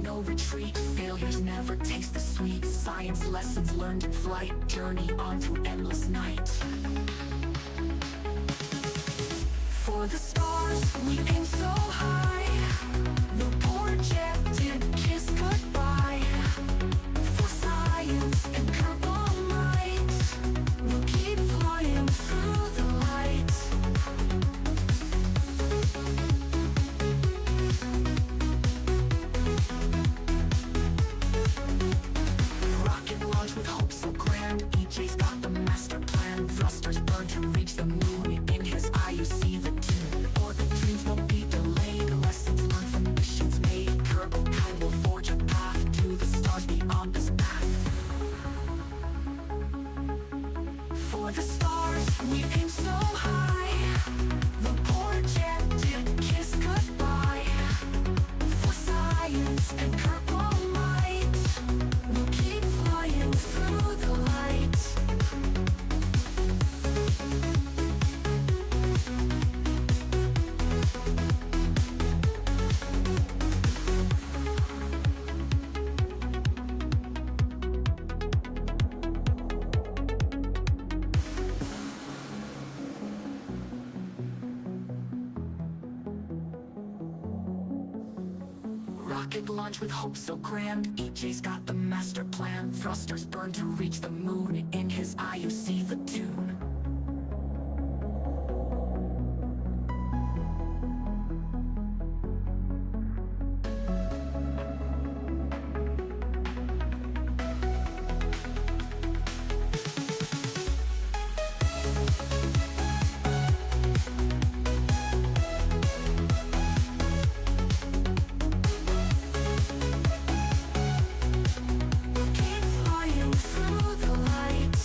no retreat. Failures never taste the sweet. Science lessons learned in flight. Journey on through endless night. For the stars, we aim so high. The poor jet did kiss goodbye. For science and purple light, we'll keep flying through the light. Rocket launch with hope so grand. EJ's got the master plan. Thrusters burn to reach the moon. In his eye you see the tune. Orbit dreams won't be delayed. Lessons learned from missions made. Purple kind will forge a path to the stars beyond this path. For the stars, we aim so high. The poor jet did kiss goodbye. For science and purple light, we'll keep flying through the light. Rocket launch with hope so grand. EJ's got the master plan. Thrusters burn to reach the moon. In his eye you see the tune. Keep flying through the light.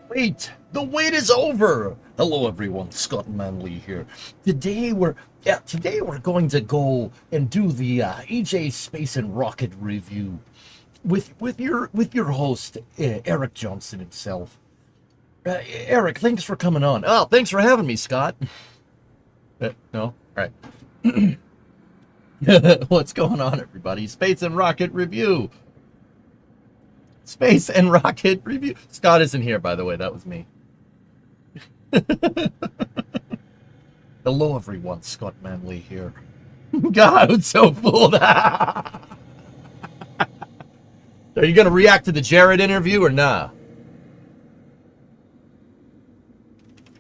Wait, the wait is over. Hello everyone, Scott Manley here. Today we're going to go and do the EJ Space and Rocket review with your host Eric Johnson himself. Eric, thanks for coming on. Oh, thanks for having me, Scott. No, all right. What's going on, everybody? Space and Rocket review. Space and Rocket review. Scott isn't here, by the way. That was me. Hello, everyone. Scott Manley here. God, I'm so fooled. Are you going to react to the Jared interview or nah?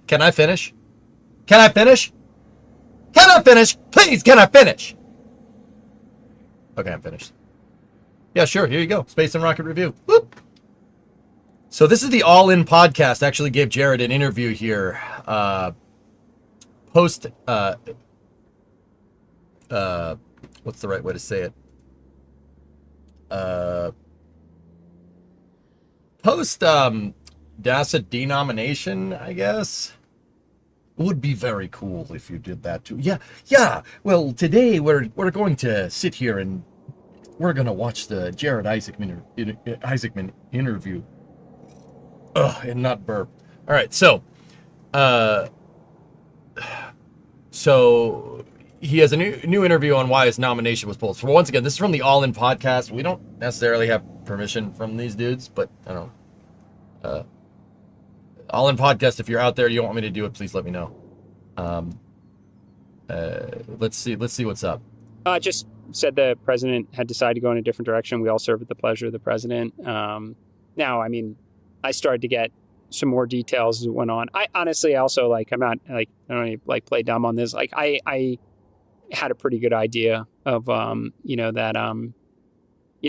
Can I finish? Can I finish? Can I finish? Please, can I finish? Okay, I'm finished. Yeah, sure. Here you go. Space and Rocket review. Whoop. So this is the All In podcast. I actually gave Jared an interview here. Post. What's the right way to say it? Post NASA denomination, I guess. It would be very cool if you did that too. Yeah. Well, today we're going to sit here and we're going to watch the Jared Isaacman interview. Ugh, and not burp. All right, so he has a new interview on why his nomination was pulled. So once again, this is from the All In podcast. We don't necessarily have permission from these dudes, but I don't know. All In podcast, if you're out there, you don't want me to do it, please let me know. Let's see what's up. Just said the president had decided to go in a different direction. We all serve at the pleasure of the president. Now, I mean, I started to get some more details as it went on. I honestly also I'm not I don't even play dumb on this. I had a pretty good idea of that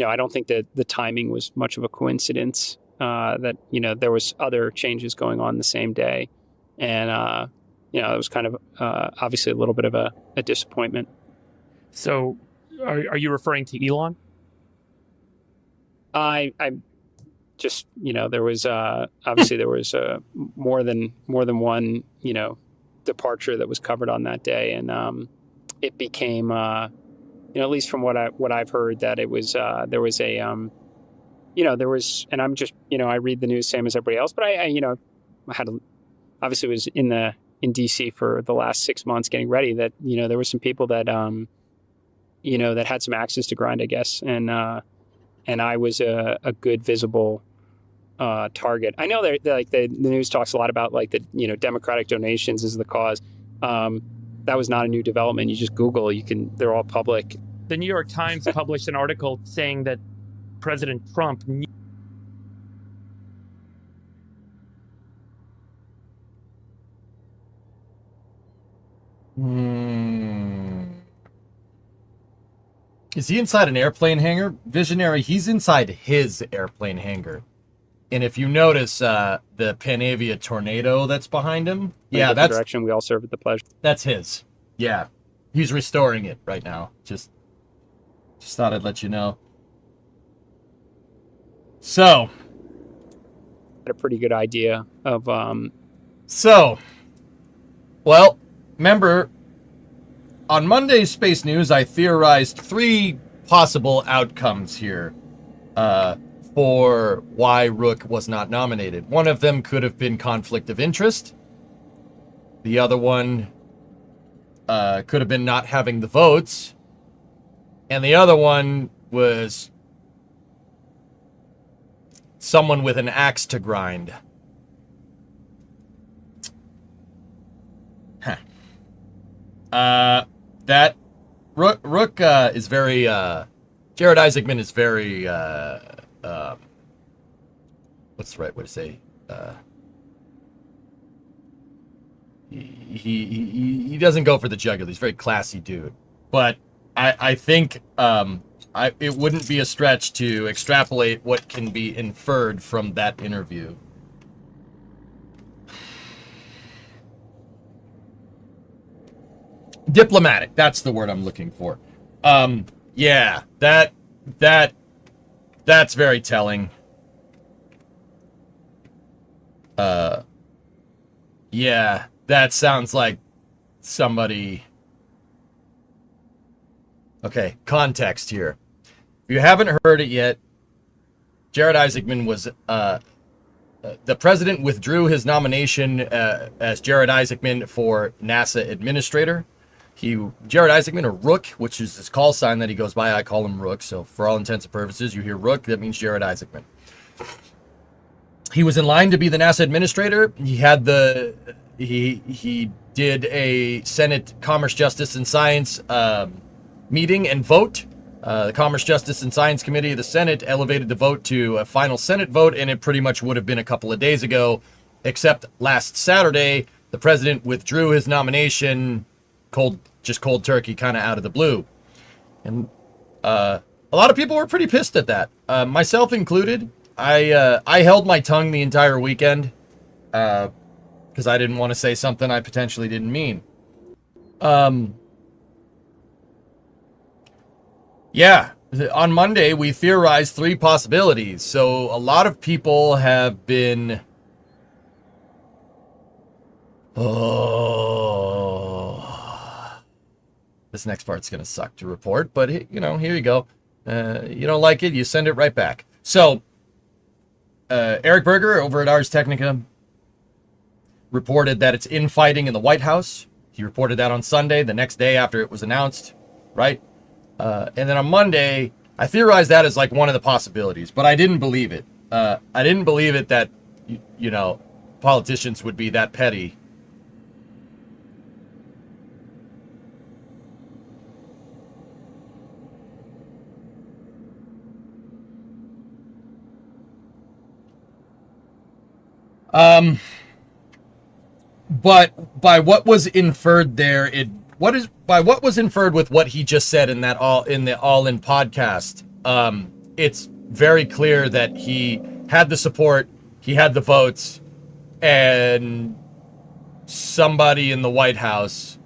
I don't think that the timing was much of a coincidence. That there was other changes going on the same day, and it was kind of obviously a little bit of a disappointment. So, are you referring to Elon? I just there was obviously there was more than one departure that was covered on that day, and it became at least from what I've heard, that it was there was a there was, and I'm just I read the news same as everybody else, but I had obviously was in DC for the last 6 months getting ready, that there were some people that that had some axes to grind, I guess, and I was a good visible target. I know that the news talks a lot about the Democratic donations as the cause. That was not a new development. You just Google, they're all public. The New York Times published an article saying that President Trump knew. Is he inside an airplane hangar? Visionary, he's inside his airplane hangar. And if you notice the Panavia tornado that's behind him, yeah, that's the direction we all serve at the pleasure. That's his. Yeah, he's restoring it right now. Just thought I'd let you know. So, had a pretty good idea of. Well, remember, on Monday's Space News, I theorized 3 possible outcomes here. For why Rook was not nominated. One of them could have been conflict of interest. The other one could have been not having the votes. And the other one was someone with an axe to grind. That Rook is very Jared Isaacman is very what's the right way to say? He doesn't go for the jugular. He's a very classy dude. But I think it wouldn't be a stretch to extrapolate what can be inferred from that interview. Diplomatic. That's the word I'm looking for. Yeah, that's very telling. Yeah, that sounds like somebody. Okay, context here. If you haven't heard it yet, Jared Isaacman was the president withdrew his nomination as Jared Isaacman for NASA administrator. Jared Isaacman, or Rook, which is his call sign that he goes by, I call him Rook. So for all intents and purposes, you hear Rook, that means Jared Isaacman. He was in line to be the NASA administrator. He had he did a Senate Commerce, Justice, and Science meeting and vote. The Commerce, Justice, and Science Committee of the Senate elevated the vote to a final Senate vote, and it pretty much would have been a couple of days ago, except last Saturday, the president withdrew his nomination, cold turkey, kind of out of the blue. And a lot of people were pretty pissed at that, myself included. I held my tongue the entire weekend because I didn't want to say something I potentially didn't mean. Yeah, on Monday we theorized 3 possibilities. So a lot of people have been this next part's going to suck to report, but here you go. You don't like it, you send it right back. So Eric Berger over at Ars Technica reported that it's infighting in the White House. He reported that on Sunday, the next day after it was announced, right? And then on Monday, I theorized that as like one of the possibilities, but I didn't believe it. I didn't believe it that, politicians would be that petty. But by what was inferred there, what was inferred with what he just said in that All In podcast. It's very clear that he had the support, he had the votes, and somebody in the White House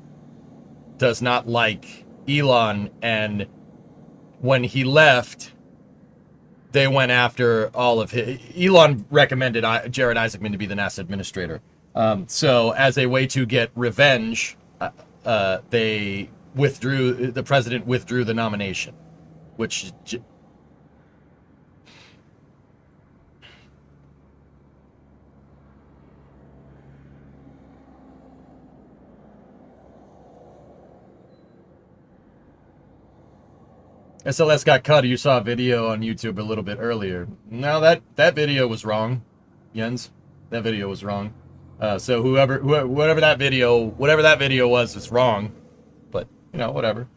does not like Elon, and when he left, they went after all of his. Elon recommended Jared Isaacman to be the NASA administrator. So as a way to get revenge, the president withdrew the nomination, which SLS got cut. You saw a video on YouTube a little bit earlier. No, that video was wrong, Jens. That video was wrong. So whatever that video was wrong. But whatever.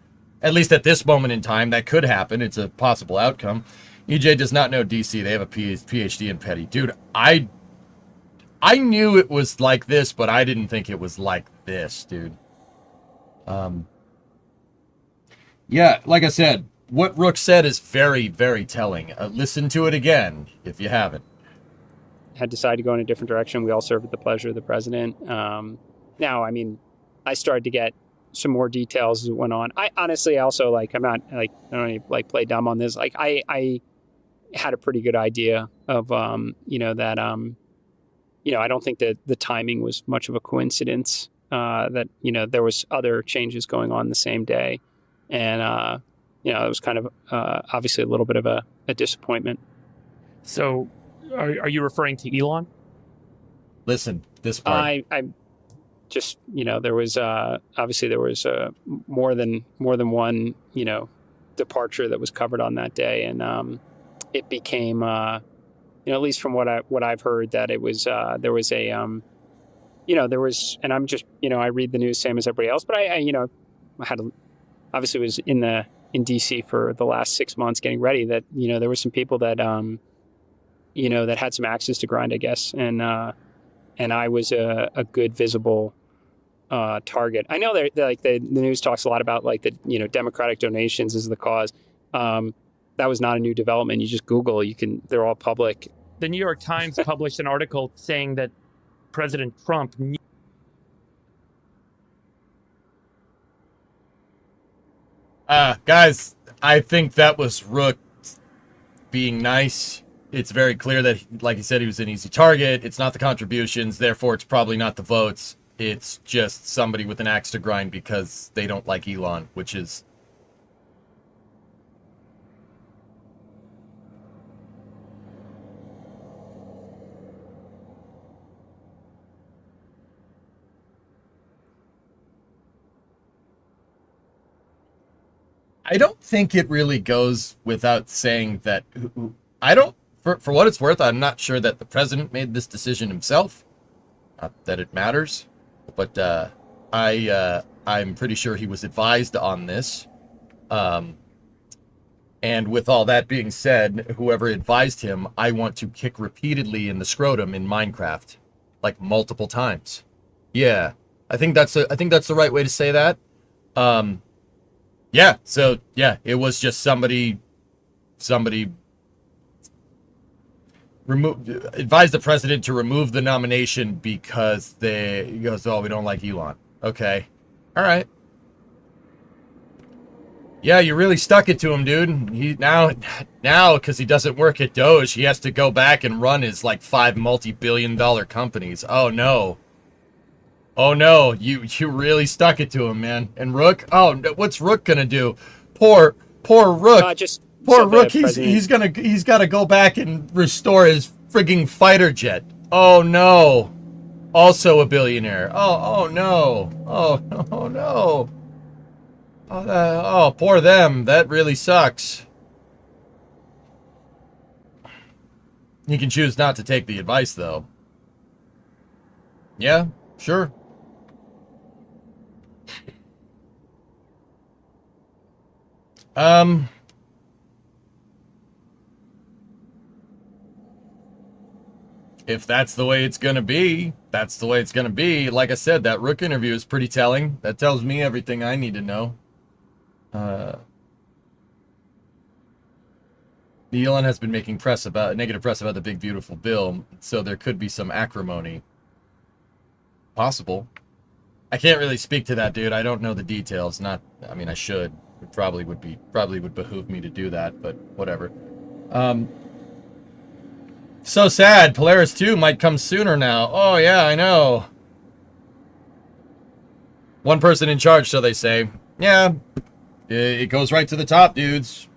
At least at this moment in time, that could happen. It's a possible outcome. EJ does not know DC. They have a PhD in petty. Dude, I knew it was like this, but I didn't think it was like this, dude. Yeah, like I said, what Rook said is very, very telling. Listen to it again if you haven't. Had decided to go in a different direction. We all served at the pleasure of the president. Now, I mean, I started to get some more details as it went on. I honestly also I'm not I don't play dumb on this. I had a pretty good idea of that I don't think that the timing was much of a coincidence. That there was other changes going on the same day, and it was kind of obviously a little bit of a disappointment. So, are you referring to Elon? Listen, this part. I just there was obviously there was more than one departure that was covered on that day, and it became at least from what I've heard, that it was there was a there was, and I'm just I read the news same as everybody else, but I had obviously was in DC for the last 6 months getting ready, that there were some people that that had some axes to grind, I guess, and I was a good visible target. I know that the news talks a lot about the Democratic donations is the cause. That was not a new development. You just Google, they're all public. The New York Times published an article saying that President Trump guys, I think that was Rook being nice. It's very clear that, like he said, he was an easy target. It's not the contributions, therefore it's probably not the votes. It's just somebody with an axe to grind because they don't like Elon, which is... I don't think it really goes without saying that I don't, for what it's worth, I'm not sure that the president made this decision himself. Not that it matters, but I'm pretty sure he was advised on this. And with all that being said, whoever advised him, I want to kick repeatedly in the scrotum in Minecraft, like multiple times. Yeah, I think that's the right way to say that. Yeah, so yeah, it was just somebody advised the president to remove the nomination because he goes, oh, we don't like Elon. Okay, all right. Yeah, you really stuck it to him, dude. He now because he doesn't work at Doge, he has to go back and run his 5 multi-billion-dollar companies. Oh no. Oh no, you really stuck it to him, man. And Rook? Oh, what's Rook gonna do? Poor Rook. Poor Rook. He's got to go back and restore his frigging fighter jet. Oh no. Also a billionaire. Oh no. Oh no. Oh, poor them. That really sucks. He can choose not to take the advice, though. Yeah, sure. if that's the way it's going to be, that's the way it's going to be. Like I said, that Rook interview is pretty telling. That tells me everything I need to know. Elon has been making negative press about the big beautiful bill, so there could be some acrimony. Possible. I can't really speak to that, dude. I don't know the details. I mean, I should. It probably would behoove me to do that, but whatever. So sad. Polaris 2 might come sooner now. Oh yeah, I know. One person in charge, so they say. Yeah, it goes right to the top, dudes.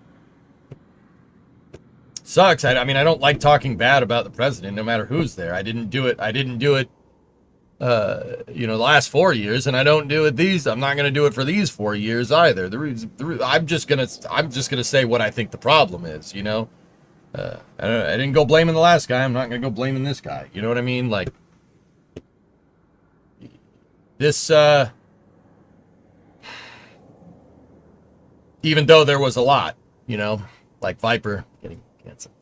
Sucks. I mean, I don't like talking bad about the president, no matter who's there. I didn't do it. The last 4 years, and I don't do it I'm not going to do it for these 4 years either. I'm just gonna say what I think the problem is. I didn't go blaming the last guy. I'm not going to go blaming this guy. You know what I mean? Like this. Even though there was a lot, like Viper getting canceled.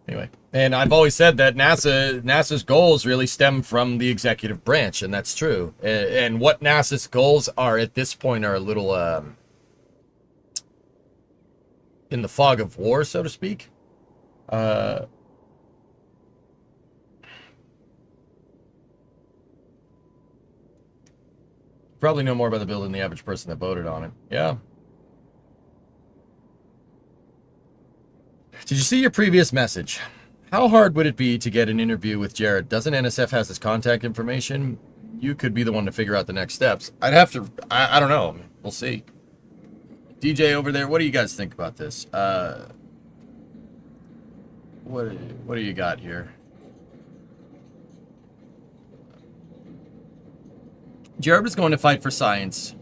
Anyway, and I've always said that NASA's goals really stem from the executive branch, and that's true. And what NASA's goals are at this point are a little in the fog of war, so to speak. Probably know more about the bill than the average person that voted on it. Yeah. Did you see your previous message? How hard would it be to get an interview with Jared? Doesn't NSF has his contact information? You could be the one to figure out the next steps. I'd have to, I don't know. We'll see. DJ over there, what do you guys think about this? What do you got here? Jared was going to fight for science.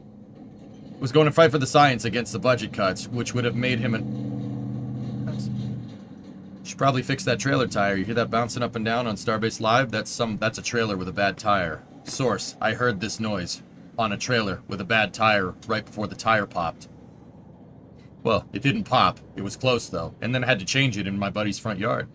Was going to fight for the science against the budget cuts, which would have made him an... Should probably fix that trailer tire. You hear that bouncing up and down on Starbase Live? That's a trailer with a bad tire. Source, I heard this noise on a trailer with a bad tire right before the tire popped. Well, it didn't pop. It was close, though. And then I had to change it in my buddy's front yard.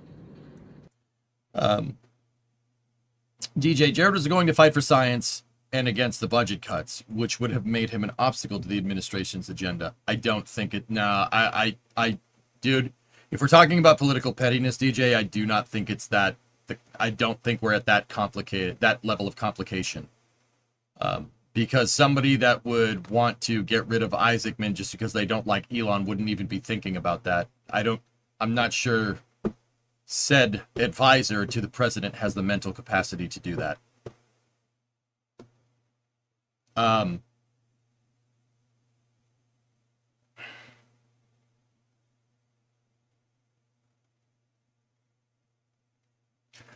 DJ, Jared was going to fight for science and against the budget cuts, which would have made him an obstacle to the administration's agenda. I don't think it... Nah, dude... If we're talking about political pettiness, DJ, I do not think it's that. I don't think we're at that level of complication. Because somebody that would want to get rid of Isaacman just because they don't like Elon wouldn't even be thinking about that. I'm not sure said advisor to the president has the mental capacity to do that.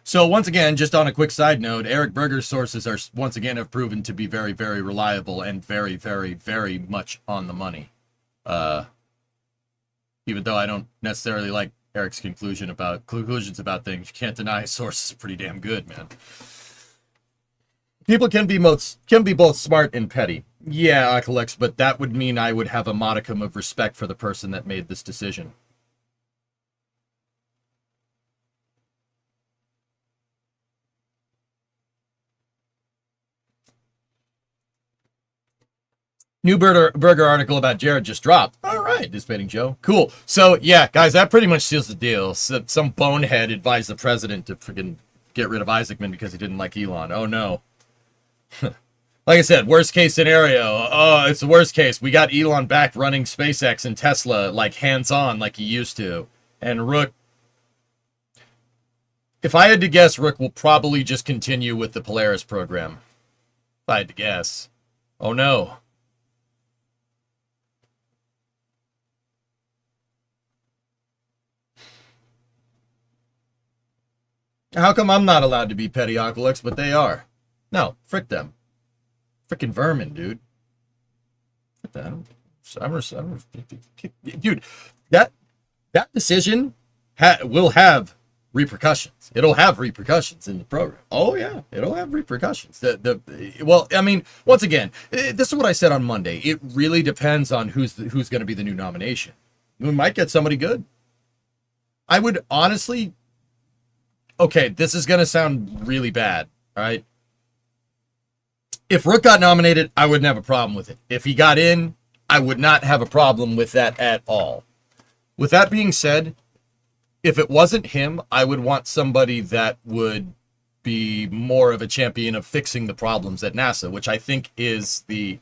So once again, just on a quick side note, Eric Berger's sources are once again have proven to be very, very reliable and very, very, very much on the money. Even though I don't necessarily like Eric's conclusions about things, you can't deny his source is pretty damn good, man. People can be both smart and petty. Yeah, Acolex, but that would mean I would have a modicum of respect for the person that made this decision. New Burger article about Jared just dropped. All right, Anticipating Joe. Cool. So, yeah, guys, that pretty much seals the deal. Some bonehead advised the president to freaking get rid of Isaacman because he didn't like Elon. Oh, no. Like I said, worst case scenario. Oh, it's the worst case. We got Elon back running SpaceX and Tesla, like, hands-on like he used to. And Rook... If I had to guess, Rook will probably just continue with the Polaris program. If I had to guess. Oh, no. How come I'm not allowed to be petty, Oculix, but they are? No, frick them. Frickin' vermin, dude. Frick them. Dude, that decision will have repercussions. It'll have repercussions in the program. Oh yeah, it'll have repercussions. Well, I mean, once again, this is what I said on Monday. It really depends on who's going to be the new nomination. We might get somebody good. I would honestly okay, this is going to sound really bad, all right? If Rook got nominated, I wouldn't have a problem with it. If he got in, I would not have a problem with that at all. With that being said, if it wasn't him, I would want somebody that would be more of a champion of fixing the problems at NASA, which I think is the...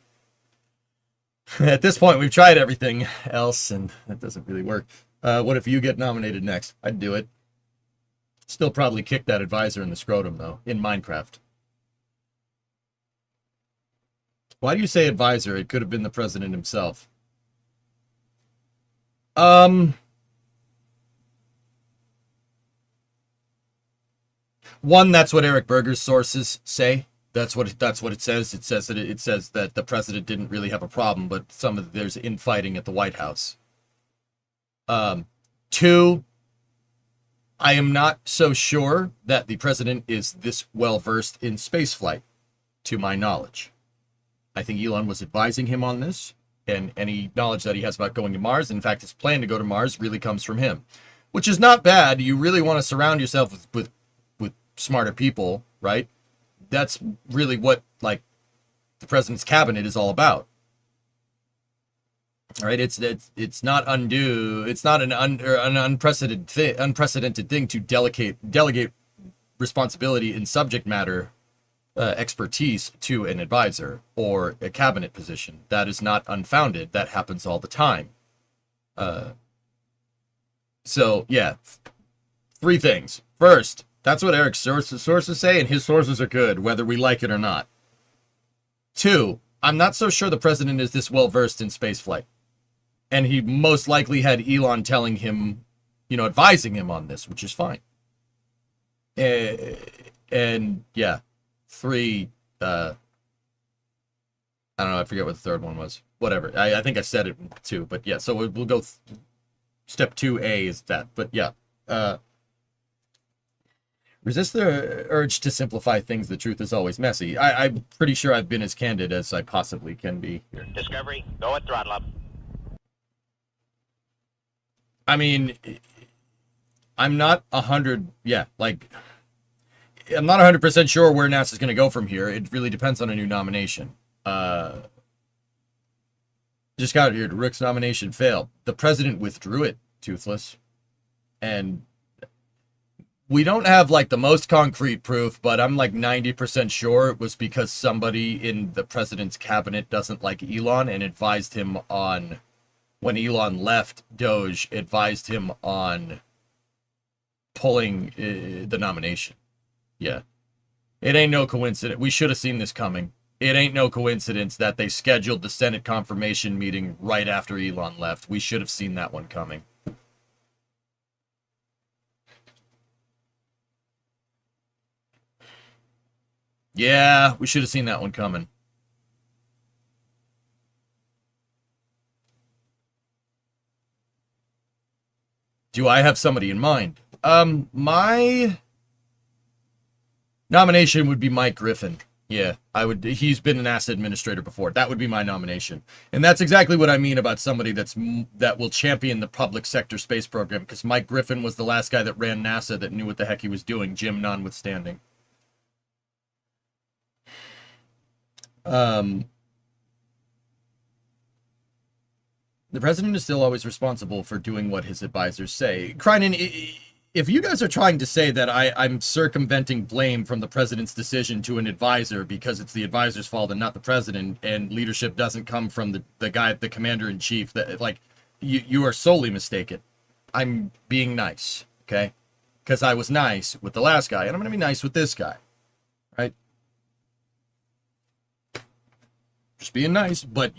At this point, we've tried everything else, and that doesn't really work. What if you get nominated next? I'd do it. Still probably kick that advisor in the scrotum, though, in Minecraft. Why do you say advisor? It could have been the president himself. One, that's what Eric Berger's sources say. That's what it says. It says that the president didn't really have a problem, but there's infighting at the White House. Two, I am not so sure that the president is this well versed in spaceflight, to my knowledge. I think Elon was advising him on this, and any knowledge that he has about going to Mars, in fact, his plan to go to Mars, really comes from him, which is not bad. You really want to surround yourself with smarter people, right? That's really what, like, the president's cabinet is all about. All right, it's not undue. It's not an unprecedented thing to delegate responsibility in subject matter expertise to an advisor or a cabinet position. That is not unfounded. That happens all the time. So yeah, three things. First, that's what Eric's sources say, and his sources are good, whether we like it or not. Two, I'm not so sure the president is this well versed in spaceflight. And he most likely had Elon telling him, advising him on this, which is fine. And yeah, three, I don't know, I forget what the third one was. Whatever, I think I said it too, but yeah, so we'll go, step 2A is that, but yeah. Resist the urge to simplify things. The truth is always messy. I'm pretty sure I've been as candid as I possibly can be. Discovery, go at throttle up. I mean, I'm not 100%, I'm not 100% sure where NASA's going to go from here. It really depends on a new nomination. Just got here. Rook's nomination failed. The president withdrew it, Toothless. And we don't have, like, the most concrete proof, but I'm, like, 90% sure it was because somebody in the president's cabinet doesn't like Elon and advised him on... When Elon left, Doge advised him on pulling the nomination. Yeah. It ain't no coincidence. We should have seen this coming. It ain't no coincidence that they scheduled the Senate confirmation meeting right after Elon left. We should have seen that one coming. Yeah, we should have seen that one coming. Do I have somebody in mind? My nomination would be Mike Griffin. Yeah, I would. He's been an NASA administrator before. That would be my nomination. And that's exactly what I mean about somebody that will champion the public sector space program, because Mike Griffin was the last guy that ran NASA that knew what the heck he was doing, Jim notwithstanding. The president is still always responsible for doing what his advisors say. Krynen, if you guys are trying to say that I'm circumventing blame from the president's decision to an advisor because it's the advisor's fault and not the president, and leadership doesn't come from the guy, the commander-in-chief, that, like, you are solely mistaken. I'm being nice, okay? Because I was nice with the last guy, and I'm going to be nice with this guy, right? Just being nice, but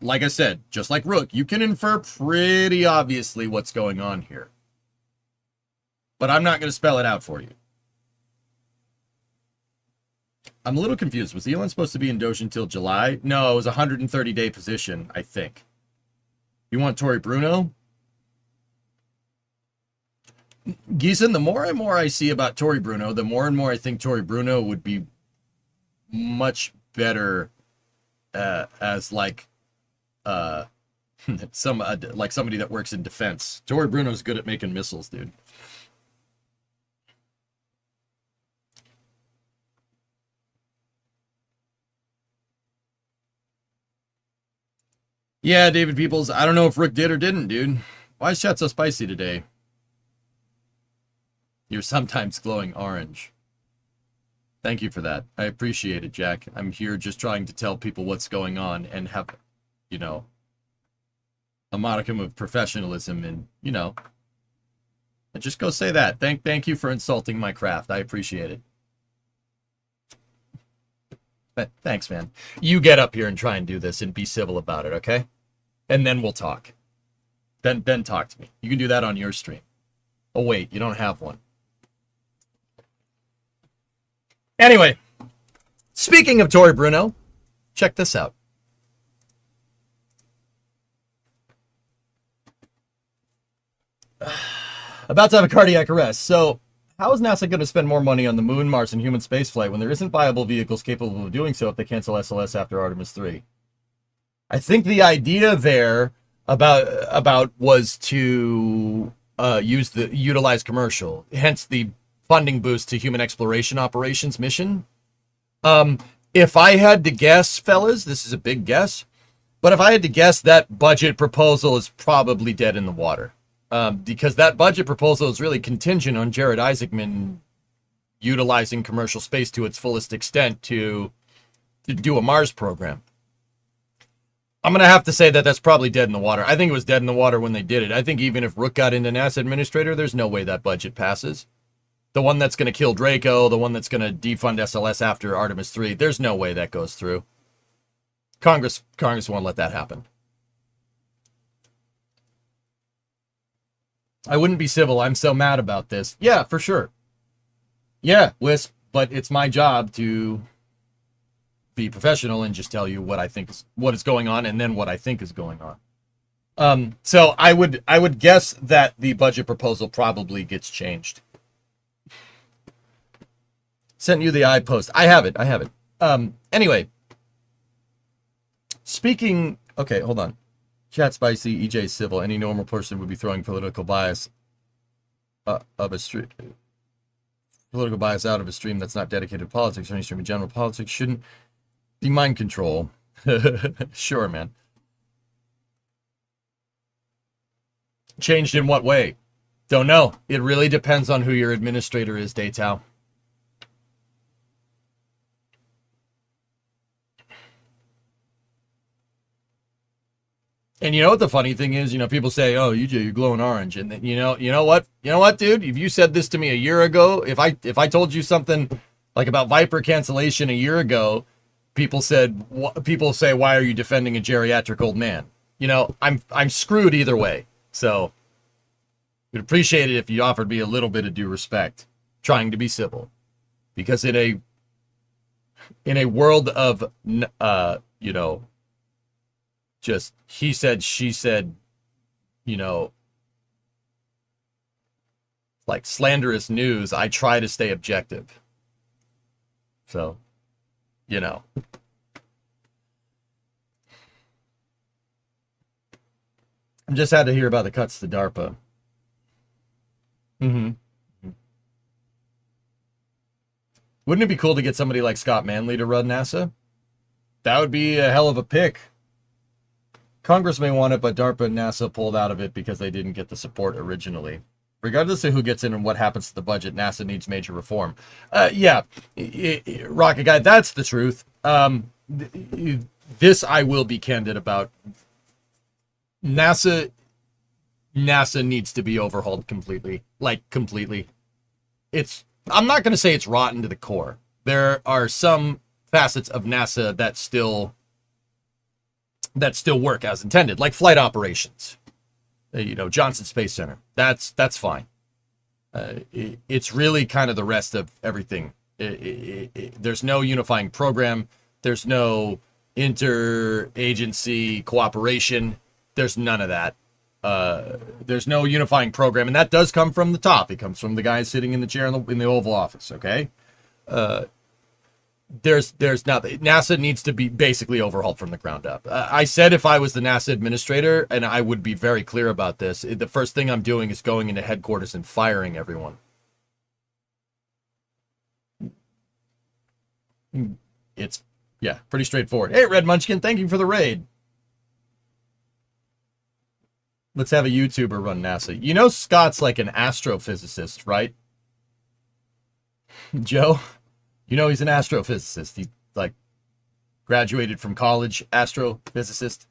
like I said, just like Rook, you can infer pretty obviously what's going on here. But I'm not going to spell it out for you. I'm a little confused. Was Elon supposed to be in Doge until July? No, it was a 130-day position, I think. You want Tory Bruno? Giesen, the more and more I see about Tory Bruno, the more and more I think Tory Bruno would be much better as like like somebody that works in defense. Tory Bruno's good at making missiles, dude. Yeah, David Peoples, I don't know if Rick did or didn't, dude. Why is chat so spicy today? You're sometimes glowing orange. Thank you for that. I appreciate it, Jack. I'm here just trying to tell people what's going on and have, you know, a modicum of professionalism and, you know, and just go say that. Thank you for insulting my craft. I appreciate it. But thanks, man. You get up here and try and do this and be civil about it, okay? And then we'll talk. Then talk to me. You can do that on your stream. Oh, wait, you don't have one. Anyway, speaking of Tori Bruno, check this out. About to have a cardiac arrest. So, how is NASA going to spend more money on the moon, Mars, and human spaceflight when there isn't viable vehicles capable of doing so if they cancel SLS after Artemis 3? I think the idea there about was to utilize commercial, hence the funding boost to human exploration operations mission. If I had to guess, fellas, this is a big guess, but if I had to guess, that budget proposal is probably dead in the water. Because that budget proposal is really contingent on Jared Isaacman utilizing commercial space to its fullest extent to do a Mars program. I'm going to have to say that that's probably dead in the water. I think it was dead in the water when they did it. I think even if Rook got into NASA administrator, there's no way that budget passes. The one that's going to kill Draco, the one that's going to defund SLS after Artemis 3, there's no way that goes through. Congress won't let that happen. I wouldn't be civil. I'm so mad about this. Yeah, for sure. Yeah, Wisp, but it's my job to be professional and just tell you what I think is going on and then what I think is going on. So I would guess that the budget proposal probably gets changed. Sent you the iPost. I have it. Anyway. Speaking... Okay, hold on. Chat spicy, EJ civil. Any normal person would be throwing political bias of a stream. Political bias out of a stream that's not dedicated to politics or any stream in general. Politics shouldn't be mind control. Sure, man. Changed in what way? Don't know. It really depends on who your administrator is, Daytao. And you know what the funny thing is? You know, people say, "Oh, EJ, you're glowing orange," and then, you know what, dude? If you said this to me a year ago, if I told you something like about Viper cancellation a year ago, people say, "Why are you defending a geriatric old man?" You know, I'm screwed either way. So, I'd appreciate it if you offered me a little bit of due respect, trying to be civil, because in a world of you know, just he said, she said, you know, like slanderous news, I try to stay objective. So, you know. I just had to hear about the cuts to DARPA. Mm-hmm. Wouldn't it be cool to get somebody like Scott Manley to run NASA? That would be a hell of a pick. Congress may want it, but DARPA and NASA pulled out of it because they didn't get the support originally. Regardless of who gets in and what happens to the budget, NASA needs major reform. Yeah, Rocket Guy, that's the truth. This I will be candid about. NASA needs to be overhauled completely. Like, completely. I'm not going to say it's rotten to the core. There are some facets of NASA that still work as intended, like flight operations. You know, Johnson Space Center. That's fine. It's really kind of the rest of everything. There's no unifying program. There's no interagency cooperation. There's none of that. There's no unifying program, and that does come from the top. It comes from the guys sitting in the chair in the Oval Office. Okay. There's nothing. NASA needs to be basically overhauled from the ground up. I said if I was the NASA administrator, and I would be very clear about this, the first thing I'm doing is going into headquarters and firing everyone. It's, yeah, pretty straightforward. Hey, Red Munchkin, thank you for the raid. Let's have a YouTuber run NASA. You know Scott's like an astrophysicist, right? Joe? You know he's an astrophysicist. He like graduated from college, astrophysicist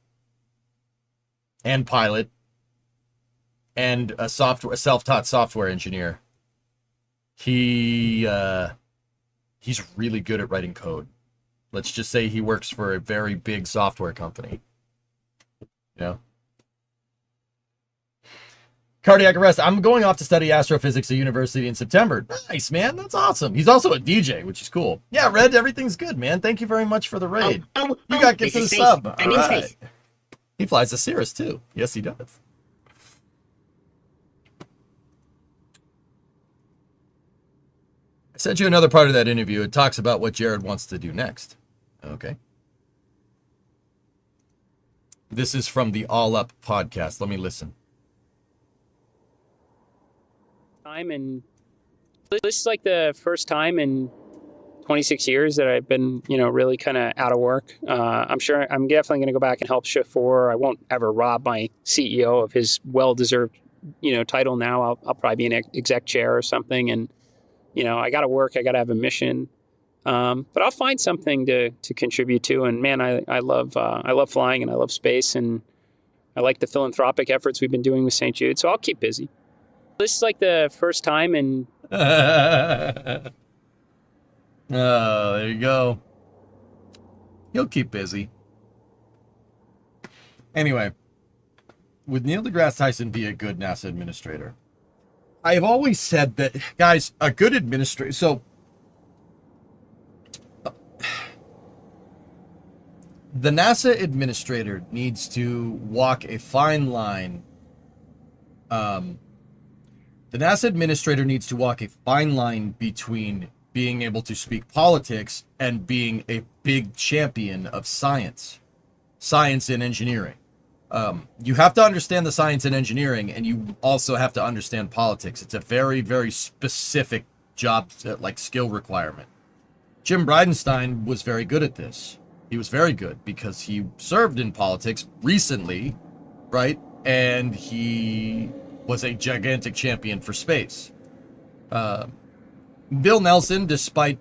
and pilot and a self-taught software engineer. He's really good at writing code. Let's just say he works for a very big software company. You know? Cardiac arrest. I'm going off to study astrophysics at university in September. Nice, man. That's awesome. He's also a DJ, which is cool. Yeah, Red, everything's good, man. Thank you very much for the raid. You got gifted a sub. All right. He flies a Cirrus, too. Yes, he does. I sent you another part of that interview. It talks about what Jared wants to do next. Okay. This is from the All Up podcast. Let me listen. And this is like the first time in 26 years that I've been, really kind of out of work. I'm sure I'm definitely going to go back and help Shift 4. I won't ever rob my CEO of his well-deserved, title now. I'll probably be an exec chair or something. And, I got to work. I got to have a mission. But I'll find something to contribute to. And man, I love flying and I love space. And I like the philanthropic efforts we've been doing with St. Jude. So I'll keep busy. This is like the first time in... Oh, there you go. He'll keep busy. Anyway, would Neil deGrasse Tyson be a good NASA administrator? I have always said that, guys, a good administrator... So, the NASA administrator needs to walk a fine line. The NASA administrator needs to walk a fine line between being able to speak politics and being a big champion of science and engineering. You have to understand the science and engineering, and you also have to understand politics. It's a very, very specific job, like skill requirement. Jim Bridenstine was very good at this. He was very good because he served in politics recently, right? And he was a gigantic champion for space. Bill Nelson, despite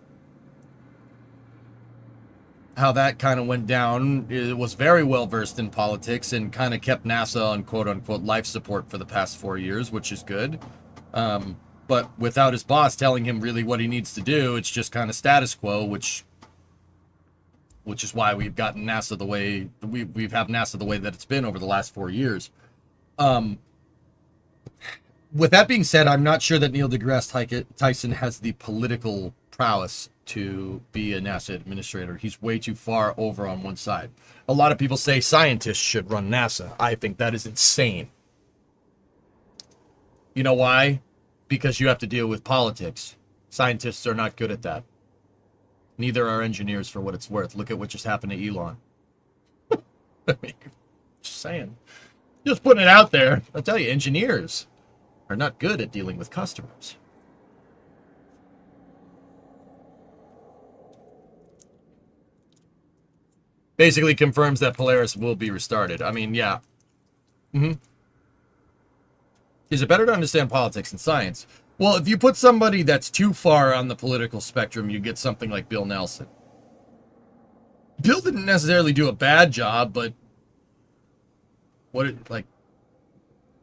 how that kind of went down, was very well versed in politics and kind of kept NASA on quote-unquote life support for the past 4 years, which is good. But without his boss telling him really what he needs to do, it's just kind of status quo, which is why we've gotten NASA the way we've had NASA the way that it's been over the last 4 years. With that being said, I'm not sure that Neil deGrasse Tyson has the political prowess to be a NASA administrator. He's way too far over on one side. A lot of people say scientists should run NASA. I think that is insane. You know why? Because you have to deal with politics. Scientists are not good at that. Neither are engineers, for what it's worth. Look at what just happened to Elon. I mean, just saying. Just putting it out there. I'll tell you, engineers are not good at dealing with customers. Basically confirms that Polaris will be restarted. I mean, yeah. Is it better to understand politics and science? Well, if you put somebody that's too far on the political spectrum, you get something like Bill Nelson. Bill didn't necessarily do a bad job, but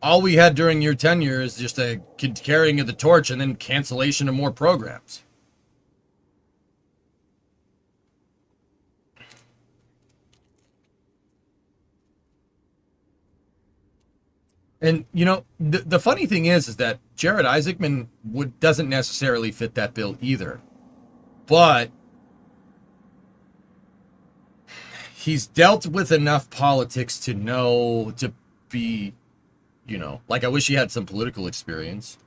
all we had during your tenure is just a carrying of the torch and then cancellation of more programs. And, the funny thing is that Jared Isaacman doesn't necessarily fit that bill either. But he's dealt with enough politics to know, to be, I wish he had some political experience.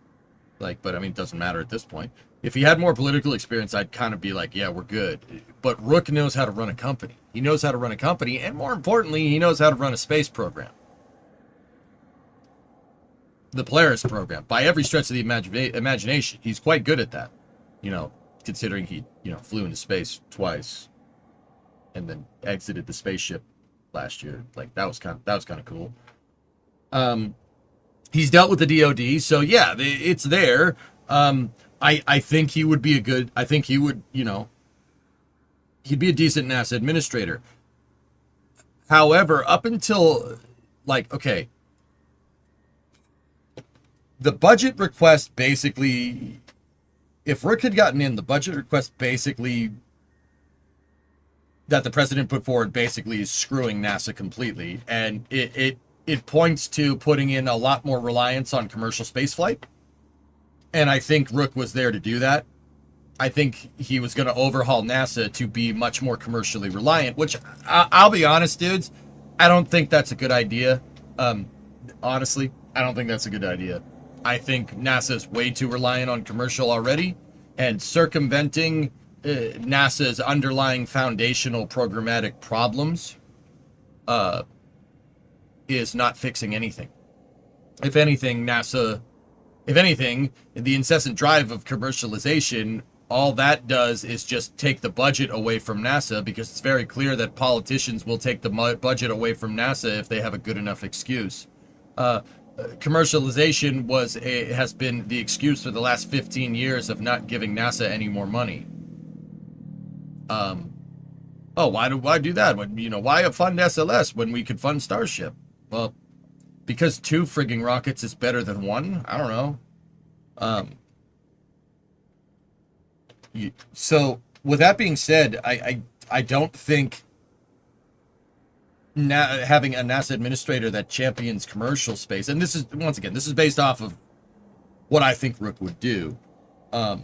But I mean, it doesn't matter at this point. If he had more political experience, I'd kind of be like, yeah, we're good. But Rook knows how to run a company. He knows how to run a company, and more importantly, he knows how to run a space program. The Polaris program, by every stretch of the imagination, he's quite good at that. Considering he, flew into space twice, and then exited the spaceship last year. That was kind of cool. He's dealt with the DoD, so yeah, it's there. I think he would be I think he would, he'd be a decent NASA administrator. However, up until, okay, the budget request basically, if Rook had gotten in, the budget request basically that the president put forward basically is screwing NASA completely, and it points to putting in a lot more reliance on commercial spaceflight. And I think Rook was there to do that. I think he was going to overhaul NASA to be much more commercially reliant, which I'll be honest, dudes, I don't think that's a good idea. Honestly, I don't think that's a good idea. I think NASA is way too reliant on commercial already, and circumventing NASA's underlying foundational programmatic problems is not fixing anything. If anything, the incessant drive of commercialization, all that does is just take the budget away from NASA, because it's very clear that politicians will take the budget away from NASA if they have a good enough excuse. Commercialization has been the excuse for the last 15 years of not giving NASA any more money. Why do that? Why fund SLS when we could fund Starship? Well, because 2 frigging rockets is better than 1? I don't know. So, with that being said, I don't think having a NASA administrator that champions commercial space, and this is, once again, this is based off of what I think Rook would do. I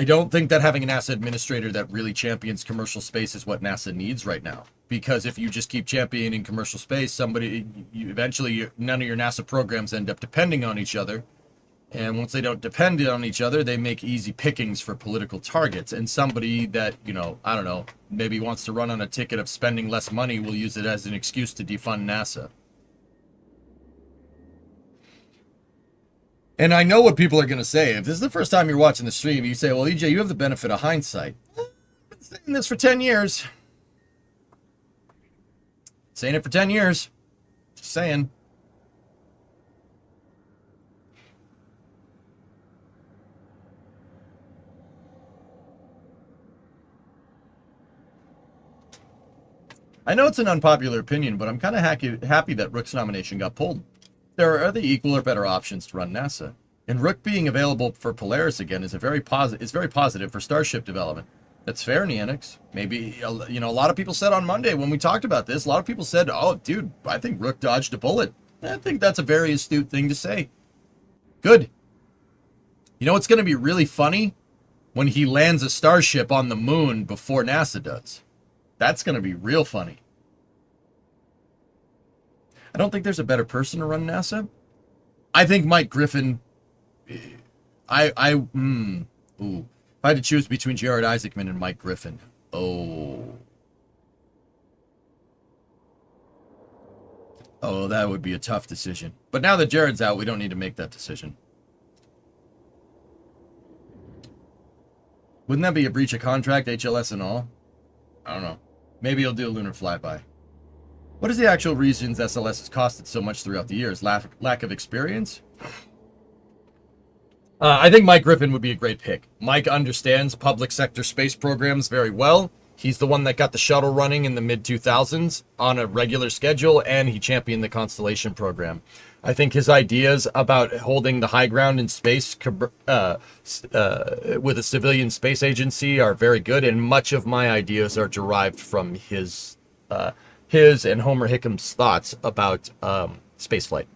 don't think that having a NASA administrator that really champions commercial space is what NASA needs right now. Because if you just keep championing commercial space, eventually none of your NASA programs end up depending on each other. And once they don't depend on each other, they make easy pickings for political targets. And somebody that, I don't know, maybe wants to run on a ticket of spending less money will use it as an excuse to defund NASA. And I know what people are going to say. If this is the first time you're watching the stream, you say, well, EJ, you have the benefit of hindsight. I've been saying this for 10 years. Saying it for 10 years. Just saying. I know it's an unpopular opinion, but I'm kind of happy that Rook's nomination got pulled. There are other equal or better options to run NASA. And Rook being available for Polaris again is very positive for Starship development. That's fair, Neonix. Maybe, a lot of people said on Monday when we talked about this, a lot of people said, oh, dude, I think Rook dodged a bullet. I think that's a very astute thing to say. Good. You know what's going to be really funny? When he lands a Starship on the moon before NASA does. That's going to be real funny. I don't think there's a better person to run NASA. I think Mike Griffin. If I had to choose between Jared Isaacman and Mike Griffin. Oh, that would be a tough decision. But now that Jared's out, we don't need to make that decision. Wouldn't that be a breach of contract, HLS and all? I don't know. Maybe he'll do a lunar flyby. What is the actual reasons SLS has costed so much throughout the years? Lack of experience? I think Mike Griffin would be a great pick. Mike understands public sector space programs very well. He's the one that got the shuttle running in the mid-2000s on a regular schedule, and he championed the Constellation program. I think his ideas about holding the high ground in space with a civilian space agency are very good, and much of my ideas are derived from his and Homer Hickam's thoughts about spaceflight.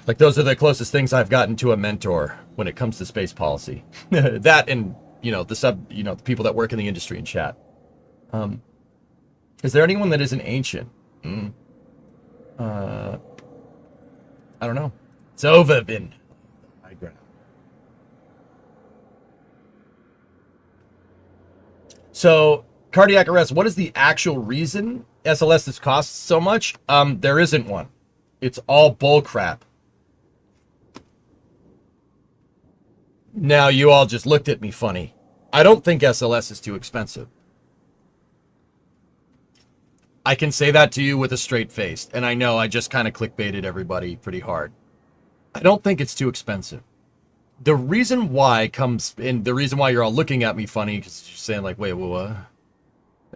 Like, those are the closest things I've gotten to a mentor when it comes to space policy. That and, the people that work in the industry and chat. Is there anyone that isn't ancient? I don't know. It's Ovavin. High ground. So, cardiac arrest, what is the actual reason SLS has cost so much? There isn't one. It's all bull crap. Now, you all just looked at me funny. I don't think SLS is too expensive. I can say that to you with a straight face. And I know I just kind of clickbaited everybody pretty hard. I don't think it's too expensive. The reason why comes in, the reason why you're all looking at me funny, because you're saying like, wait, what?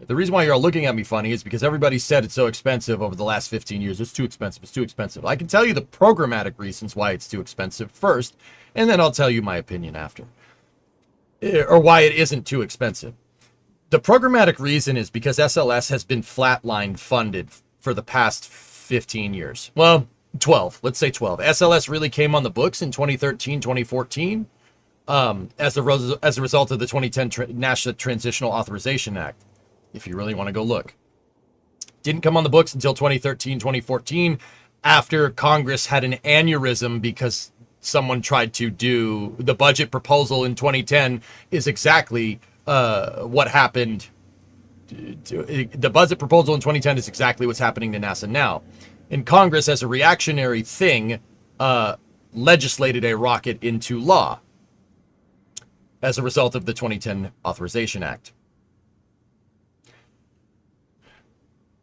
The reason why you're all looking at me funny is because everybody said it's so expensive over the last 15 years. It's too expensive. It's too expensive. I can tell you the programmatic reasons why it's too expensive first, and then I'll tell you my opinion after. Or why it isn't too expensive. The programmatic reason is because SLS has been flatline funded for the past 15 years. Well, 12. Let's say 12. SLS really came on the books in 2013, 2014 as a result of the 2010 NASA Transitional Authorization Act, if you really want to go look. Didn't come on the books until 2013, 2014, after Congress had an aneurysm because someone tried to do the budget proposal in 2010 is exactly what happened. The budget proposal in 2010 is exactly what's happening to NASA now. And Congress, as a reactionary thing, legislated a rocket into law as a result of the 2010 Authorization Act.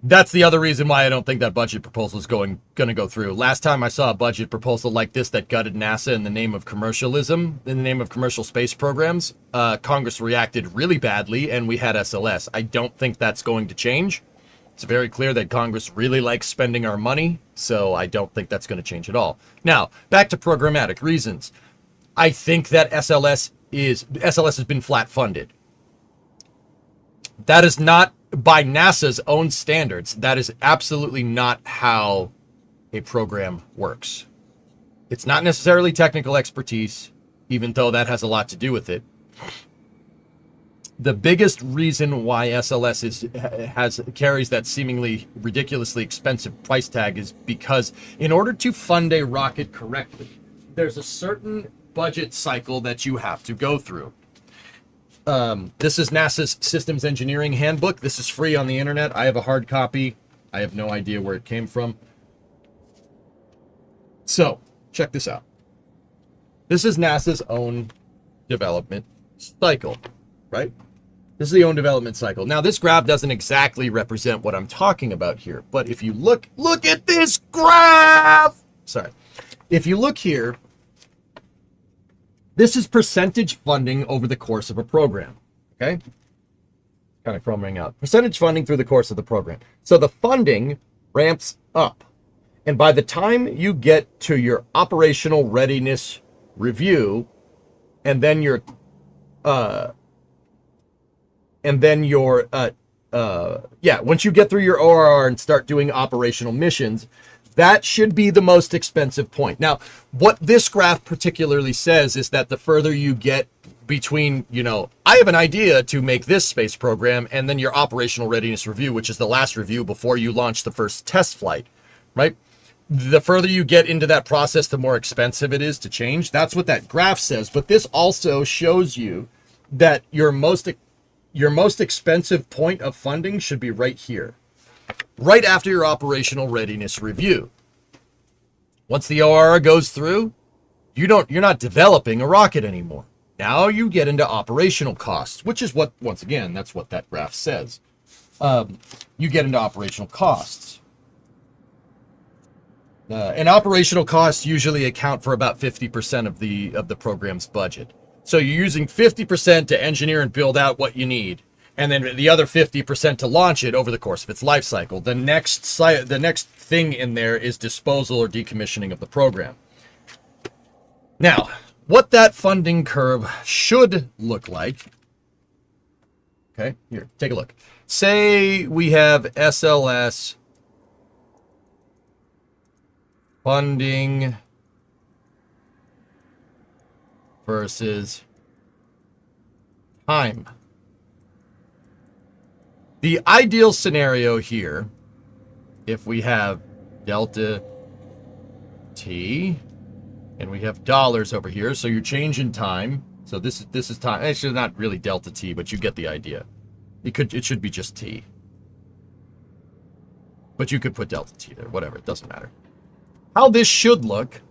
That's the other reason why I don't think that budget proposal is going to go through. Last time I saw a budget proposal like this that gutted NASA in the name of commercialism, in the name of commercial space programs, Congress reacted really badly, and we had SLS. I don't think that's going to change. It's very clear that Congress really likes spending our money, so I don't think that's going to change at all. Now, back to programmatic reasons. I think that SLS has been flat funded. That is not, by NASA's own standards, that is absolutely not how a program works. It's not necessarily technical expertise, even though that has a lot to do with it. The biggest reason why SLS carries that seemingly ridiculously expensive price tag is because in order to fund a rocket correctly, there's a certain budget cycle that you have to go through. This is NASA's Systems Engineering Handbook. This is free on the internet. I have a hard copy. I have no idea where it came from. So, check this out. This is NASA's own development cycle, right? This is the own development cycle. Now, this graph doesn't exactly represent what I'm talking about here, but if you look at this graph. Sorry. If you look here, this is percentage funding over the course of a program, okay? Kind of chromaing out. Percentage funding through the course of the program. So the funding ramps up. And by the time you get to your operational readiness review, and then your once you get through your ORR and start doing operational missions, that should be the most expensive point. Now, what this graph particularly says is that the further you get between, I have an idea to make this space program, and then your operational readiness review, which is the last review before you launch the first test flight, right? The further you get into that process, the more expensive it is to change. That's what that graph says. But this also shows you that your most expensive point of funding should be right here, right after your operational readiness review. Once the ORR goes through, you're not developing a rocket anymore. Now you get into operational costs, which is what, once again, that's what that graph says. You get into operational costs. And operational costs usually account for about 50% of the program's budget. So you're using 50% to engineer and build out what you need, and then the other 50% to launch it over the course of its life cycle. The next thing in there is disposal or decommissioning of the program. Now, what that funding curve should look like. Okay, here, take a look. Say we have SLS funding versus time. The ideal scenario here, if we have delta T and we have dollars over here, so you're changing time. So this is time. Actually, not really delta T, but you get the idea. It should be just T. But you could put delta T there, whatever, it doesn't matter. How this should look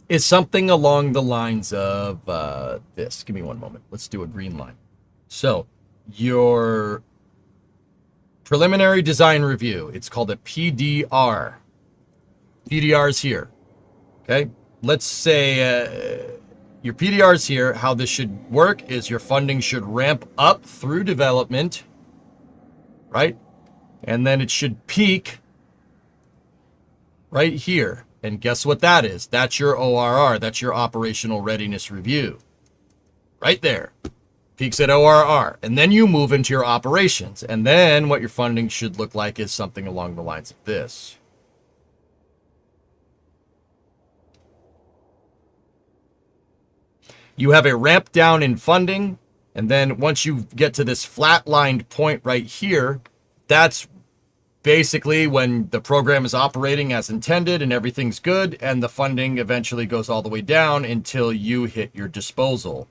is something along the lines of this. Give me one moment. Let's do a green line. So your Preliminary design review. It's called a PDR. PDR is here. Okay. Let's say your PDR is here. How this should work is your funding should ramp up through development, right? And then it should peak right here. And guess what that is? That's your ORR. That's your operational readiness review. Right there. Peaks at ORR. And then you move into your operations. And then what your funding should look like is something along the lines of this. You have a ramp down in funding. And then once you get to this flatlined point right here, that's basically when the program is operating as intended and everything's good, and the funding eventually goes all the way down until you hit your disposal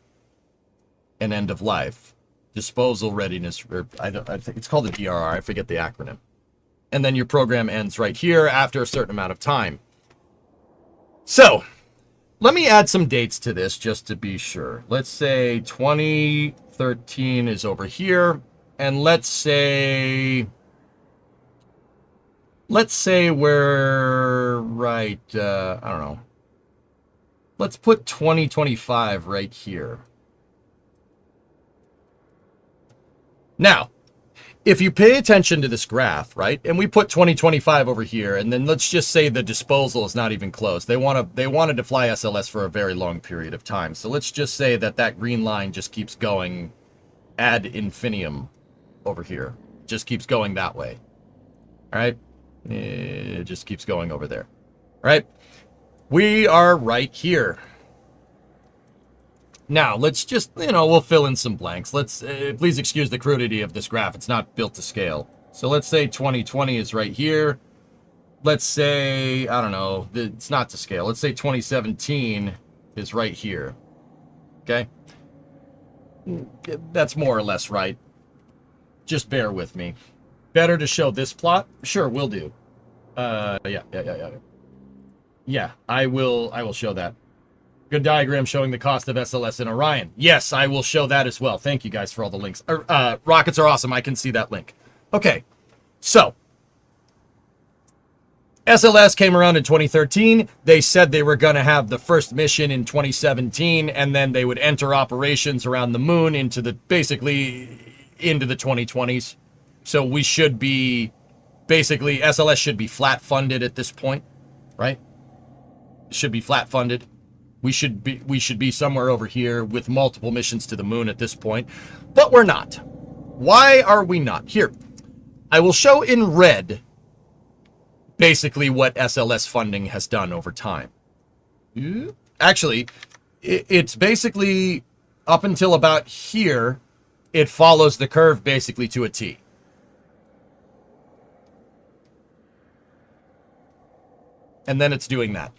and end of life. Disposal readiness, or I think it's called a DRR, I forget the acronym. And then your program ends right here after a certain amount of time. So, let me add some dates to this just to be sure. Let's say 2013 is over here, and let's say we're right, I don't know. Let's put 2025 right here. Now, if you pay attention to this graph, right, and we put 2025 over here, and then let's just say the disposal is not even close. They wanted to fly SLS for a very long period of time. So let's just say that green line just keeps going ad infinitum over here. Just keeps going that way. All right? It just keeps going over there. All right? We are right here. Now, let's just, we'll fill in some blanks. Let's, please excuse the crudity of this graph. It's not built to scale. So let's say 2020 is right here. Let's say, I don't know, it's not to scale. Let's say 2017 is right here. Okay? That's more or less right. Just bear with me. Better to show this plot? Sure, will do. Yeah, I will show that. Good diagram showing the cost of SLS in Orion. Yes, I will show that as well. Thank you guys for all the links. Rockets are awesome. I can see that link. Okay, so SLS came around in 2013. They said they were going to have the first mission in 2017, and then they would enter operations around the moon basically into the 2020s. So we should be, basically, SLS should be flat funded at this point, right? It should be flat funded. We should be somewhere over here with multiple missions to the moon at this point, but we're not. Why are we not? Here, I will show in red basically what SLS funding has done over time. Actually, it's basically up until about here, it follows the curve basically to a T. And then it's doing that.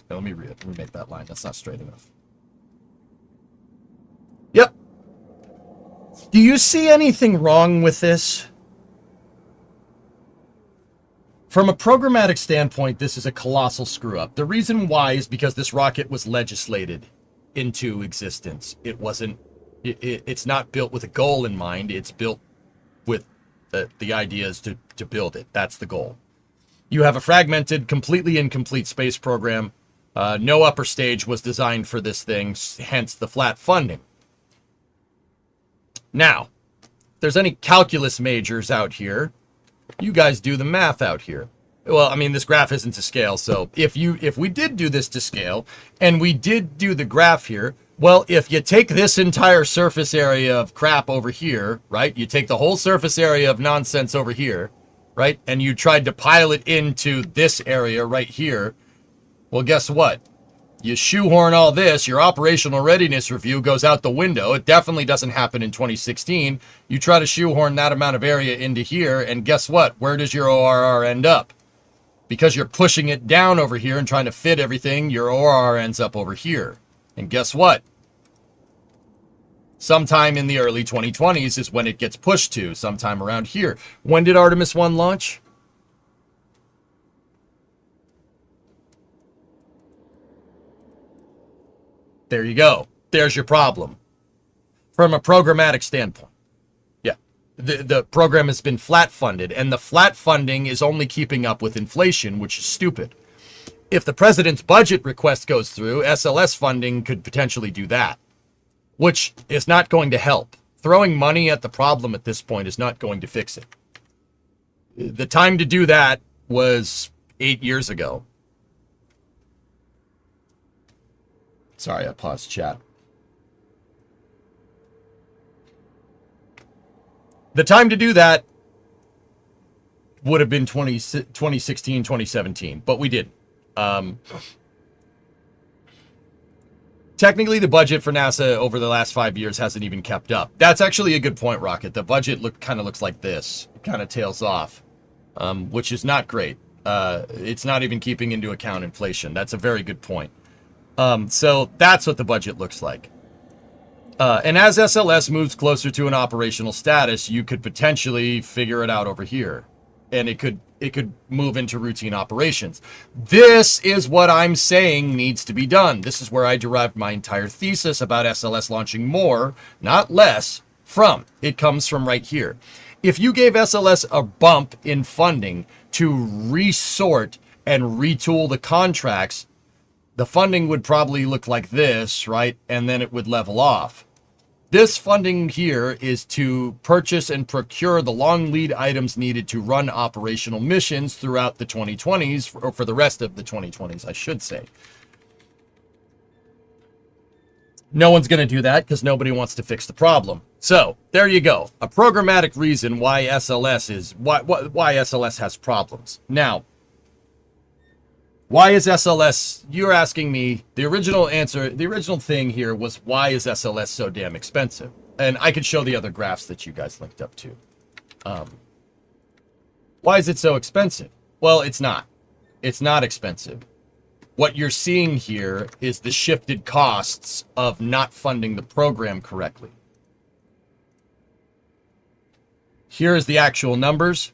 Let me make that line. That's not straight enough. Yep. Do you see anything wrong with this? From a programmatic standpoint, this is a colossal screw up. The reason why is because this rocket was legislated into existence. It wasn't, it's not built with a goal in mind. It's built with the idea is to build it. That's the goal. You have a fragmented, completely incomplete space program. No upper stage was designed for this thing, hence the flat funding. Now, if there's any calculus majors out here, you guys do the math out here. Well, I mean, this graph isn't to scale, so if we did do this to scale, and we did do the graph here, well, if you take this entire surface area of crap over here, right? You take the whole surface area of nonsense over here, right? And you tried to pile it into this area right here. Well, guess what? You shoehorn all this, your operational readiness review goes out the window. It definitely doesn't happen in 2016. You try to shoehorn that amount of area into here, and guess what? Where does your ORR end up? Because you're pushing it down over here and trying to fit everything, your ORR ends up over here. And guess what? Sometime in the early 2020s is when it gets pushed to, sometime around here. When did Artemis 1 launch? There you go. There's your problem. From a programmatic standpoint. the program has been flat funded, and the flat funding is only keeping up with inflation, which is stupid. If the president's budget request goes through, SLS funding could potentially do that, which is not going to help. Throwing money at the problem at this point is not going to fix it. The time to do that was 8 years ago. Sorry, I paused chat. The time to do that would have been 2016, 2017, but we didn't. Technically, the budget for NASA over the last 5 years hasn't even kept up. That's actually a good point, Rocket. The budget kind of looks like this. It kind of tails off, which is not great. It's not even keeping into account inflation. That's a very good point. So that's what the budget looks like. And as SLS moves closer to an operational status, you could potentially figure it out over here. And it could move into routine operations. This is what I'm saying needs to be done. This is where I derived my entire thesis about SLS launching more, not less, from. It comes from right here. If you gave SLS a bump in funding to resort and retool the contracts, the funding would probably look like this, right? And then it would level off. This funding here is to purchase and procure the long lead items needed to run operational missions throughout the 2020s, or for the rest of the 2020s, I should say. No one's going to do that because nobody wants to fix the problem. So there you go. A programmatic reason why SLS has problems. Now, why is SLS, you're asking me, the original thing here was, why is SLS so damn expensive? And I could show the other graphs that you guys linked up to. Why is it so expensive? Well, it's not. It's not expensive. What you're seeing here is the shifted costs of not funding the program correctly. Here's the actual numbers.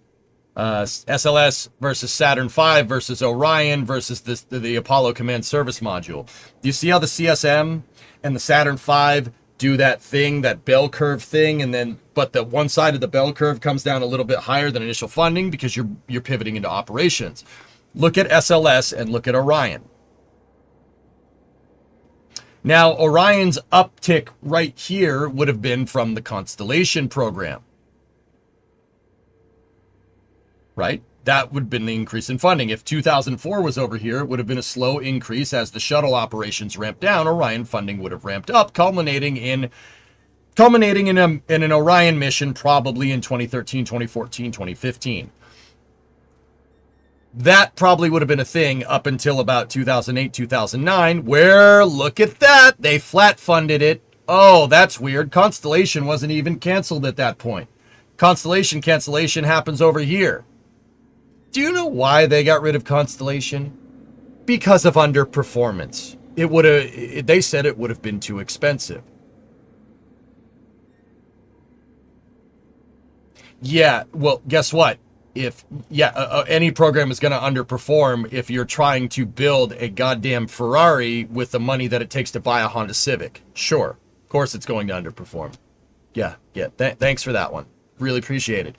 SLS versus Saturn V versus Orion versus the Apollo Command Service Module. Do you see how the CSM and the Saturn V do that thing, that bell curve thing, but the one side of the bell curve comes down a little bit higher than initial funding because you're pivoting into operations. Look at SLS and look at Orion. Now, Orion's uptick right here would have been from the Constellation program. Right? That would have been the increase in funding. If 2004 was over here, it would have been a slow increase as the shuttle operations ramped down. Orion funding would have ramped up, culminating in an Orion mission probably in 2013, 2014, 2015. That probably would have been a thing up until about 2008, 2009, where, look at that, they flat funded it. Oh, that's weird. Constellation wasn't even canceled at that point. Constellation cancellation happens over here. Do you know why they got rid of Constellation? Because of underperformance. They said it would have been too expensive. Yeah, well, guess what? Any program is going to underperform if you're trying to build a goddamn Ferrari with the money that it takes to buy a Honda Civic. Sure, of course it's going to underperform. Yeah, thanks for that one. Really appreciate it.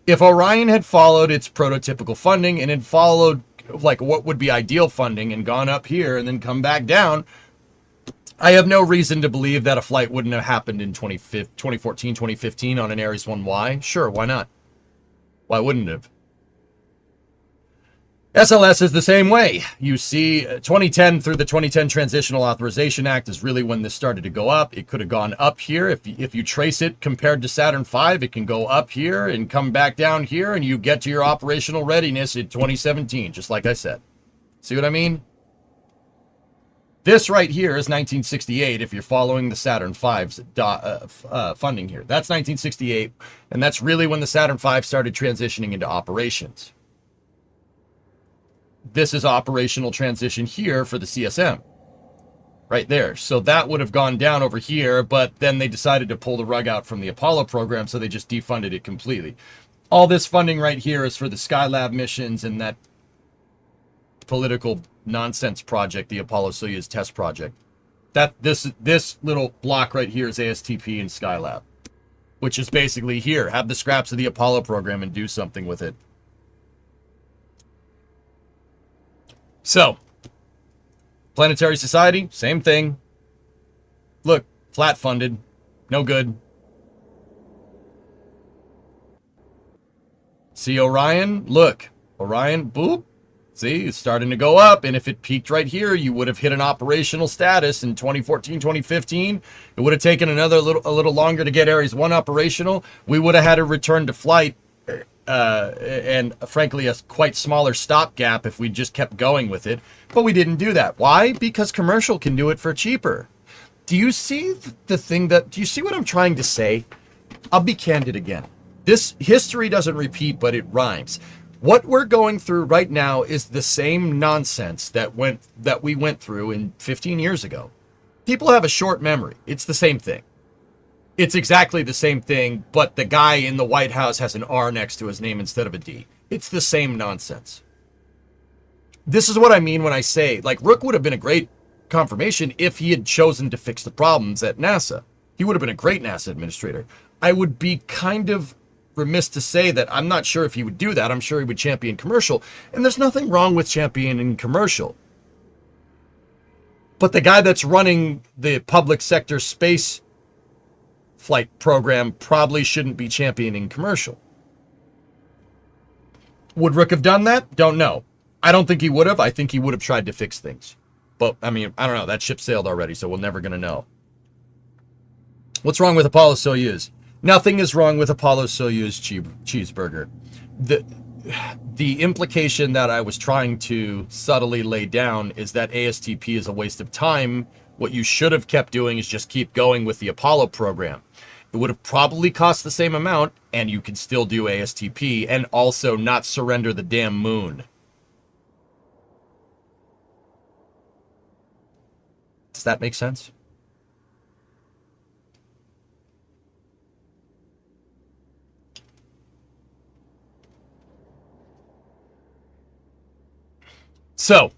If Orion had followed its prototypical funding and had followed like what would be ideal funding and gone up here and then come back down, I have no reason to believe that a flight wouldn't have happened in 2014, 2015 on an Ares 1Y. Sure, why not? Why wouldn't it have? SLS is the same way. You see, 2010 through the 2010 Transitional Authorization Act is really when this started to go up. It could have gone up here. If you trace it compared to Saturn V, it can go up here and come back down here, and you get to your operational readiness in 2017, just like I said. See what I mean? This right here is 1968 if you're following the Saturn V's funding here. That's 1968, and that's really when the Saturn V started transitioning into operations. This is operational transition here for the CSM. Right there. So that would have gone down over here, but then they decided to pull the rug out from the Apollo program, so they just defunded it completely. All this funding right here is for the Skylab missions and that political nonsense project, the Apollo-Soyuz test project. This little block right here is ASTP and Skylab. which is basically here, have the scraps of the Apollo program and do something with it. So, Planetary Society, same thing. Look, flat funded, no good. See Orion? Look, Orion, boop. See, it's starting to go up, and if it peaked right here, you would have hit an operational status in 2014, 2015. It would have taken a little longer to get Ares 1 operational. We would have had a return to flight, and frankly, a quite smaller stopgap if we just kept going with it. But we didn't do that. Why? Because commercial can do it for cheaper. Do you see do you see what I'm trying to say? I'll be candid again. This history doesn't repeat, but it rhymes. What we're going through right now is the same nonsense that we went through 15 years ago. People have a short memory. It's the same thing. It's exactly the same thing, but the guy in the White House has an R next to his name instead of a D. It's the same nonsense. This is what I mean when I say, like, Rook would have been a great confirmation if he had chosen to fix the problems at NASA. He would have been a great NASA administrator. I would be kind of remiss to say that I'm not sure if he would do that. I'm sure he would champion commercial, and there's nothing wrong with championing commercial. But the guy that's running the public sector space flight program probably shouldn't be championing commercial. Would Rook have done that? Don't know. I don't think he would have. I think he would have tried to fix things. But, I mean, I don't know. That ship sailed already, so we're never going to know. What's wrong with Apollo-Soyuz? Nothing is wrong with Apollo-Soyuz cheeseburger. The implication that I was trying to subtly lay down is that ASTP is a waste of time. What you should have kept doing is just keep going with the Apollo program. It would have probably cost the same amount, and you can still do ASTP and also not surrender the damn moon. Does that make sense? So,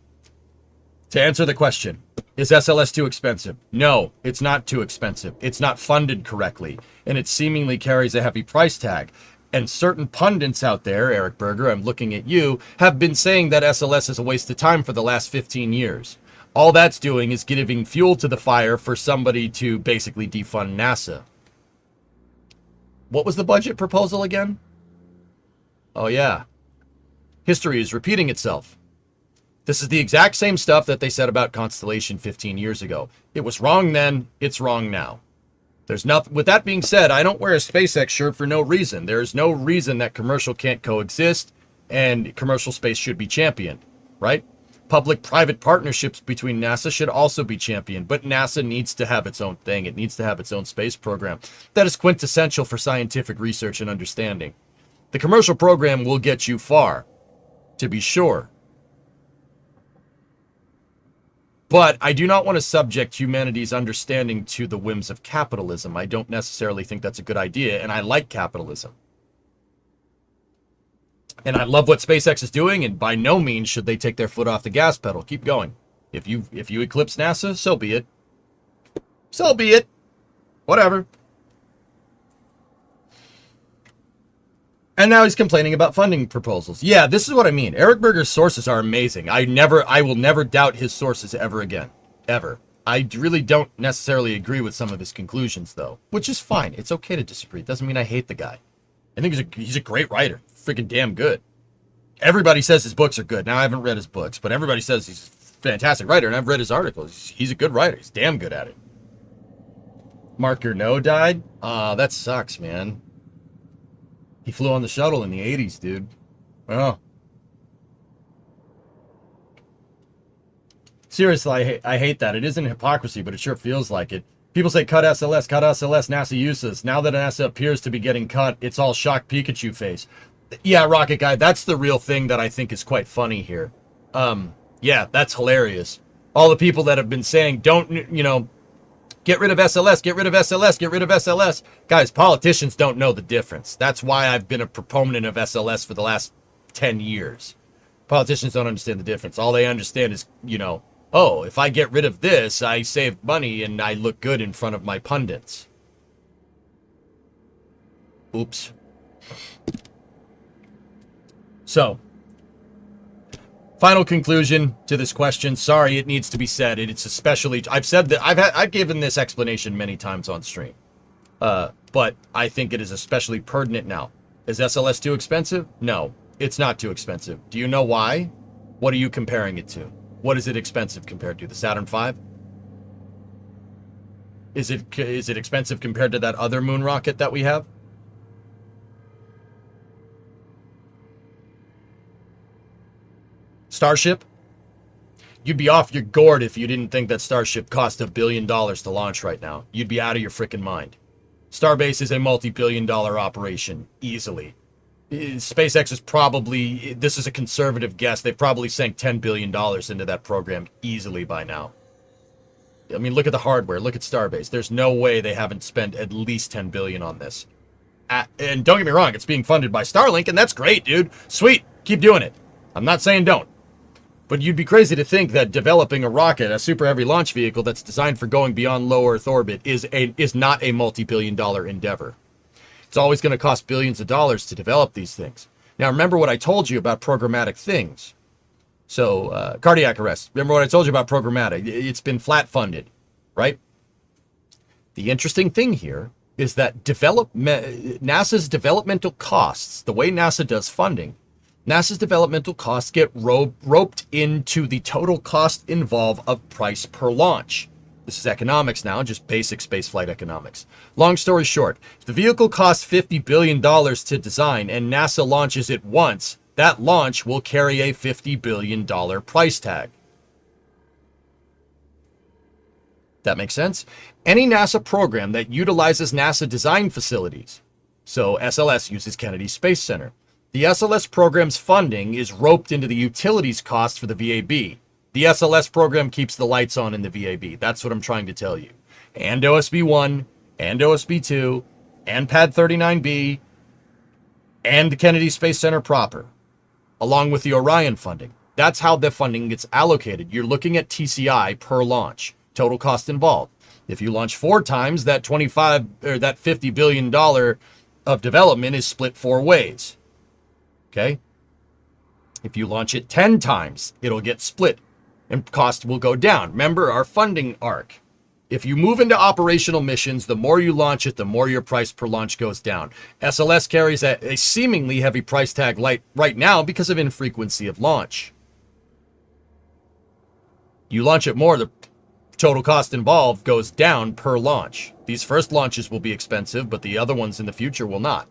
to answer the question, is SLS too expensive? No, it's not too expensive. It's not funded correctly, and it seemingly carries a heavy price tag. And certain pundits out there, Eric Berger, I'm looking at you, have been saying that SLS is a waste of time for the last 15 years. All that's doing is giving fuel to the fire for somebody to basically defund NASA. What was the budget proposal again? Oh, yeah. History is repeating itself. This is the exact same stuff that they said about Constellation 15 years ago. It was wrong then, it's wrong now. There's nothing. With that being said, I don't wear a SpaceX shirt for no reason. There's no reason that commercial can't coexist and commercial space should be championed, right? Public-private partnerships between NASA should also be championed, but NASA needs to have its own thing. It needs to have its own space program. That is quintessential for scientific research and understanding. The commercial program will get you far, to be sure. But I do not want to subject humanity's understanding to the whims of capitalism. I don't necessarily think that's a good idea, and I like capitalism. And I love what SpaceX is doing, and by no means should they take their foot off the gas pedal. Keep going. If you eclipse NASA, so be it. So be it. Whatever. And now he's complaining about funding proposals. Yeah, this is what I mean. Eric Berger's sources are amazing. I will never doubt his sources ever again. Ever. I really don't necessarily agree with some of his conclusions, though, which is fine. It's okay to disagree. It doesn't mean I hate the guy. I think he's a great writer. Freaking damn good. Everybody says his books are good. Now, I haven't read his books, but everybody says he's a fantastic writer, and I've read his articles. He's a good writer. He's damn good at it. Mark Gurneau died? That sucks, man. He flew on the shuttle in the 80s, dude. Oh. Seriously, I hate that. It isn't hypocrisy, but it sure feels like it. People say, cut SLS, NASA useless. Now that NASA appears to be getting cut, it's all shocked Pikachu face. Yeah, Rocket Guy, that's the real thing that I think is quite funny here. Yeah, that's hilarious. All the people that have been saying, don't, get rid of SLS, get rid of SLS, get rid of SLS. Guys, politicians don't know the difference. That's why I've been a proponent of SLS for the last 10 years. Politicians don't understand the difference. All they understand is, oh, if I get rid of this, I save money and I look good in front of my pundits. Oops. So, final conclusion to this question. Sorry, it needs to be said. It's especially, I've said that, I've given this explanation many times on stream. But I think it is especially pertinent now. Is SLS too expensive? No, it's not too expensive. Do you know why? What are you comparing it to? What is it expensive compared to? The Saturn V? Is it expensive compared to that other moon rocket that we have? Starship? You'd be off your gourd if you didn't think that Starship cost $1 billion to launch right now. You'd be out of your freaking mind. Starbase is a multi-billion-dollar operation, easily. SpaceX is probably, this is a conservative guess, they've probably sank $10 billion into that program easily by now. I mean, look at the hardware, look at Starbase. There's no way they haven't spent at least $10 billion on this. And don't get me wrong, it's being funded by Starlink, and that's great, dude. Sweet, keep doing it. I'm not saying don't. But you'd be crazy to think that developing a rocket, a super heavy launch vehicle that's designed for going beyond low Earth orbit is not a multi-billion-dollar endeavor. It's always going to cost billions of dollars to develop these things. Now, remember what I told you about programmatic things. So, cardiac arrest. Remember what I told you about programmatic. It's been flat funded, right? The interesting thing here is that NASA's developmental costs, the way NASA does funding, NASA's developmental costs get roped into the total cost involved of price per launch. This is economics now, just basic spaceflight economics. Long story short, if the vehicle costs $50 billion to design and NASA launches it once, that launch will carry a $50 billion price tag. That makes sense? Any NASA program that utilizes NASA design facilities, so SLS uses Kennedy Space Center, the SLS program's funding is roped into the utilities cost for the VAB. The SLS program keeps the lights on in the VAB. That's what I'm trying to tell you. And OSB-1, and OSB-2, and Pad 39B, and the Kennedy Space Center proper, along with the Orion funding. That's how the funding gets allocated. You're looking at TCI per launch, total cost involved. If you launch 4 times, that $50 billion of development is split 4 ways. Okay? If you launch it 10 times, it'll get split and cost will go down. Remember our funding arc. If you move into operational missions, the more you launch it, the more your price per launch goes down. SLS carries a seemingly heavy price tag right now because of infrequency of launch. You launch it more, the total cost involved goes down per launch. These first launches will be expensive, but the other ones in the future will not.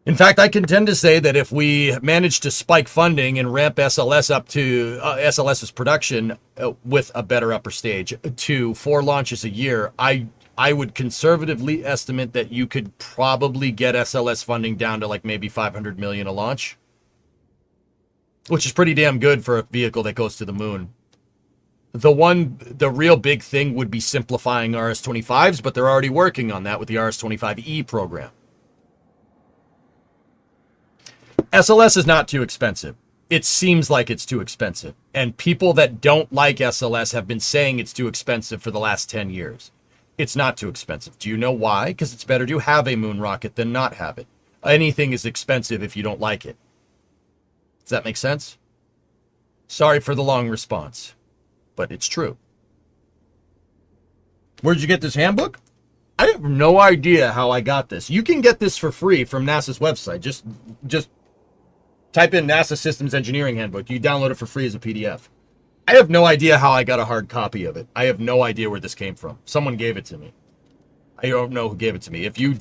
In fact, I contend to say that if we manage to spike funding and ramp SLS up to SLS's production with a better upper stage to 4 launches a year, I would conservatively estimate that you could probably get SLS funding down to like maybe $500 million a launch, which is pretty damn good for a vehicle that goes to the moon. The real big thing would be simplifying RS-25s, but they're already working on that with the RS-25E program. SLS is not too expensive. It seems like it's too expensive. And people that don't like SLS have been saying it's too expensive for the last 10 years. It's not too expensive. Do you know why? Because it's better to have a moon rocket than not have it. Anything is expensive if you don't like it. Does that make sense? Sorry for the long response, but it's true. Where did you get this handbook? I have no idea how I got this. You can get this for free from NASA's website. Just type in NASA Systems Engineering Handbook. You download it for free as a PDF. I have no idea how I got a hard copy of it. I have no idea where this came from. Someone gave it to me. I don't know who gave it to me. If you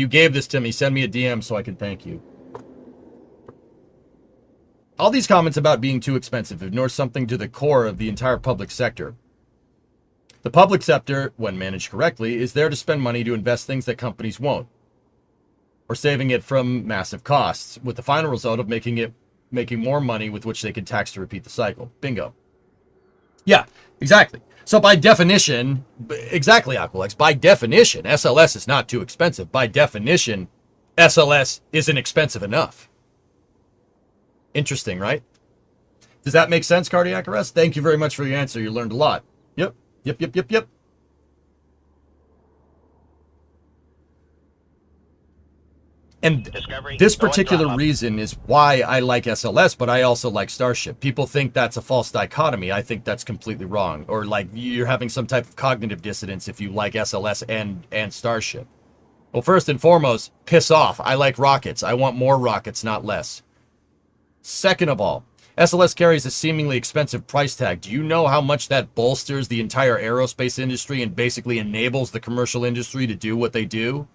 gave this to me, send me a DM so I can thank you. All these comments about being too expensive ignore something to the core of the entire public sector. The public sector, when managed correctly, is there to spend money to invest things that companies won't, or saving it from massive costs, with the final result of making more money with which they can tax to repeat the cycle. Bingo. Yeah, exactly. So by definition, exactly, Aqualex, by definition, SLS is not too expensive. By definition, SLS isn't expensive enough. Interesting, right? Does that make sense, Cardiac Arrest? Thank you very much for your answer. You learned a lot. Yep. And Discovery, this go and particular throttle up. reason is why I like SLS, but I also like Starship. People think that's a false dichotomy. I think that's completely wrong. Or like you're having some type of cognitive dissonance if you like SLS and Starship. Well, first and foremost, piss off. I like rockets. I want more rockets, not less. Second of all, SLS carries a seemingly expensive price tag. Do you know how much that bolsters the entire aerospace industry and basically enables the commercial industry to do what they do?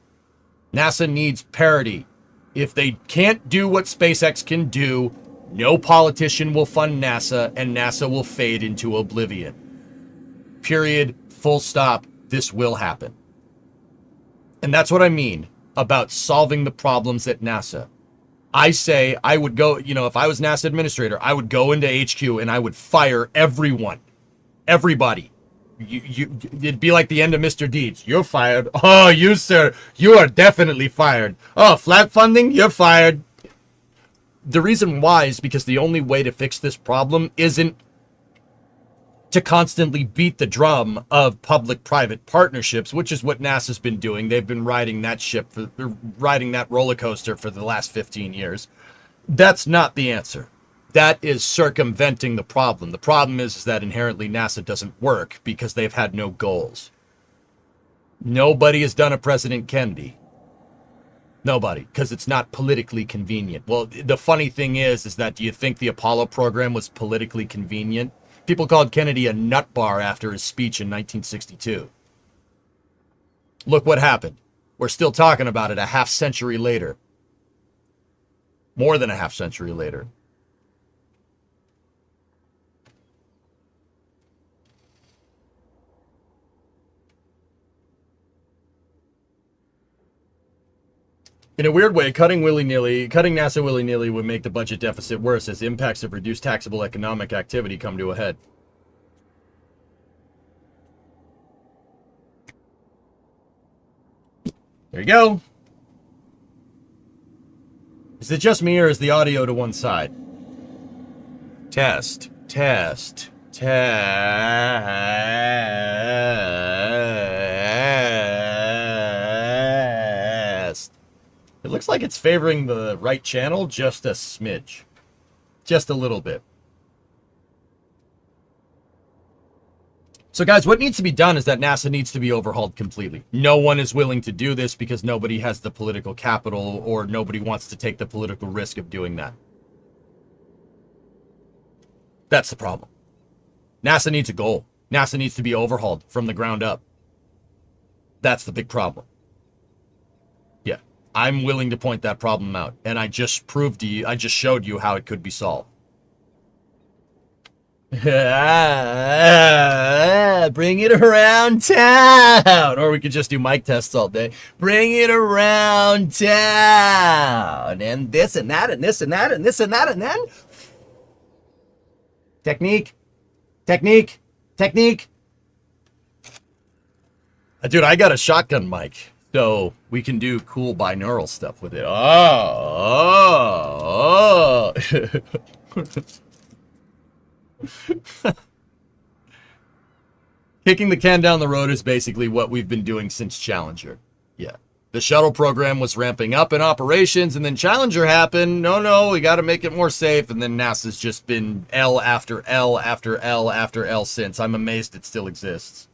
NASA needs parity. If they can't do what SpaceX can do, no politician will fund NASA, and NASA will fade into oblivion. Period. Full stop. This will happen. And that's what I mean about solving the problems at NASA. I say I would go, if I was NASA administrator, I would go into HQ and I would fire everyone. Everybody. It'd be like the end of Mr. Deeds. You're fired. Oh, you, sir, you are definitely fired. Oh, flat funding, you're fired. The reason why is because the only way to fix this problem isn't to constantly beat the drum of public-private partnerships, which is what NASA's been doing. They've been riding that roller coaster for the last 15 years. That's not the answer. That is circumventing the problem. The problem is that inherently NASA doesn't work because they've had no goals. Nobody has done a President Kennedy. Nobody, because it's not politically convenient. Well, the funny thing is that do you think the Apollo program was politically convenient? People called Kennedy a nut bar after his speech in 1962. Look what happened. We're still talking about it a half century later. More than a half century later. In a weird way, cutting NASA willy-nilly would make the budget deficit worse as impacts of reduced taxable economic activity come to a head. There you go. Is it just me or is the audio to one side? Test. It looks like it's favoring the right channel just a smidge. Just a little bit. So guys, what needs to be done is that NASA needs to be overhauled completely. No one is willing to do this because nobody has the political capital or nobody wants to take the political risk of doing that. That's the problem. NASA needs a goal. NASA needs to be overhauled from the ground up. That's the big problem. Yeah, I'm willing to point that problem out. And I just showed you how it could be solved. Bring it around town. Or we could just do mic tests all day. Bring it around town. And this and that and this and that and this and that and then. Technique. Dude, I got a shotgun mic. So we can do cool binaural stuff with it. Oh. Kicking the can down the road is basically what we've been doing since Challenger. Yeah. The shuttle program was ramping up in operations, and then Challenger happened. No, we got to make it more safe. And then NASA's just been L after L after L after L since. I'm amazed it still exists.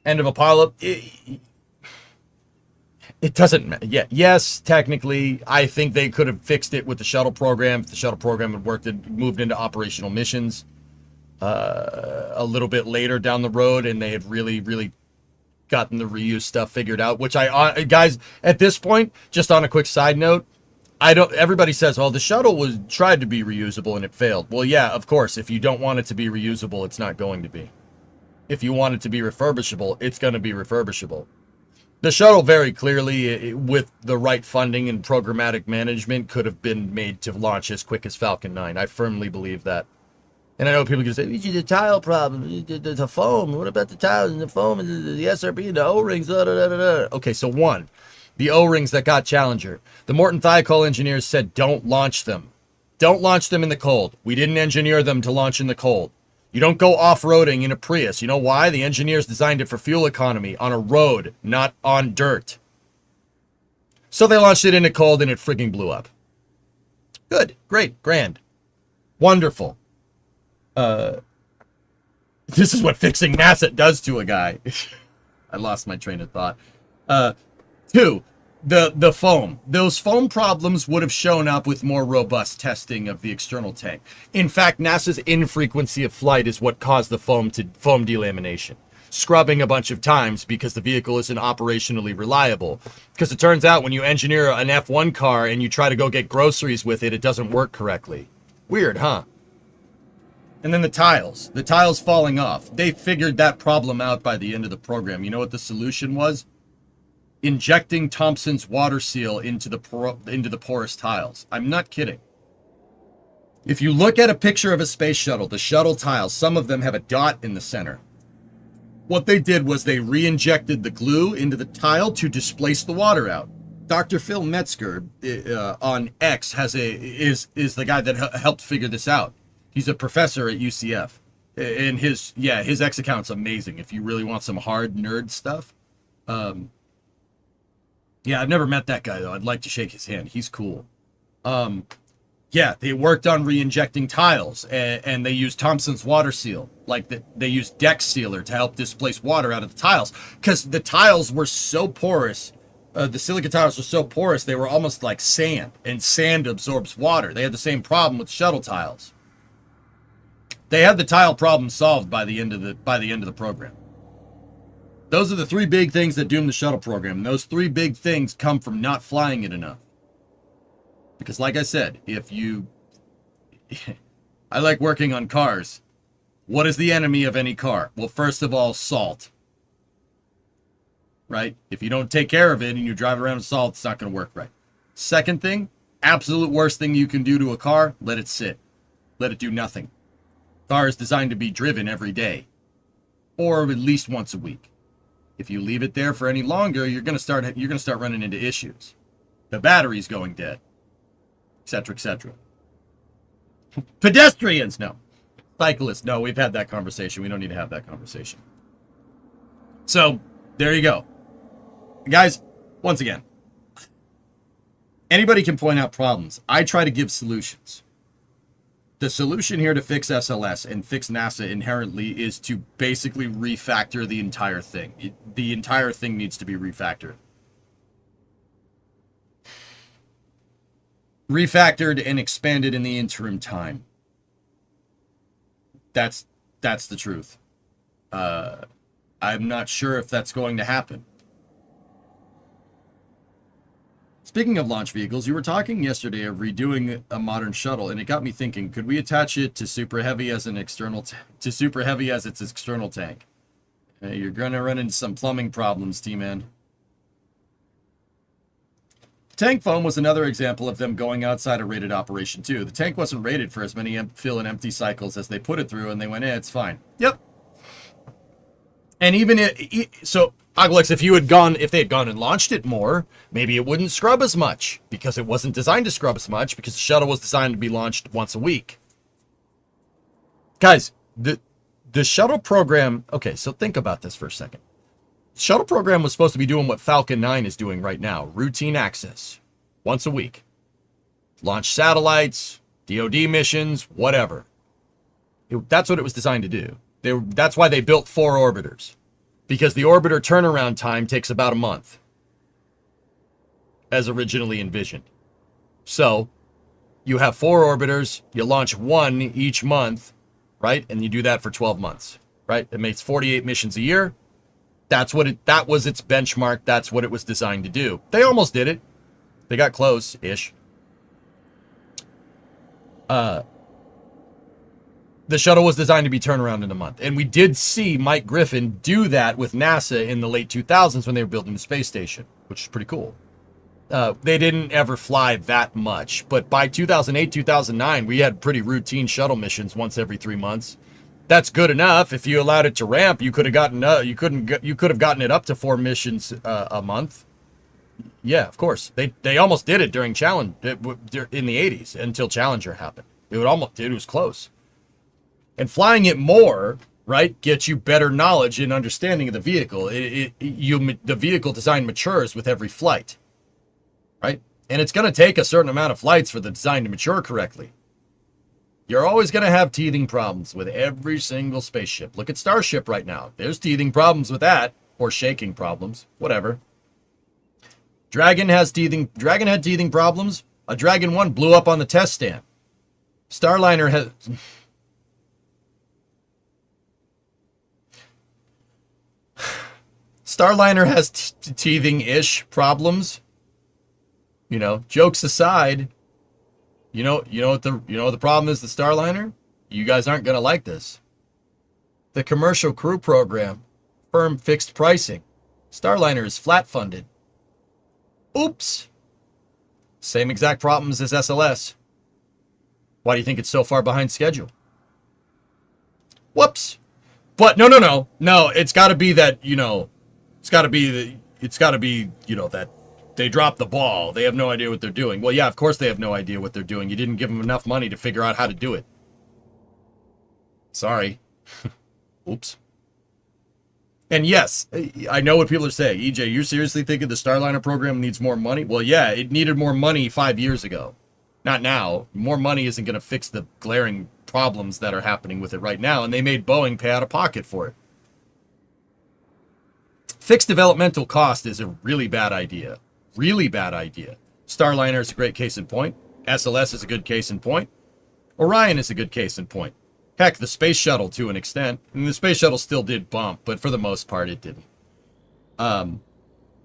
End of Apollo. It doesn't matter. Yeah, yes, technically, I think they could have fixed it with the shuttle program. If the shuttle program had worked, it moved into operational missions a little bit later down the road, and they had really gotten the reuse stuff figured out. Which guys, at this point, just on a quick side note, everybody says, "Oh, the shuttle was tried to be reusable and it failed." Well, yeah, of course. If you don't want it to be reusable, it's not going to be. If you want it to be refurbishable, it's going to be refurbishable. The shuttle very clearly, with the right funding and programmatic management, could have been made to launch as quick as Falcon 9. I firmly believe that. And I know people can say, it's the tile problem, the foam. What about the tiles and the foam and the SRB and the O-rings? Okay, so one, the O-rings that got Challenger. The Morton Thiokol engineers said, don't launch them. Don't launch them in the cold. We didn't engineer them to launch in the cold. You don't go off-roading in a Prius. You know why? The engineers designed it for fuel economy on a road, not on dirt. So they launched it into cold and it freaking blew up. Good, great, grand, wonderful. This is what fixing NASA does to a guy. I lost my train of thought. Two, the foam. Those foam problems would have shown up with more robust testing of the external tank. In fact, NASA's infrequency of flight is what caused the foam delamination. Scrubbing a bunch of times because the vehicle isn't operationally reliable. Because it turns out when you engineer an F1 car and you try to go get groceries with it, it doesn't work correctly. Weird, huh? And then the tiles falling off. They figured that problem out by the end of the program. You know what the solution was? Injecting Thompson's water seal into the porous tiles. I'm not kidding. If you look at a picture of a space shuttle, the shuttle tiles, some of them have a dot in the center. What they did was they re-injected the glue into the tile to displace the water out. Dr. Phil Metzger on X is the guy that helped figure this out. He's a professor at UCF. And his X account's amazing if you really want some hard nerd stuff. Yeah, I've never met that guy, though. I'd like to shake his hand. He's cool. Yeah, they worked on re-injecting tiles, and they used Thompson's water seal. They used Dex Sealer to help displace water out of the tiles. Because the tiles were so porous, the silica tiles were so porous, they were almost like sand. And sand absorbs water. They had the same problem with shuttle tiles. They had the tile problem solved by the end of the program. Those are the three big things that doomed the shuttle program. And those three big things come from not flying it enough. Because like I said, I like working on cars. What is the enemy of any car? Well, first of all, salt. Right? If you don't take care of it and you drive around with salt, it's not going to work right. Second thing, absolute worst thing you can do to a car, let it sit. Let it do nothing. Car is designed to be driven every day. Or at least once a week. If you leave it there for any longer, you're going to start running into issues. The battery's going dead. Etc., etc. Pedestrians, no. Cyclists, no. We've had that conversation. We don't need to have that conversation. So, there you go. Guys, once again, anybody can point out problems. I try to give solutions. The solution here to fix SLS and fix NASA inherently is to basically refactor the entire thing. The entire thing needs to be refactored. Refactored and expanded in the interim time. That's the truth. I'm not sure if that's going to happen. Speaking of launch vehicles, you were talking yesterday of redoing a modern shuttle, and it got me thinking: could we attach it to Super Heavy as an external Super Heavy as its external tank? You're gonna run into some plumbing problems, T-Man. Tank foam was another example of them going outside a rated operation too. The tank wasn't rated for as many fill and empty cycles as they put it through, and they went, it's fine. Yep. And even so, Oglex, if they had gone and launched it more, maybe it wouldn't scrub as much, because it wasn't designed to scrub as much, because the shuttle was designed to be launched once a week. Guys, the shuttle program, okay, so think about this for a second. The shuttle program was supposed to be doing what Falcon 9 is doing right now. Routine access. Once a week. Launch satellites, DoD missions, whatever. That's what it was designed to do. That's why they built 4 orbiters. Because the orbiter turnaround time takes about a month. As originally envisioned. So, you have 4 orbiters, you launch 1 each month, right? And you do that for 12 months, right? It makes 48 missions a year. That was its benchmark. That's what it was designed to do. They almost did it. They got close-ish. The shuttle was designed to be turned around in a month. And we did see Mike Griffin do that with NASA in the late 2000s when they were building the space station, which is pretty cool. They didn't ever fly that much. But by 2008, 2009, we had pretty routine shuttle missions once every 3 months. That's good enough. If you allowed it to ramp, you could have gotten it up to 4 missions a month. Yeah, of course. They almost did it during Challenge in the 80s until Challenger happened. It was close. And flying it more, right, gets you better knowledge and understanding of the vehicle. The vehicle design matures with every flight, right? And it's going to take a certain amount of flights for the design to mature correctly. You're always going to have teething problems with every single spaceship. Look at Starship right now. There's teething problems with that, or shaking problems, whatever. Dragon had teething problems. A Dragon 1 blew up on the test stand. Starliner has... Starliner has teething-ish problems. You know, jokes aside, you know what the problem is, the Starliner? You guys aren't going to like this. The commercial crew program, firm fixed pricing. Starliner is flat funded. Oops. Same exact problems as SLS. Why do you think it's so far behind schedule? Whoops. But no, it's got to be that, that they dropped the ball. They have no idea what they're doing. Well, yeah, of course they have no idea what they're doing. You didn't give them enough money to figure out how to do it. Sorry. Oops. And yes, I know what people are saying. EJ, you're seriously thinking the Starliner program needs more money? Well, yeah, it needed more money 5 years ago. Not now. More money isn't going to fix the glaring problems that are happening with it right now, and they made Boeing pay out of pocket for it. Fixed developmental cost is a really bad idea. Really bad idea. Starliner is a great case in point. SLS is a good case in point. Orion is a good case in point. Heck, the space shuttle to an extent. I mean, the space shuttle still did bump, but for the most part, it didn't.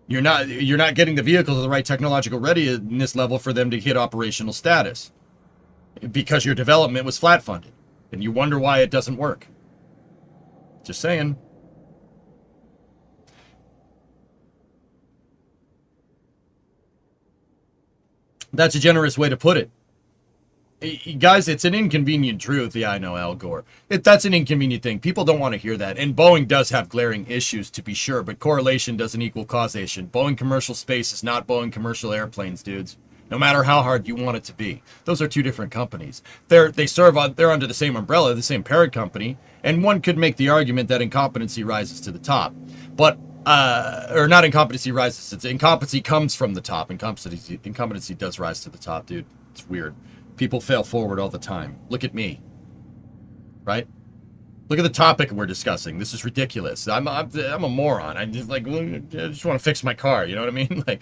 You're not getting the vehicle to the right technological readiness level for them to hit operational status because your development was flat funded, and you wonder why it doesn't work. Just saying. That's a generous way to put it. Guys, it's an inconvenient truth. Yeah, I know, Al Gore. That's an inconvenient thing. People don't want to hear that. And Boeing does have glaring issues, to be sure, but correlation doesn't equal causation. Boeing Commercial Space is not Boeing Commercial Airplanes, dudes. No matter how hard you want it to be. Those are two different companies. They're under the same umbrella, the same parent company, and one could make the argument that incompetency rises to the top. But or not incompetency rises, it's incompetency comes from the top. Incompetency does rise to the top, dude. It's weird. People fail forward all the time. Look at me. Right? Look at the topic we're discussing. This is ridiculous. I'm a moron. I just want to fix my car. You know what I mean? Like,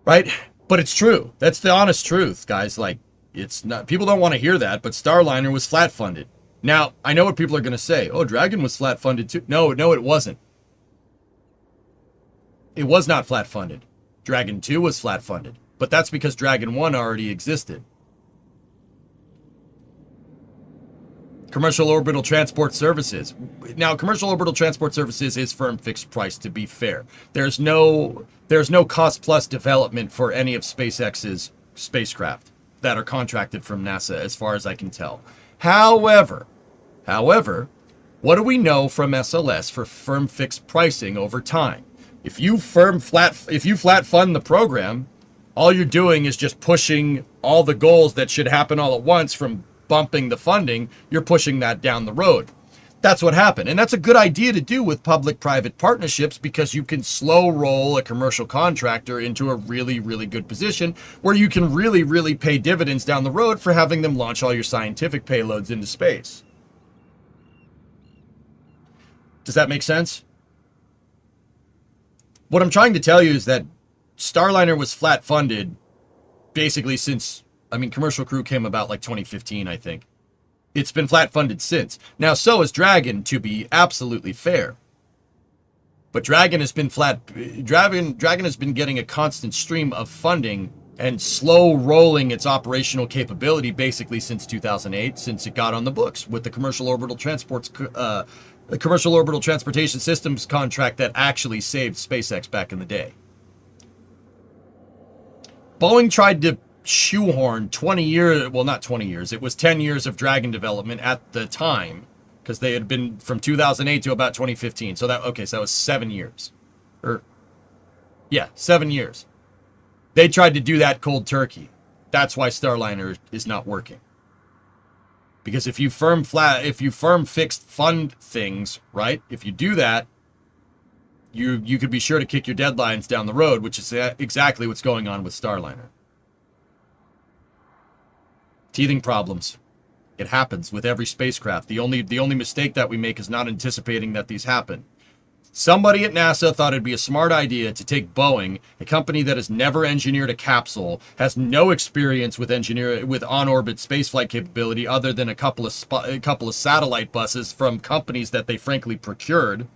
right? But it's true. That's the honest truth, guys. Like, it's not. People don't want to hear that. But Starliner was flat funded. Now, I know what people are going to say. Oh, Dragon was flat funded too. No, it wasn't. It was not flat funded. Dragon 2 was flat funded. But that's because Dragon 1 already existed. Commercial Orbital Transport Services. Now, Commercial Orbital Transport Services is firm fixed price, to be fair. There's no cost plus development for any of SpaceX's spacecraft that are contracted from NASA, as far as I can tell. However, what do we know from SLS for firm fixed pricing over time? If you flat fund the program, all you're doing is just pushing all the goals that should happen all at once from bumping the funding. You're pushing that down the road. That's what happened. And that's a good idea to do with public-private partnerships because you can slow roll a commercial contractor into a really, really good position where you can really, really pay dividends down the road for having them launch all your scientific payloads into space. Does that make sense? What I'm trying to tell you is that Starliner was flat funded basically since, Commercial Crew came about like 2015, I think. It's been flat funded since. Now, so is Dragon, to be absolutely fair. But Dragon has been Dragon has been getting a constant stream of funding and slow rolling its operational capability basically since 2008, since it got on the books with the Commercial Orbital Transportation Systems contract that actually saved SpaceX back in the day. Boeing tried to shoehorn 20 years, well, not 20 years, it was 10 years of Dragon development at the time, because they had been from 2008 to about 2015. So that was 7 years. 7 years. They tried to do that cold turkey. That's why Starliner is not working. Because if you firm fixed fund things, right? If you do that, you could be sure to kick your deadlines down the road, which is exactly what's going on with Starliner. Teething problems. It happens with every spacecraft. The only mistake that we make is not anticipating that these happen. Somebody at NASA thought it'd be a smart idea to take Boeing, a company that has never engineered a capsule, has no experience with on-orbit spaceflight capability other than a couple of satellite buses from companies that they frankly procured,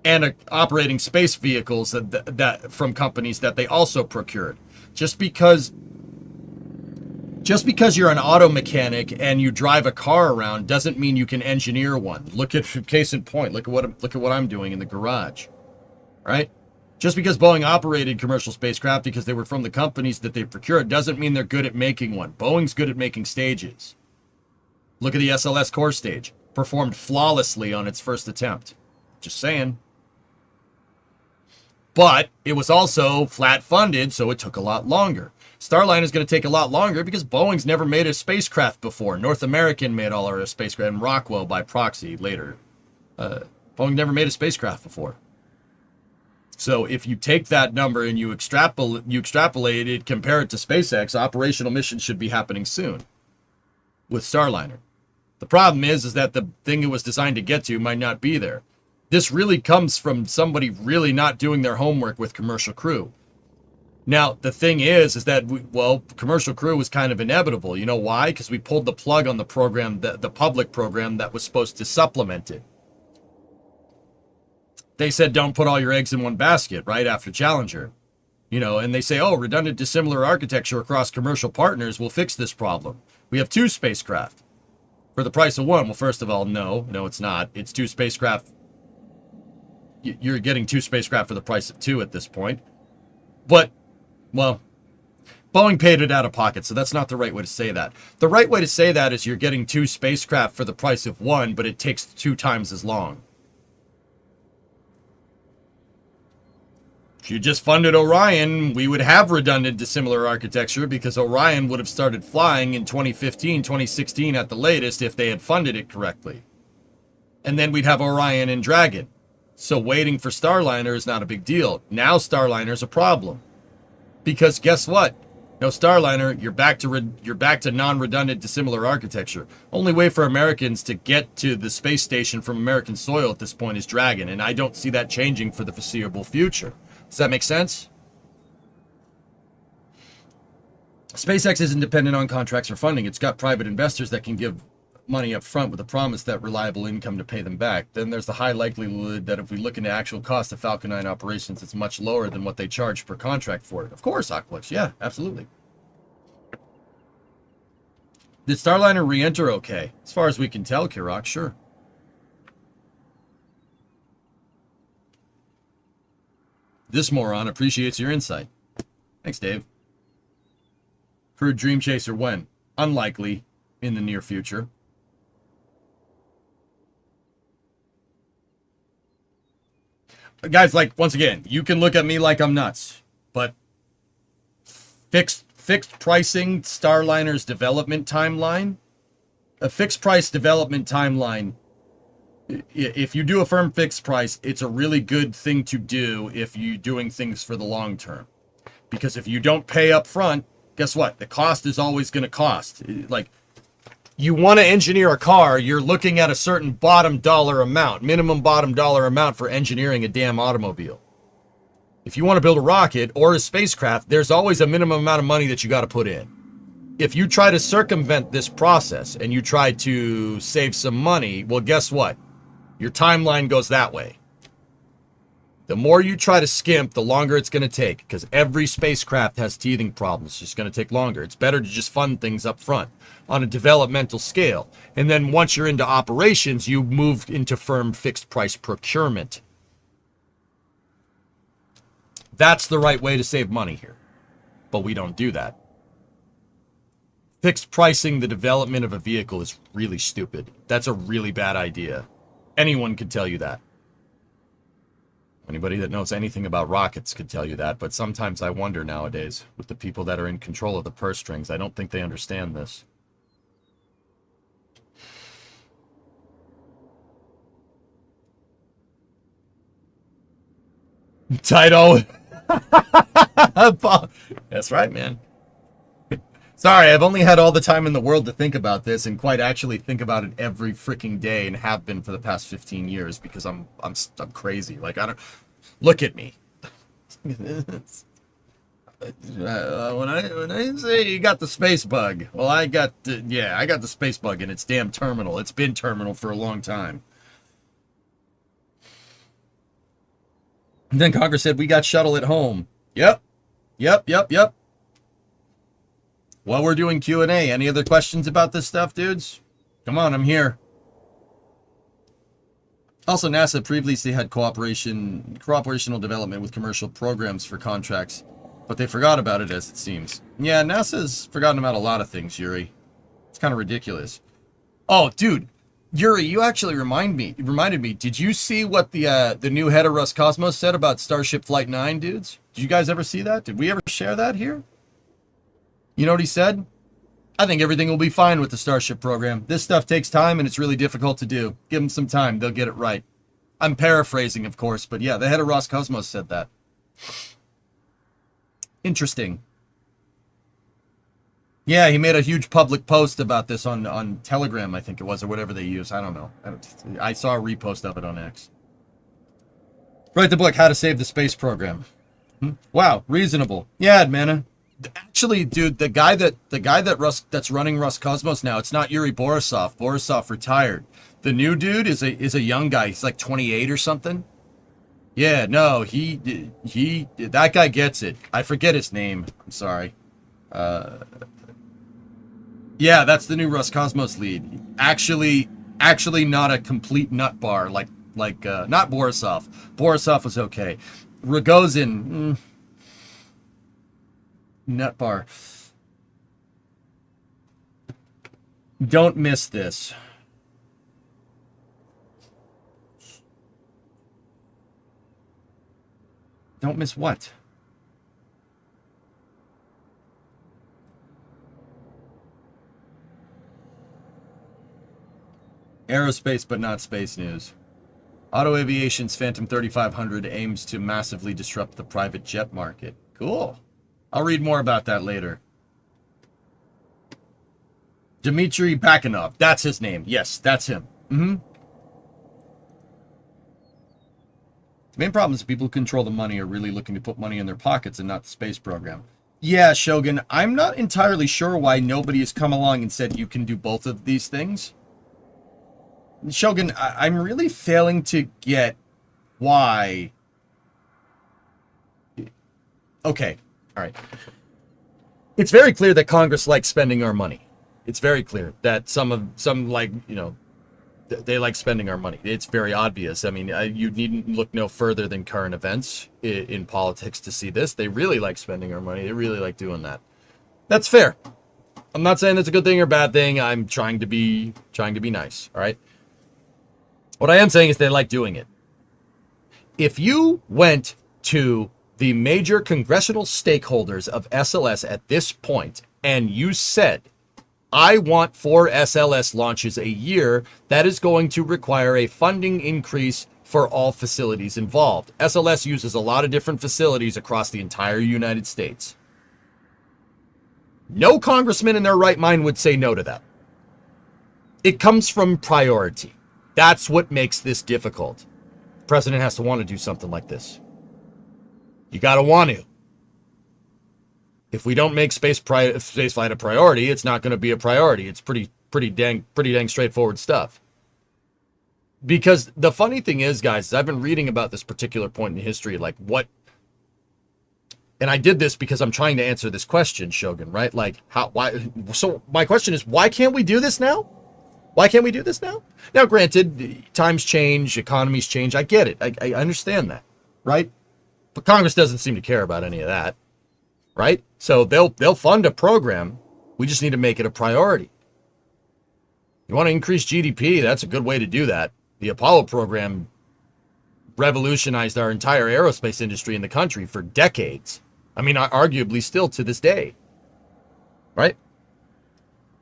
and operating space vehicles that from companies that they also procured. Just because you're an auto mechanic and you drive a car around doesn't mean you can engineer one. Look at, case in point, look at what I'm doing in the garage, right? Just because Boeing operated commercial spacecraft because they were from the companies that they procured doesn't mean they're good at making one. Boeing's good at making stages. Look at the SLS core stage. Performed flawlessly on its first attempt. Just saying. But it was also flat funded, so it took a lot longer. Starliner is going to take a lot longer because Boeing's never made a spacecraft before. North American made all our spacecraft, and Rockwell by proxy later. Boeing never made a spacecraft before. So if you take that number and you extrapolate it, compare it to SpaceX, operational missions should be happening soon with Starliner. The problem is that the thing it was designed to get to might not be there. This really comes from somebody really not doing their homework with commercial crew. Now, the thing is that, commercial crew was kind of inevitable. You know why? Because we pulled the plug on the program, the public program that was supposed to supplement it. They said, don't put all your eggs in one basket, right, after Challenger. And they say, redundant dissimilar architecture across commercial partners will fix this problem. We have 2 spacecraft for the price of 1. Well, first of all, no, it's not. It's 2 spacecraft. You're getting 2 spacecraft for the price of 2 at this point. But, Boeing paid it out of pocket, so that's not the right way to say that. The right way to say that is you're getting 2 spacecraft for the price of 1, but it takes 2 times as long. If you just funded Orion, we would have redundant dissimilar architecture because Orion would have started flying in 2015, 2016 at the latest if they had funded it correctly. And then we'd have Orion and Dragon. So waiting for Starliner is not a big deal. Now Starliner's a problem. Because guess what? No Starliner, you're back to non-redundant dissimilar architecture. Only way for Americans to get to the space station from American soil at this point is Dragon, and I don't see that changing for the foreseeable future. Does that make sense? SpaceX isn't dependent on contracts or funding. It's got private investors that can give money up front with a promise that reliable income to pay them back. Then there's the high likelihood that if we look into actual cost of Falcon 9 operations, it's much lower than what they charge per contract for it. Of course, Aquilix. Yeah, absolutely. Did Starliner re-enter okay? As far as we can tell, Kirok, sure. This moron appreciates your insight. Thanks, Dave. Crewed Dream Chaser when? Unlikely in the near future. Guys, once again, you can look at me like I'm nuts, but fixed pricing Starliner's development timeline, a fixed price development timeline, if you do a firm fixed price, it's a really good thing to do if you're doing things for the long term. Because if you don't pay up front, guess what? The cost is always going to cost. You want to engineer a car, you're looking at a certain bottom dollar amount, minimum bottom dollar amount for engineering a damn automobile. If you want to build a rocket or a spacecraft, there's always a minimum amount of money that you got to put in. If you try to circumvent this process and you try to save some money, well, guess what? Your timeline goes that way. The more you try to skimp, the longer it's going to take, because every spacecraft has teething problems. It's just going to take longer. It's better to just fund things up front on a developmental scale. And then once you're into operations, you move into firm fixed price procurement. That's the right way to save money here. But we don't do that. Fixed pricing the development of a vehicle is really stupid. That's a really bad idea. Anyone could tell you that. Anybody that knows anything about rockets could tell you that, but sometimes I wonder nowadays, with the people that are in control of the purse strings, I don't think they understand this. Title. That's right, man. Sorry, I've only had all the time in the world to think about this, and quite actually think about it every freaking day, and have been for the past 15 years because I'm crazy. Like, I don't look at me. When I say you got the space bug, well, I got the space bug, and it's damn terminal. It's been terminal for a long time. And then Congress said we got shuttle at home. Yep. While we're doing Q&A, any other questions about this stuff, dudes? Come on, I'm here. Also, NASA previously had cooperational development with commercial programs for contracts, but they forgot about it, as it seems. Yeah, NASA's forgotten about a lot of things, Yuri. It's kind of ridiculous. Oh, dude, Yuri, you actually reminded me. Did you see what the new head of Roscosmos said about Starship Flight 9, dudes? Did you guys ever see that? Did we ever share that here? You know what he said? I think everything will be fine with the Starship program. This stuff takes time, and it's really difficult to do. Give them some time. They'll get it right. I'm paraphrasing, of course, but yeah, the head of Roscosmos said that. Interesting. Yeah, he made a huge public post about this on Telegram, I think it was, or whatever they use. I don't know. I saw a repost of it on X. Write the book, How to Save the Space Program. Wow, reasonable. Yeah, man. Actually, dude, the guy that's running Roscosmos now, it's not Yuri Borisov. Borisov retired. The new dude is a young guy. He's like 28 or something. Yeah, no, that guy gets it. I forget his name. I'm sorry. Yeah, that's the new Roscosmos lead. Actually not a complete nut bar like not Borisov. Borisov was okay. Rogozin, nut bar. Don't miss this. Don't miss what? Aerospace, but not space news. Auto Aviation's Phantom 3500 aims to massively disrupt the private jet market. Cool. I'll read more about that later. Dmitry Bakanov. That's his name. Yes, that's him. The main problem is that people who control the money are really looking to put money in their pockets and not the space program. Yeah, Shogun, I'm not entirely sure why nobody has come along and said you can do both of these things. Shogun, I'm really failing to get why. Okay, all right. It's very clear that Congress likes spending our money. It's very clear that some like, you know, they like spending our money. It's very obvious. I mean, you needn't look no further than current events in politics to see this. They really like spending our money. They really like doing that. That's fair. I'm not saying that's a good thing or bad thing. I'm trying to be nice, all right? What I am saying is they like doing it. If you went to the major congressional stakeholders of SLS at this point and you said, I want 4 SLS launches a year, that is going to require a funding increase for all facilities involved. SLS uses a lot of different facilities across the entire United States. No congressman in their right mind would say no to that. It comes from priority. That's what makes this difficult. The president has to want to do something like this. You got to want to. If we don't make spaceflight a priority, it's not going to be a priority. It's pretty dang straightforward stuff. Because the funny thing is, guys, I've been reading about this particular point in history, like what, and I did this because I'm trying to answer this question, Shogun, right? Like why? So my question is, why can't we do this now? Why can't we do this now? Now, granted, times change, economies change. I get it. I understand that, right? But Congress doesn't seem to care about any of that. Right? So they'll fund a program. We just need to make it a priority. You want to increase GDP, that's a good way to do that. The Apollo program revolutionized our entire aerospace industry in the country for decades. I mean, arguably still to this day. Right?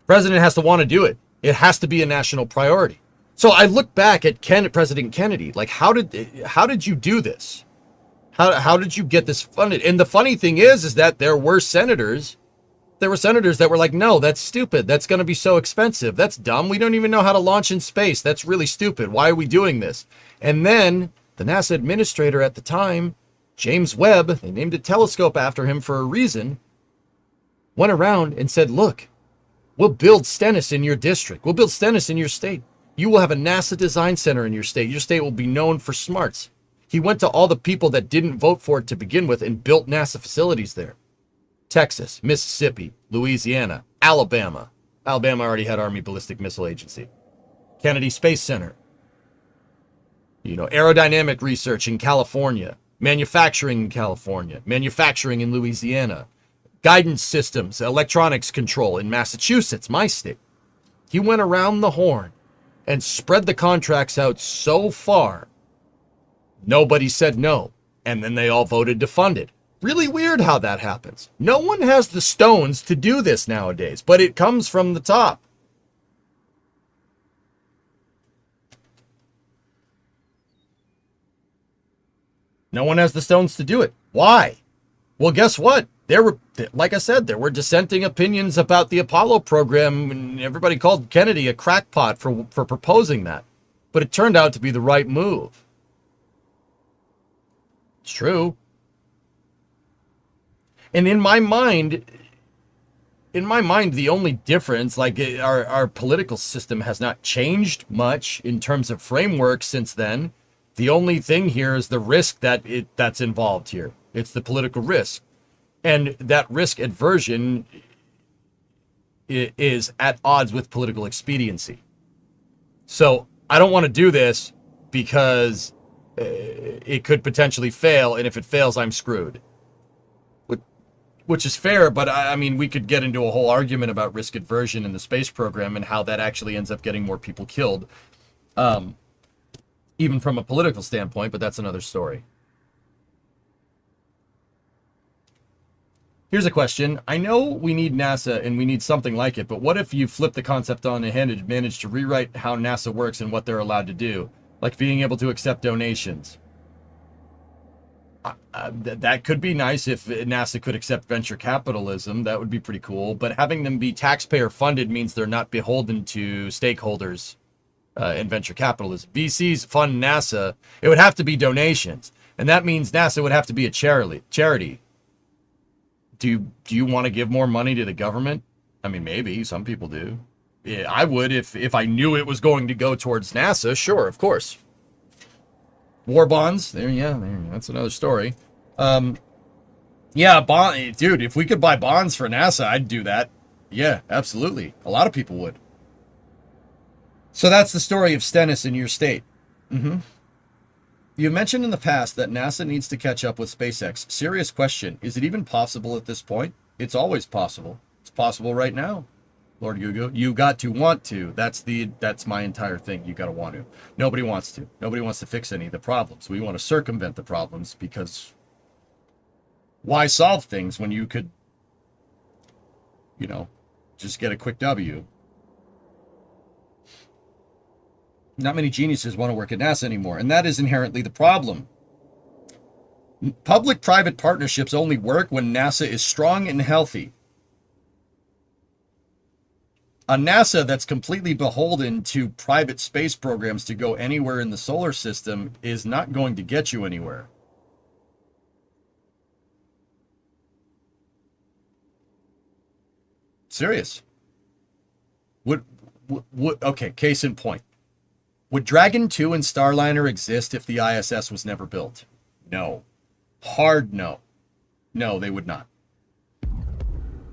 The president has to want to do it. It has to be a national priority. So I look back at President Kennedy, like how did you do this? How did you get this funded? And the funny thing is that there were senators that were like, no, that's stupid. That's going to be so expensive. That's dumb. We don't even know how to launch in space. That's really stupid. Why are we doing this? And then the NASA administrator at the time, James Webb, they named a telescope after him for a reason, went around and said, look, we'll build Stennis in your district. We'll build Stennis in your state. You will have a NASA design center in your state. Your state will be known for smarts. He went to all the people that didn't vote for it to begin with and built NASA facilities there. Texas, Mississippi, Louisiana, Alabama. Alabama already had Army Ballistic Missile Agency. Kennedy Space Center. Aerodynamic research in California. Manufacturing in California. Manufacturing in Louisiana. Guidance systems, electronics control in Massachusetts, my state. He went around the horn and spread the contracts out so far, nobody said no. And then they all voted to fund it. Really weird how that happens. No one has the stones to do this nowadays, but it comes from the top. No one has the stones to do it. Why? Well, guess what? Like I said, there were dissenting opinions about the Apollo program, and everybody called Kennedy a crackpot for proposing that. But it turned out to be the right move. It's true. And in my mind, the only difference, like our political system has not changed much in terms of framework since then. The only thing here is the risk that's involved here. It's the political risk. And that risk aversion is at odds with political expediency. So I don't want to do this because it could potentially fail. And if it fails, I'm screwed. Which is fair, but I mean, we could get into a whole argument about risk aversion in the space program and how that actually ends up getting more people killed, even from a political standpoint, but that's another story. Here's a question. I know we need NASA and we need something like it, but what if you flip the concept on the head and manage to rewrite how NASA works and what they're allowed to do, like being able to accept donations? That could be nice if NASA could accept venture capitalism. That would be pretty cool. But having them be taxpayer funded means they're not beholden to stakeholders in venture capitalism. VCs fund NASA. It would have to be donations. And that means NASA would have to be a charity. Do you want to give more money to the government? I mean, maybe. Some people do. Yeah, I would if I knew it was going to go towards NASA. Sure, of course. War bonds, that's another story. Dude, if we could buy bonds for NASA, I'd do that. Yeah, absolutely. A lot of people would. So that's the story of Stennis in your state. You mentioned in the past that NASA needs to catch up with SpaceX. Serious question. Is it even possible at this point? It's always possible. It's possible right now. Lord Gugu, you got to want to. That's my entire thing. You got to want to. Nobody wants to. Nobody wants to fix any of the problems. We want to circumvent the problems because why solve things when you could, just get a quick W? Not many geniuses want to work at NASA anymore, and that is inherently the problem. Public-private partnerships only work when NASA is strong and healthy. A NASA that's completely beholden to private space programs to go anywhere in the solar system is not going to get you anywhere. Serious. Okay, case in point. Would Dragon 2 and Starliner exist if the ISS was never built? No. Hard no. No, they would not.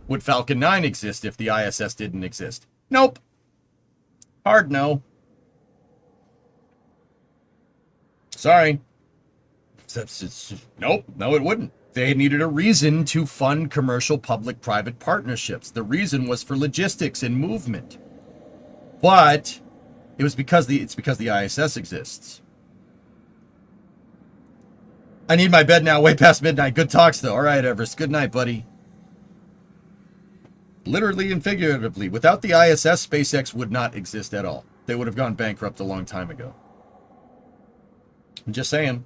Would Falcon 9 exist if the ISS didn't exist? Nope. Hard no. Sorry. Nope. No, it wouldn't. They needed a reason to fund commercial public-private partnerships. The reason was for logistics and movement. But it's because the ISS exists. I need my bed now, way past midnight. Good talks, though. All right, Everest. Good night, buddy. Literally and figuratively, without the ISS, SpaceX would not exist at all. They would have gone bankrupt a long time ago. I'm just saying.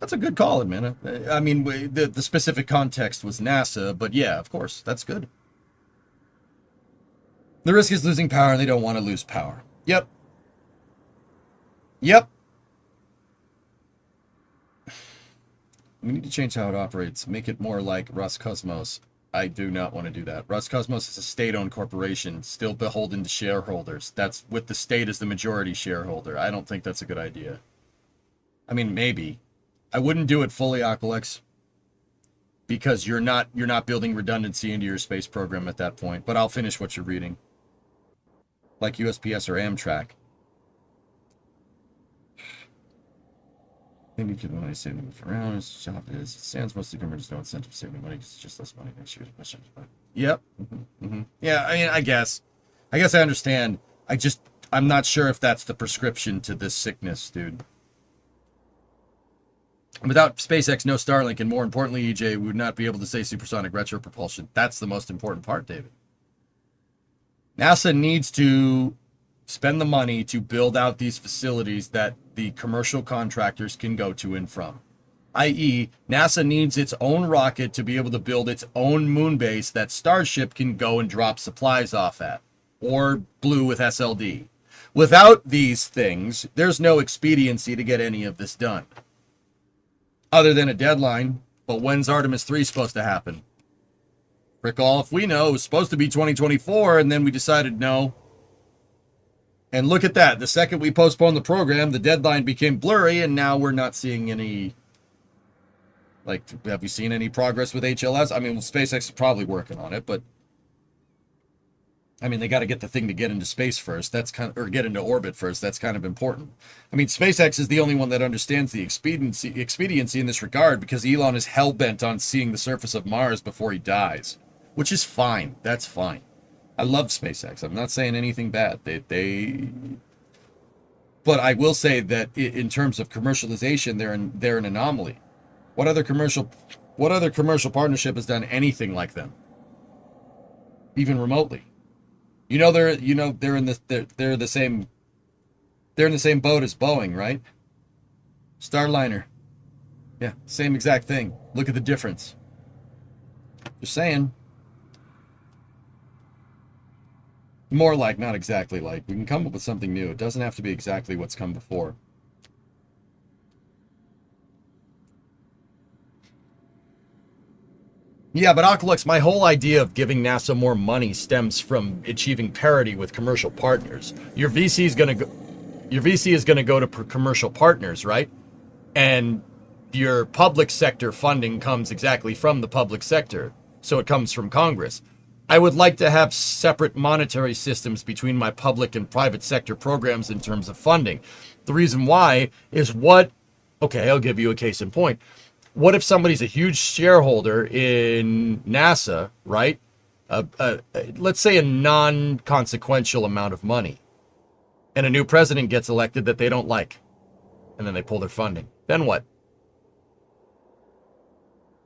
That's a good call, man. I mean, the specific context was NASA, but yeah, of course, that's good. The risk is losing power, and they don't want to lose power. Yep. Yep. We need to change how it operates. Make it more like Roscosmos. I do not want to do that. Roscosmos is a state-owned corporation, still beholden to shareholders. That's with the state as the majority shareholder. I don't think that's a good idea. I mean, maybe. I wouldn't do it fully, Aqualex, because you're not building redundancy into your space program at that point. But I'll finish what you're reading. Like USPS or Amtrak. Maybe you can only save them around. His job is. It stands mostly government. There's no incentive to saving money because it's just less money next year. Yep. Yeah, I mean, I guess I understand. I'm not sure if that's the prescription to this sickness, dude. Without SpaceX, no Starlink, and more importantly, EJ, we would not be able to say supersonic retro propulsion. That's the most important part, David. NASA needs to spend the money to build out these facilities that the commercial contractors can go to and from. I.e., NASA needs its own rocket to be able to build its own moon base that Starship can go and drop supplies off at, or Blue with SLD. Without these things, there's no expediency to get any of this done. Other than a deadline, but when's Artemis 3 supposed to happen? Frick all if we know, it was supposed to be 2024, and then we decided no. And look at that. The second we postponed the program, the deadline became blurry, and now we're not seeing any... Like, have we seen any progress with HLS? I mean, SpaceX is probably working on it, but... I mean, they got to get the thing to get into space first. That's kind of... Or get into orbit first. That's kind of important. I mean, SpaceX is the only one that understands the expediency in this regard, because Elon is hell-bent on seeing the surface of Mars before he dies. Which is fine. That's fine. I love SpaceX. I'm not saying anything bad. But I will say that in terms of commercialization, they're an anomaly. What other commercial partnership has done anything like them? Even remotely. They're in the same boat as Boeing, right? Starliner. Yeah, same exact thing. Look at the difference. Just saying. More like, not exactly like. We can come up with something new. It doesn't have to be exactly what's come before. Yeah, but Oculus, my whole idea of giving NASA more money stems from achieving parity with commercial partners. Your VC is going to go to commercial partners, right? And your public sector funding comes exactly from the public sector, so it comes from Congress. I would like to have separate monetary systems between my public and private sector programs in terms of funding. The reason why is okay, I'll give you a case in point. What if somebody's a huge shareholder in NASA, right? Let's say a non-consequential amount of money, and a new president gets elected that they don't like, and then they pull their funding. Then what?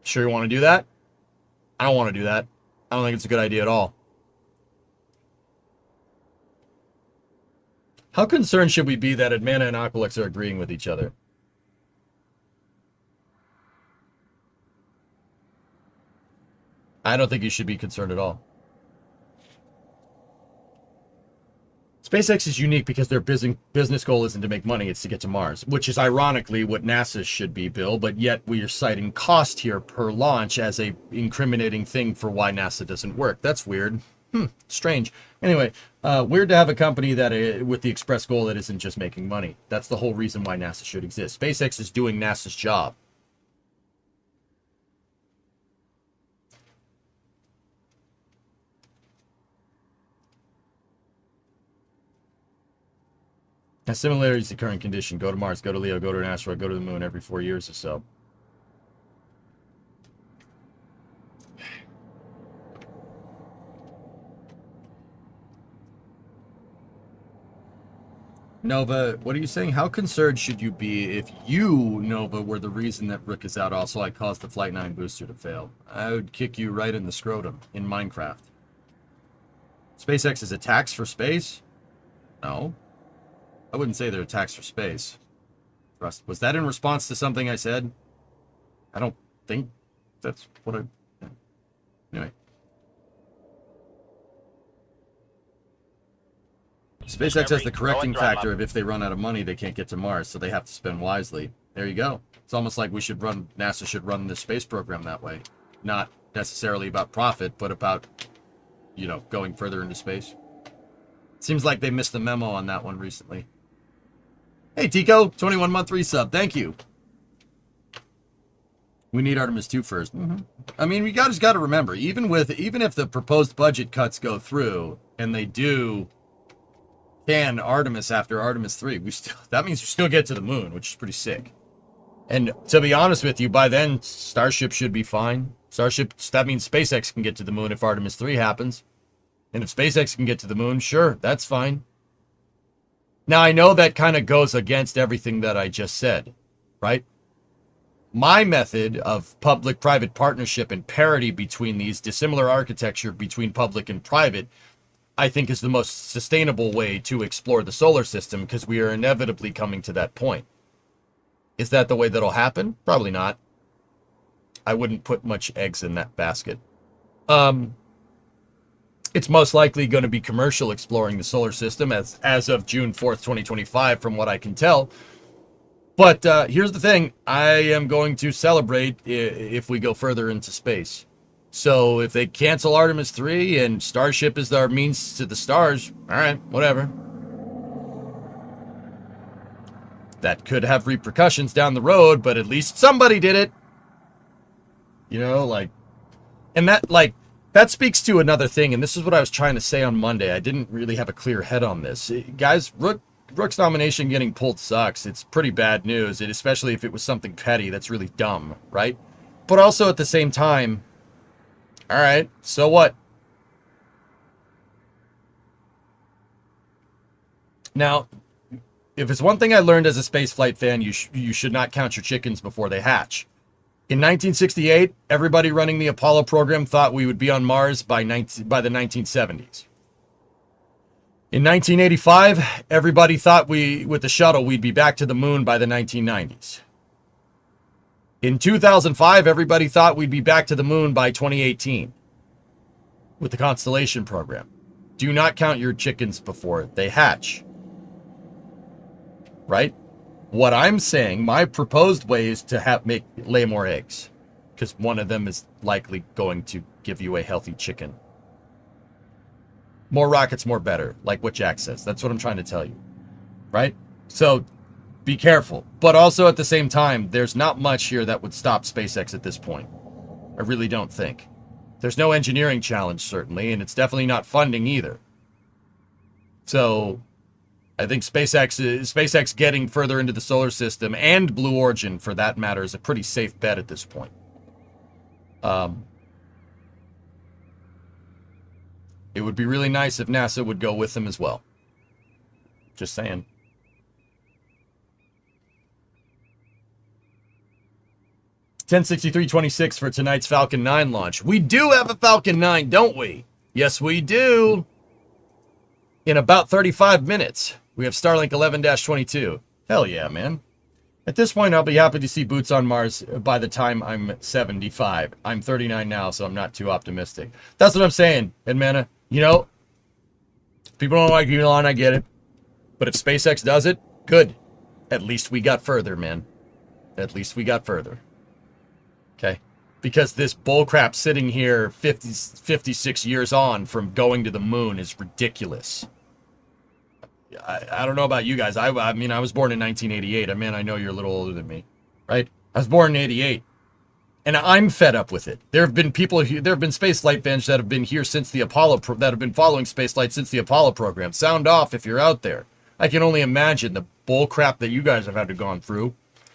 Sure you want to do that? I don't want to do that. I don't think it's a good idea at all. How concerned should we be that Admana and Aqualex are agreeing with each other? I don't think you should be concerned at all. SpaceX is unique because their business goal isn't to make money, it's to get to Mars, which is ironically what NASA should be, Bill, but yet we are citing cost here per launch as a incriminating thing for why NASA doesn't work. That's weird. Strange. Anyway, weird to have a company that with the express goal that isn't just making money. That's the whole reason why NASA should exist. SpaceX is doing NASA's job. Has similarities to current condition. Go to Mars, go to Leo, go to an asteroid, go to the moon every 4 years or so. Nova, what are you saying? How concerned should you be if you, Nova, were the reason that Rook is out? Also, I caused the Flight 9 booster to fail. I would kick you right in the scrotum in Minecraft. SpaceX is a tax for space? No. I wouldn't say they're a tax for space. Was that in response to something I said? I don't think that's what I... Anyway. SpaceX has the correcting factor of if they run out of money, they can't get to Mars, so they have to spend wisely. There you go. It's almost like NASA should run the space program that way. Not necessarily about profit, but about, going further into space. Seems like they missed the memo on that one recently. Hey, Tico, 21-month resub. Thank you. We need Artemis 2 first. I mean, we just got to remember, even if the proposed budget cuts go through and they do can Artemis after Artemis 3, that means we still get to the moon, which is pretty sick. And to be honest with you, by then Starship should be fine. That means SpaceX can get to the moon if Artemis 3 happens. And if SpaceX can get to the moon, sure, that's fine. Now, I know that kind of goes against everything that I just said, right? My method of public-private partnership and parity between these, dissimilar architecture between public and private, I think is the most sustainable way to explore the solar system, because we are inevitably coming to that point. Is that the way that'll happen? Probably not. I wouldn't put much eggs in that basket. It's most likely going to be commercial exploring the solar system as of June 4th, 2025, from what I can tell. But here's the thing. I am going to celebrate if we go further into space. So if they cancel Artemis 3 and Starship is our means to the stars, all right, whatever. That could have repercussions down the road, but at least somebody did it. And that speaks to another thing, and this is what I was trying to say on Monday. I didn't really have a clear head on this. Guys, Rook's nomination getting pulled sucks. It's pretty bad news, and especially if it was something petty that's really dumb, right? But also at the same time, all right, so what? Now, if it's one thing I learned as a spaceflight fan, you should not count your chickens before they hatch. In 1968, everybody running the Apollo program thought we would be on Mars by the 1970s. In 1985, everybody thought with the shuttle, we'd be back to the moon by the 1990s. In 2005, everybody thought we'd be back to the moon by 2018 with the Constellation program. Do not count your chickens before they hatch. Right? What I'm saying, my proposed way is to lay more eggs, because one of them is likely going to give you a healthy chicken. More rockets, more better, like what Jack says. That's what I'm trying to tell you, right? So be careful. But also at the same time, there's not much here that would stop SpaceX at this point. I really don't think. There's no engineering challenge, certainly, and it's definitely not funding either. So I think SpaceX getting further into the solar system, and Blue Origin for that matter, is a pretty safe bet at this point. It would be really nice if NASA would go with them as well. Just saying. $1063.26 for tonight's Falcon 9 launch. We do have a Falcon 9, don't we? Yes, we do. In about 35 minutes, we have Starlink 11-22. Hell yeah, man. At this point, I'll be happy to see boots on Mars by the time I'm 75. I'm 39 now, so I'm not too optimistic. That's what I'm saying, Edmana. People don't like Elon, I get it. But if SpaceX does it, good. At least we got further, man. At least we got further. Okay? Because this bullcrap sitting here 56 years on from going to the moon is ridiculous. I don't know about you guys. I mean, I was born in 1988. I know you're a little older than me, right? I was born in 88. And I'm fed up with it. There have been spaceflight fans that have been here since the that have been following spaceflight since the Apollo program. Sound off if you're out there. I can only imagine the bull crap that you guys have had to gone through.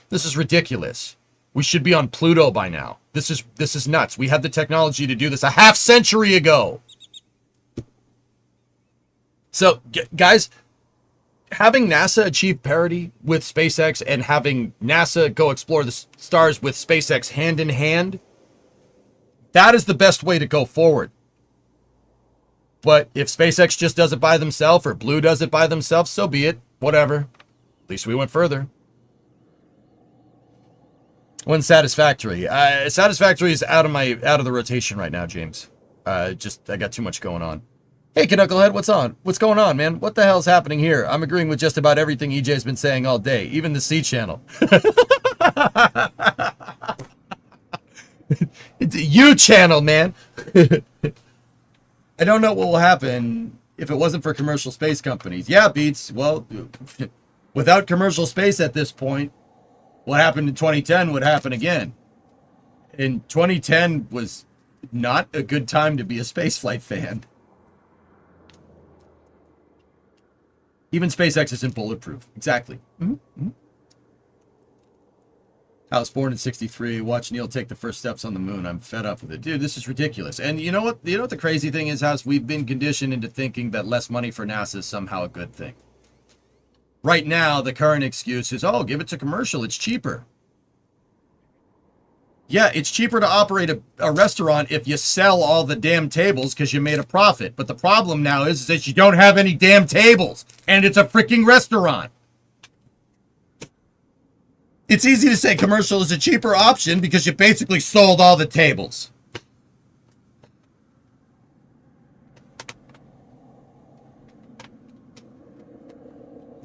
This is ridiculous. We should be on Pluto by now. This is nuts. We had the technology to do this a half century ago. So, guys, having NASA achieve parity with SpaceX and having NASA go explore the stars with SpaceX hand in hand, that is the best way to go forward. But if SpaceX just does it by themselves or Blue does it by themselves, so be it. Whatever. At least we went further. When's Satisfactory? Satisfactory is out of the rotation right now, James. I got too much going on. Hey, Knucklehead, what's on? What's going on, man? What the hell's happening here? I'm agreeing with just about everything EJ's been saying all day, even the C channel. It's a U channel, man. I don't know what will happen if it wasn't for commercial space companies. Yeah, Beats. Well, without commercial space at this point, what happened in 2010 would happen again. And 2010 was not a good time to be a spaceflight fan. Even SpaceX isn't bulletproof. Exactly. I was born in 63. Watch Neil take the first steps on the moon. I'm fed up with it. Dude, this is ridiculous. And you know what? You know what the crazy thing is, House? We've been conditioned into thinking that less money for NASA is somehow a good thing. Right now, the current excuse is, oh, give it to commercial. It's cheaper. Yeah, it's cheaper to operate a restaurant if you sell all the damn tables because you made a profit. But the problem now is that you don't have any damn tables. And it's a freaking restaurant. It's easy to say commercial is a cheaper option because you basically sold all the tables.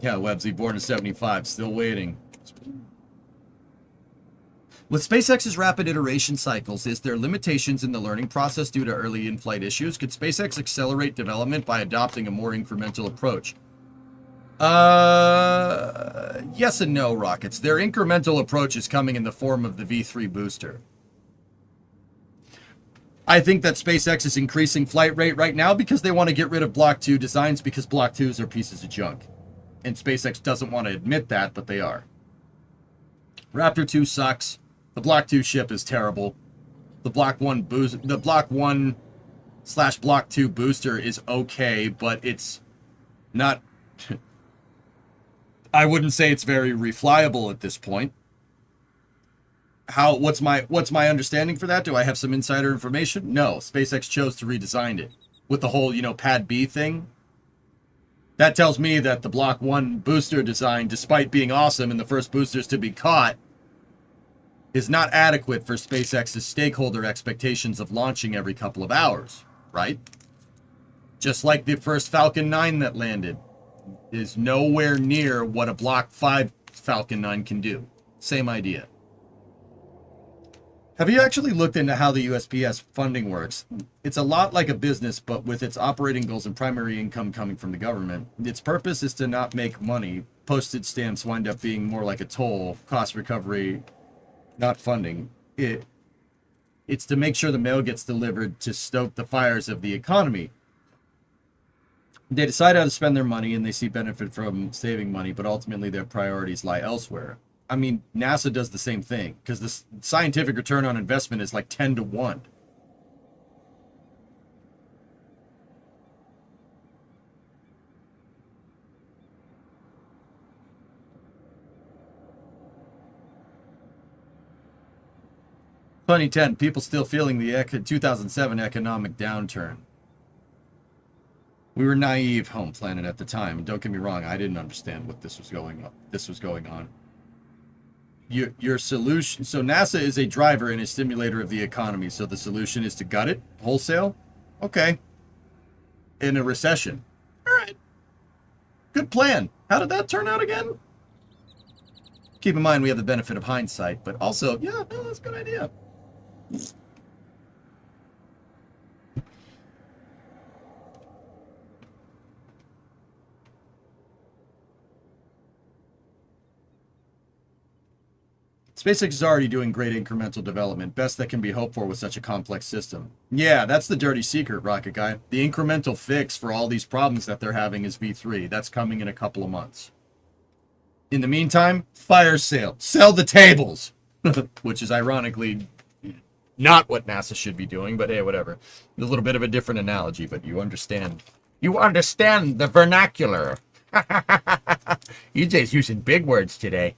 Yeah, Websy, born in 75, still waiting. With SpaceX's rapid iteration cycles, is there limitations in the learning process due to early in-flight issues? Could SpaceX accelerate development by adopting a more incremental approach? Yes and no, Rockets. Their incremental approach is coming in the form of the V3 booster. I think that SpaceX is increasing flight rate right now because they want to get rid of Block 2 designs because Block 2s are pieces of junk. And SpaceX doesn't want to admit that, but they are. Raptor 2 sucks. The Block 2 ship is terrible. The Block 1/Block 2 booster is okay, but it's not... I wouldn't say it's very reflyable at this point. What's my understanding for that? Do I have some insider information? No. SpaceX chose to redesign it with the whole, Pad B thing. That tells me that the Block 1 booster design, despite being awesome and the first boosters to be caught, is not adequate for SpaceX's stakeholder expectations of launching every couple of hours, right? Just like the first Falcon 9 that landed is nowhere near what a Block 5 Falcon 9 can do. Same idea. Have you actually looked into how the USPS funding works? It's a lot like a business, but with its operating goals and primary income coming from the government. Its purpose is to not make money. Postage stamps wind up being more like a toll, cost recovery, not funding. It's to make sure the mail gets delivered to stoke the fires of the economy. They decide how to spend their money and they see benefit from saving money, but ultimately their priorities lie elsewhere. I mean, NASA does the same thing because the scientific return on investment is like 10 to 1. (2010) People still feeling the 2007 economic downturn. We were naive, Home Planet, at the time. Don't get me wrong, I didn't understand what this was going on. Your solution... So NASA is a driver and a stimulator of the economy, so the solution is to gut it wholesale? Okay. In a recession. All right. Good plan. How did that turn out again? Keep in mind we have the benefit of hindsight, but also, yeah, no, that's a good idea. SpaceX is already doing great incremental development, best that can be hoped for with such a complex system. Yeah, that's the dirty secret, Rocket Guy. The incremental fix for all these problems that they're having is V3. That's coming in a couple of months. In the meantime, fire sale. Sell the tables! Which is ironically not what NASA should be doing, but hey, whatever. A little bit of a different analogy, but you understand. You understand the vernacular. EJ's using big words today.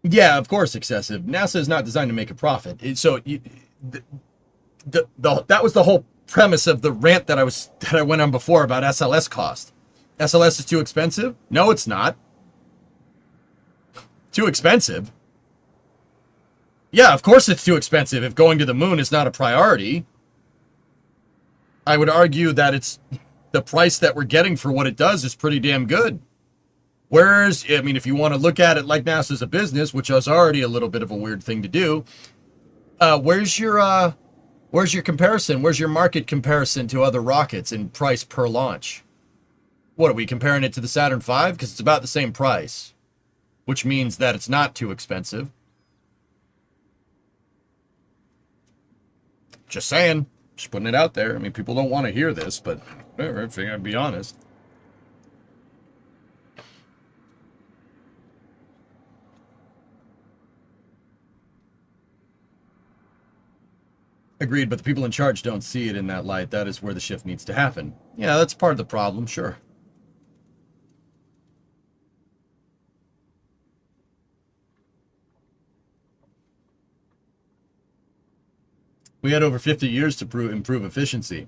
Yeah, of course, excessive. NASA is not designed to make a profit. that was the whole premise of the rant that I went on before about SLS cost. SLS is too expensive? No, it's not. Too expensive? Yeah, of course it's too expensive if going to the moon is not a priority. I would argue that it's the price that we're getting for what it does is pretty damn good. Whereas, I mean, if you want to look at it like NASA's a business, which is already a little bit of a weird thing to do, where's your comparison? Where's your market comparison to other rockets in price per launch? What, are we comparing it to the Saturn V? Because it's about the same price, which means that it's not too expensive. Just saying. Just putting it out there. I mean, people don't want to hear this, but I'd be honest. Agreed, but the people in charge don't see it in that light. That is where the shift needs to happen. Yeah, that's part of the problem, sure. We had over 50 years to improve efficiency.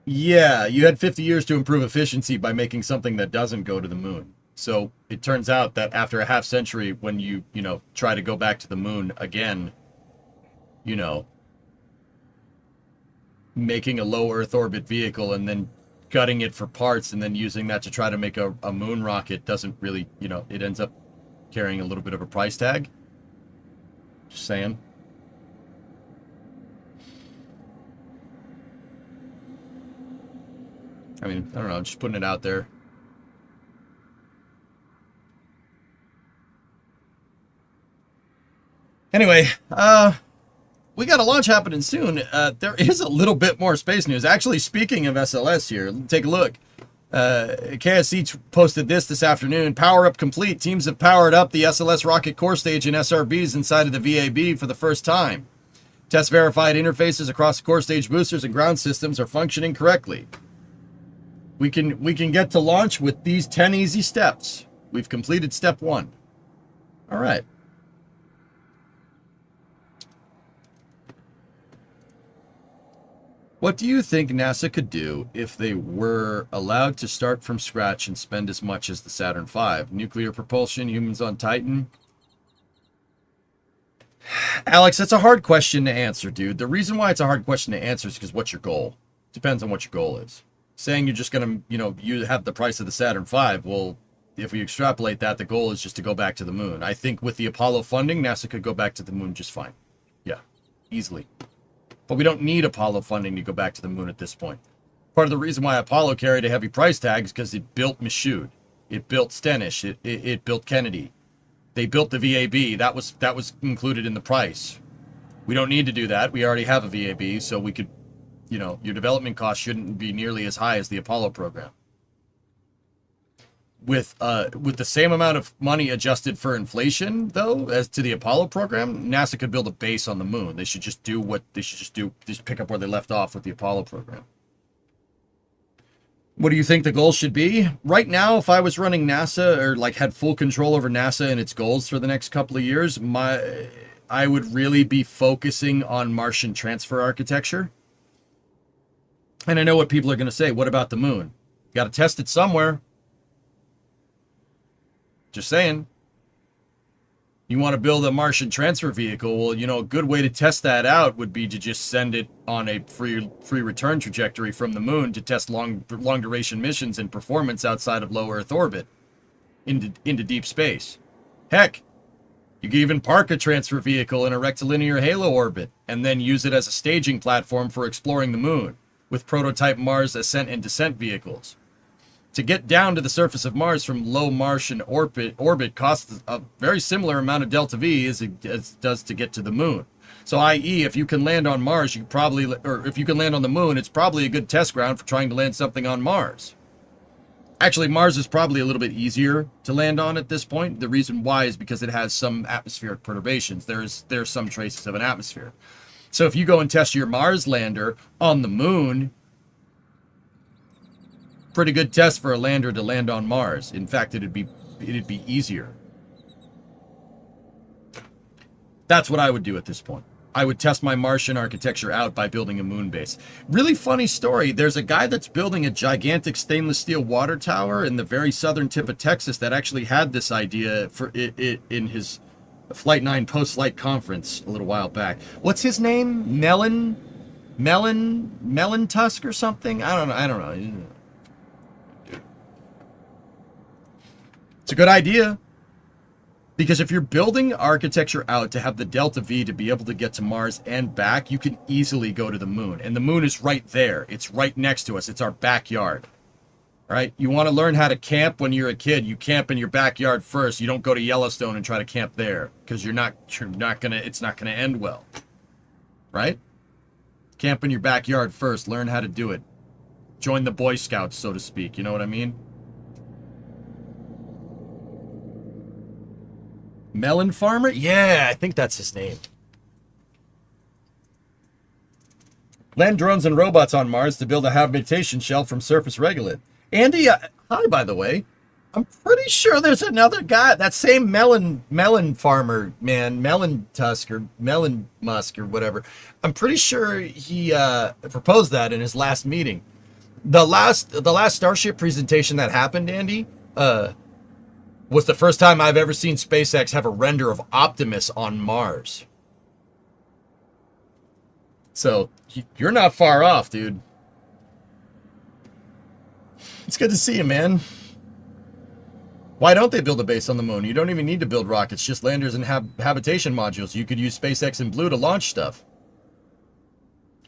Yeah, you had 50 years to improve efficiency by making something that doesn't go to the moon. So it turns out that after a half century, when you try to go back to the moon again, making a low Earth orbit vehicle and then gutting it for parts and then using that to try to make a moon rocket doesn't really, it ends up carrying a little bit of a price tag. Just saying. I mean, I don't know, I'm just putting it out there. Anyway, we got a launch happening soon. There is a little bit more space news. Actually, speaking of SLS here, take a look. KSC posted this afternoon. Power up complete. Teams have powered up the SLS rocket core stage and SRBs inside of the VAB for the first time. Test verified interfaces across the core stage boosters and ground systems are functioning correctly. We can get to launch with these 10 easy steps. We've completed step 1. All right. What do you think NASA could do if they were allowed to start from scratch and spend as much as the Saturn V? Nuclear propulsion, humans on Titan? Alex, that's a hard question to answer, dude. The reason why it's a hard question to answer is because what's your goal? Depends on what your goal is. Saying you're just going to, you have the price of the Saturn V, well, if we extrapolate that, the goal is just to go back to the moon. I think with the Apollo funding, NASA could go back to the moon just fine. Yeah, easily. But we don't need Apollo funding to go back to the moon at this point. Part of the reason why Apollo carried a heavy price tag is because it built Michoud. It built Stenish. It built Kennedy. They built the VAB. That was included in the price. We don't need to do that. We already have a VAB, so we could, your development cost shouldn't be nearly as high as the Apollo program. With the same amount of money adjusted for inflation, though, as to the Apollo program, NASA could build a base on the moon. They should just do what they should just do. Just pick up where they left off with the Apollo program. What do you think the goal should be? Right now, if I was running NASA or had full control over NASA and its goals for the next couple of years, I would really be focusing on Martian transfer architecture. And I know what people are going to say. What about the moon? Got to test it somewhere. Just saying. You want to build a Martian transfer vehicle? Well, a good way to test that out would be to just send it on a free return trajectory from the moon to test long duration missions and performance outside of low Earth orbit into deep space. Heck, you could even park a transfer vehicle in a rectilinear halo orbit and then use it as a staging platform for exploring the moon with prototype Mars ascent and descent vehicles. To get down to the surface of Mars from low Martian orbit costs a very similar amount of delta V as it does to get to the moon. So, i.e., if you can land on Mars, if you can land on the moon, it's probably a good test ground for trying to land something on Mars. Actually, Mars is probably a little bit easier to land on at this point. The reason why is because it has some atmospheric perturbations. There's some traces of an atmosphere. So if you go and test your Mars lander on the moon, pretty good test for a lander to land on Mars. In fact, it'd be easier. That's what I would do at this point. I would test my Martian architecture out by building a moon base. Really funny story. There's a guy that's building a gigantic stainless steel water tower in the very southern tip of Texas that actually had this idea for it in his Flight 9 post-flight conference a little while back. What's his name? Melon Tusk or something? I don't know. It's a good idea. Because if you're building architecture out to have the Delta V to be able to get to Mars and back, you can easily go to the moon. And the moon is right there. It's right next to us. It's our backyard. Right? You want to learn how to camp when you're a kid. You camp in your backyard first. You don't go to Yellowstone and try to camp there. Because it's not gonna end well. Right? Camp in your backyard first. Learn how to do it. Join the Boy Scouts, so to speak. You know what I mean? Melon Farmer? Yeah, I think that's his name. Land drones and robots on Mars to build a habitation shell from surface regolith. Andy, hi, by the way. I'm pretty sure there's another guy, that same melon farmer, man, Melon Tusk or Melon Musk or whatever. I'm pretty sure he proposed that in his last meeting. The last Starship presentation that happened, Andy, was the first time I've ever seen SpaceX have a render of Optimus on Mars. So, you're not far off, dude. It's good to see you, man. Why don't they build a base on the moon? You don't even need to build rockets, just landers and habitation modules. You could use SpaceX and Blue to launch stuff.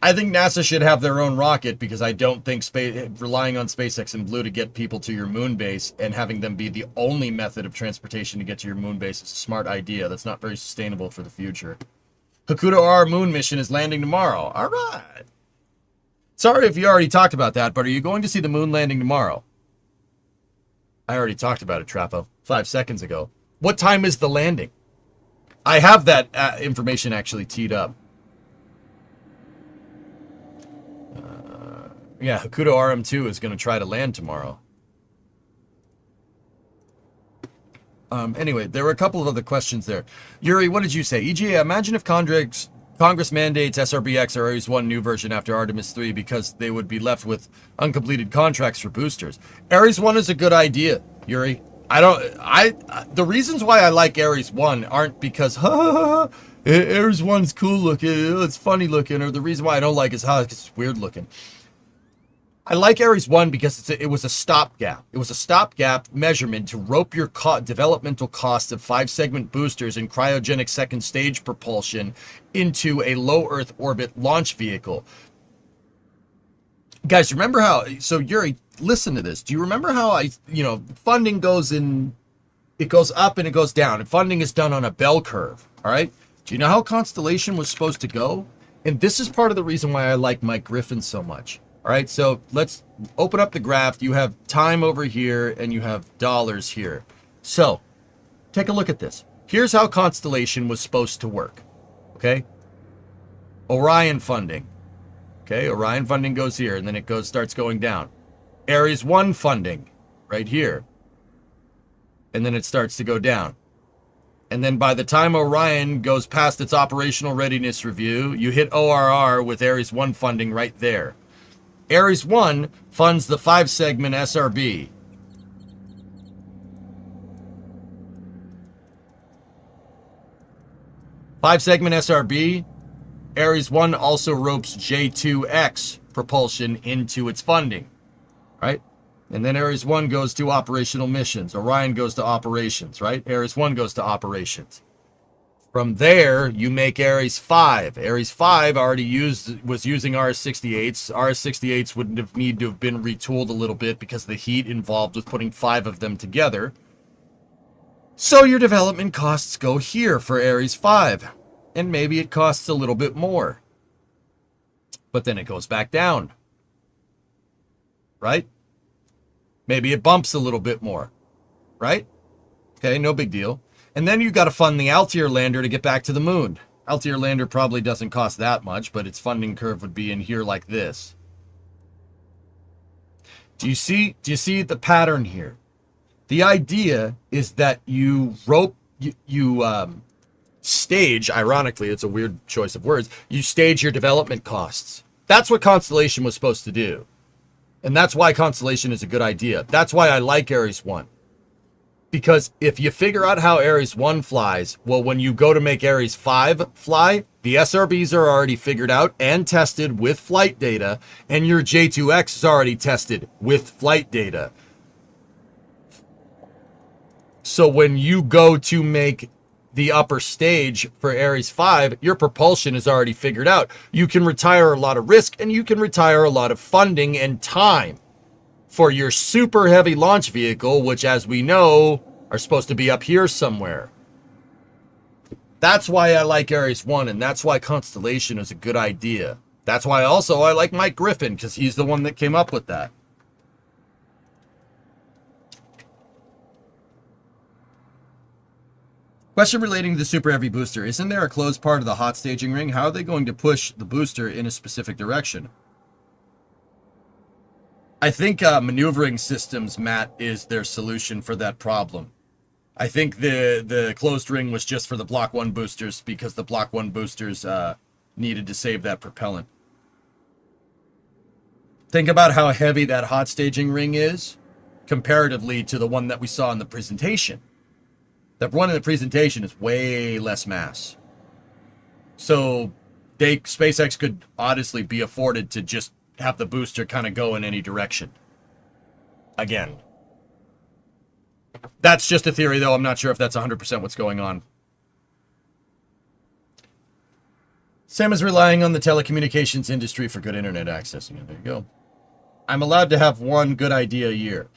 I think NASA should have their own rocket because I don't think relying on SpaceX and Blue to get people to your moon base and having them be the only method of transportation to get to your moon base is a smart idea. That's not very sustainable for the future. Hakuto R moon mission is landing tomorrow. All right. Sorry if you already talked about that, but are you going to see the moon landing tomorrow? I already talked about it, Trappo, 5 seconds ago. What time is the landing? I have that information actually teed up. Yeah, Hakuto RM2 is going to try to land tomorrow. Anyway, there were a couple of other questions there. Yuri, what did you say? EGA, imagine if Congress mandates SRBX or Ares 1 new version after Artemis 3 because they would be left with uncompleted contracts for boosters. Ares 1 is a good idea, Yuri. The reasons why I like Ares 1 aren't because, Ares 1's cool looking, it's funny looking, or the reason why I don't like it is, it's weird looking. I like Ares 1 because it was a stopgap. It was a stopgap measurement to rope your developmental costs of 5-segment boosters and cryogenic second stage propulsion into a low Earth orbit launch vehicle. Guys, remember how... So, Yuri, listen to this. Do you remember how funding goes in... It goes up and it goes down. And funding is done on a bell curve. All right? Do you know how Constellation was supposed to go? And this is part of the reason why I like Mike Griffin so much. All right, so let's open up the graph. You have time over here, and you have dollars here. So, take a look at this. Here's how Constellation was supposed to work, okay? Orion funding. Okay, Orion funding goes here, and then it starts going down. Ares 1 funding, right here. And then it starts to go down. And then by the time Orion goes past its operational readiness review, you hit ORR with Ares 1 funding right there. Ares 1 funds the 5-segment SRB. Five-segment SRB. Ares 1 also ropes J2X propulsion into its funding. Right? And then Ares 1 goes to operational missions. Orion goes to operations, right? Ares 1 goes to operations. From there, you make Ares 5. Ares 5 was using RS-68s. RS-68s would need to have been retooled a little bit because of the heat involved with putting 5 of them together. So your development costs go here for Ares 5. And maybe it costs a little bit more. But then it goes back down. Right? Maybe it bumps a little bit more. Right? Okay, no big deal. And then you got to fund the Altair lander to get back to the moon. Altair lander probably doesn't cost that much, but its funding curve would be in here like this. Do you see the pattern here? The idea is that you stage, ironically, it's a weird choice of words, you stage your development costs. That's what Constellation was supposed to do. And that's why Constellation is a good idea. That's why I like Ares 1. Because if you figure out how Ares 1 flies, well, when you go to make Ares 5 fly, the SRBs are already figured out and tested with flight data, and your J2X is already tested with flight data. So when you go to make the upper stage for Ares 5, your propulsion is already figured out. You can retire a lot of risk, and you can retire a lot of funding and time for your super heavy launch vehicle, which, as we know, are supposed to be up here somewhere. That's why I like Ares 1, and that's why Constellation is a good idea. That's why also I like Mike Griffin, because he's the one that came up with that. Question relating to the Super Heavy booster. Isn't there a closed part of the hot staging ring? How are they going to push the booster in a specific direction? I think maneuvering systems, Matt, is their solution for that problem. I think the closed ring was just for the Block 1 boosters because the Block 1 boosters needed to save that propellant. Think about how heavy that hot staging ring is comparatively to the one that we saw in the presentation. That one in the presentation is way less mass. So SpaceX could honestly be afforded to just have the booster kind of go in any direction. Again. That's just a theory, though. I'm not sure if that's 100% what's going on. Sam is relying on the telecommunications industry for good internet access. There you go. I'm allowed to have one good idea a year.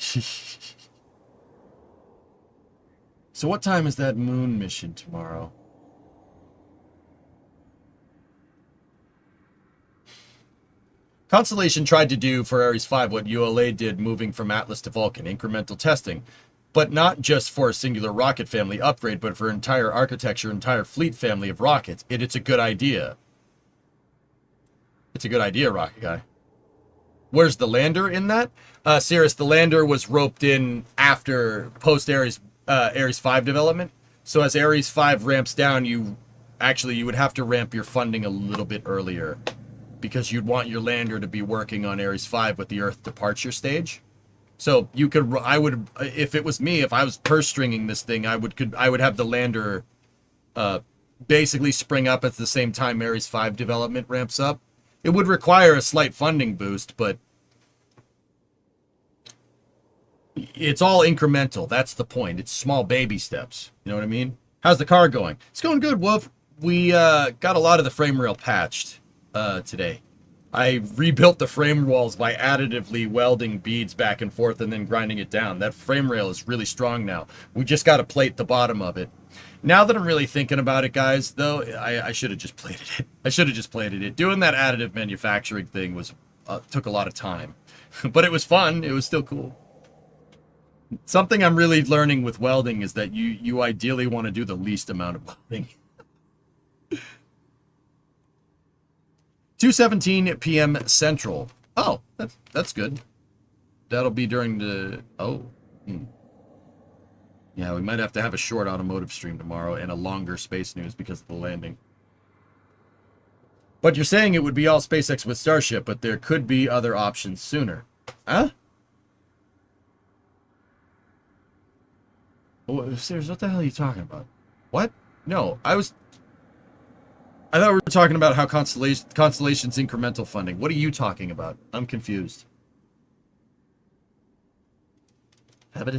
So what time is that moon mission tomorrow? Constellation tried to do for Ares 5 what ULA did moving from Atlas to Vulcan, incremental testing. But not just for a singular rocket family upgrade, but for entire architecture, entire fleet family of rockets. It's a good idea. It's a good idea, Rocket Guy. Where's the lander in that? Cirrus, the lander was roped in after post-Ares Ares 5 development. So as Ares 5 ramps down, you would have to ramp your funding a little bit earlier because you'd want your lander to be working on Ares 5 with the Earth departure stage. So you could, if it was me, if I was purse stringing this thing, I would have the lander basically spring up at the same time Ares 5 development ramps up. It would require a slight funding boost, but it's all incremental. That's the point. It's small baby steps. You know what I mean? How's the car going? It's going good, Wolf. We got a lot of the frame rail patched today. I rebuilt the frame walls by additively welding beads back and forth and then grinding it down. That frame rail is really strong now. We just got to plate the bottom of it. Now that I'm really thinking about it, guys, though, I should have just plated it. I should have just plated it. Doing that additive manufacturing thing was took a lot of time. But it was fun. It was still cool. Something I'm really learning with welding is that you ideally want to do the least amount of welding. 2:17 p.m. Central. Oh, that's good. That'll be during the... Yeah, we might have to have a short automotive stream tomorrow and a longer space news because of the landing. But you're saying it would be all SpaceX with Starship, but there could be other options sooner. Huh? Oh, serious, what the hell are you talking about? What? No, I thought we were talking about how Constellation's incremental funding. What are you talking about? I'm confused. What are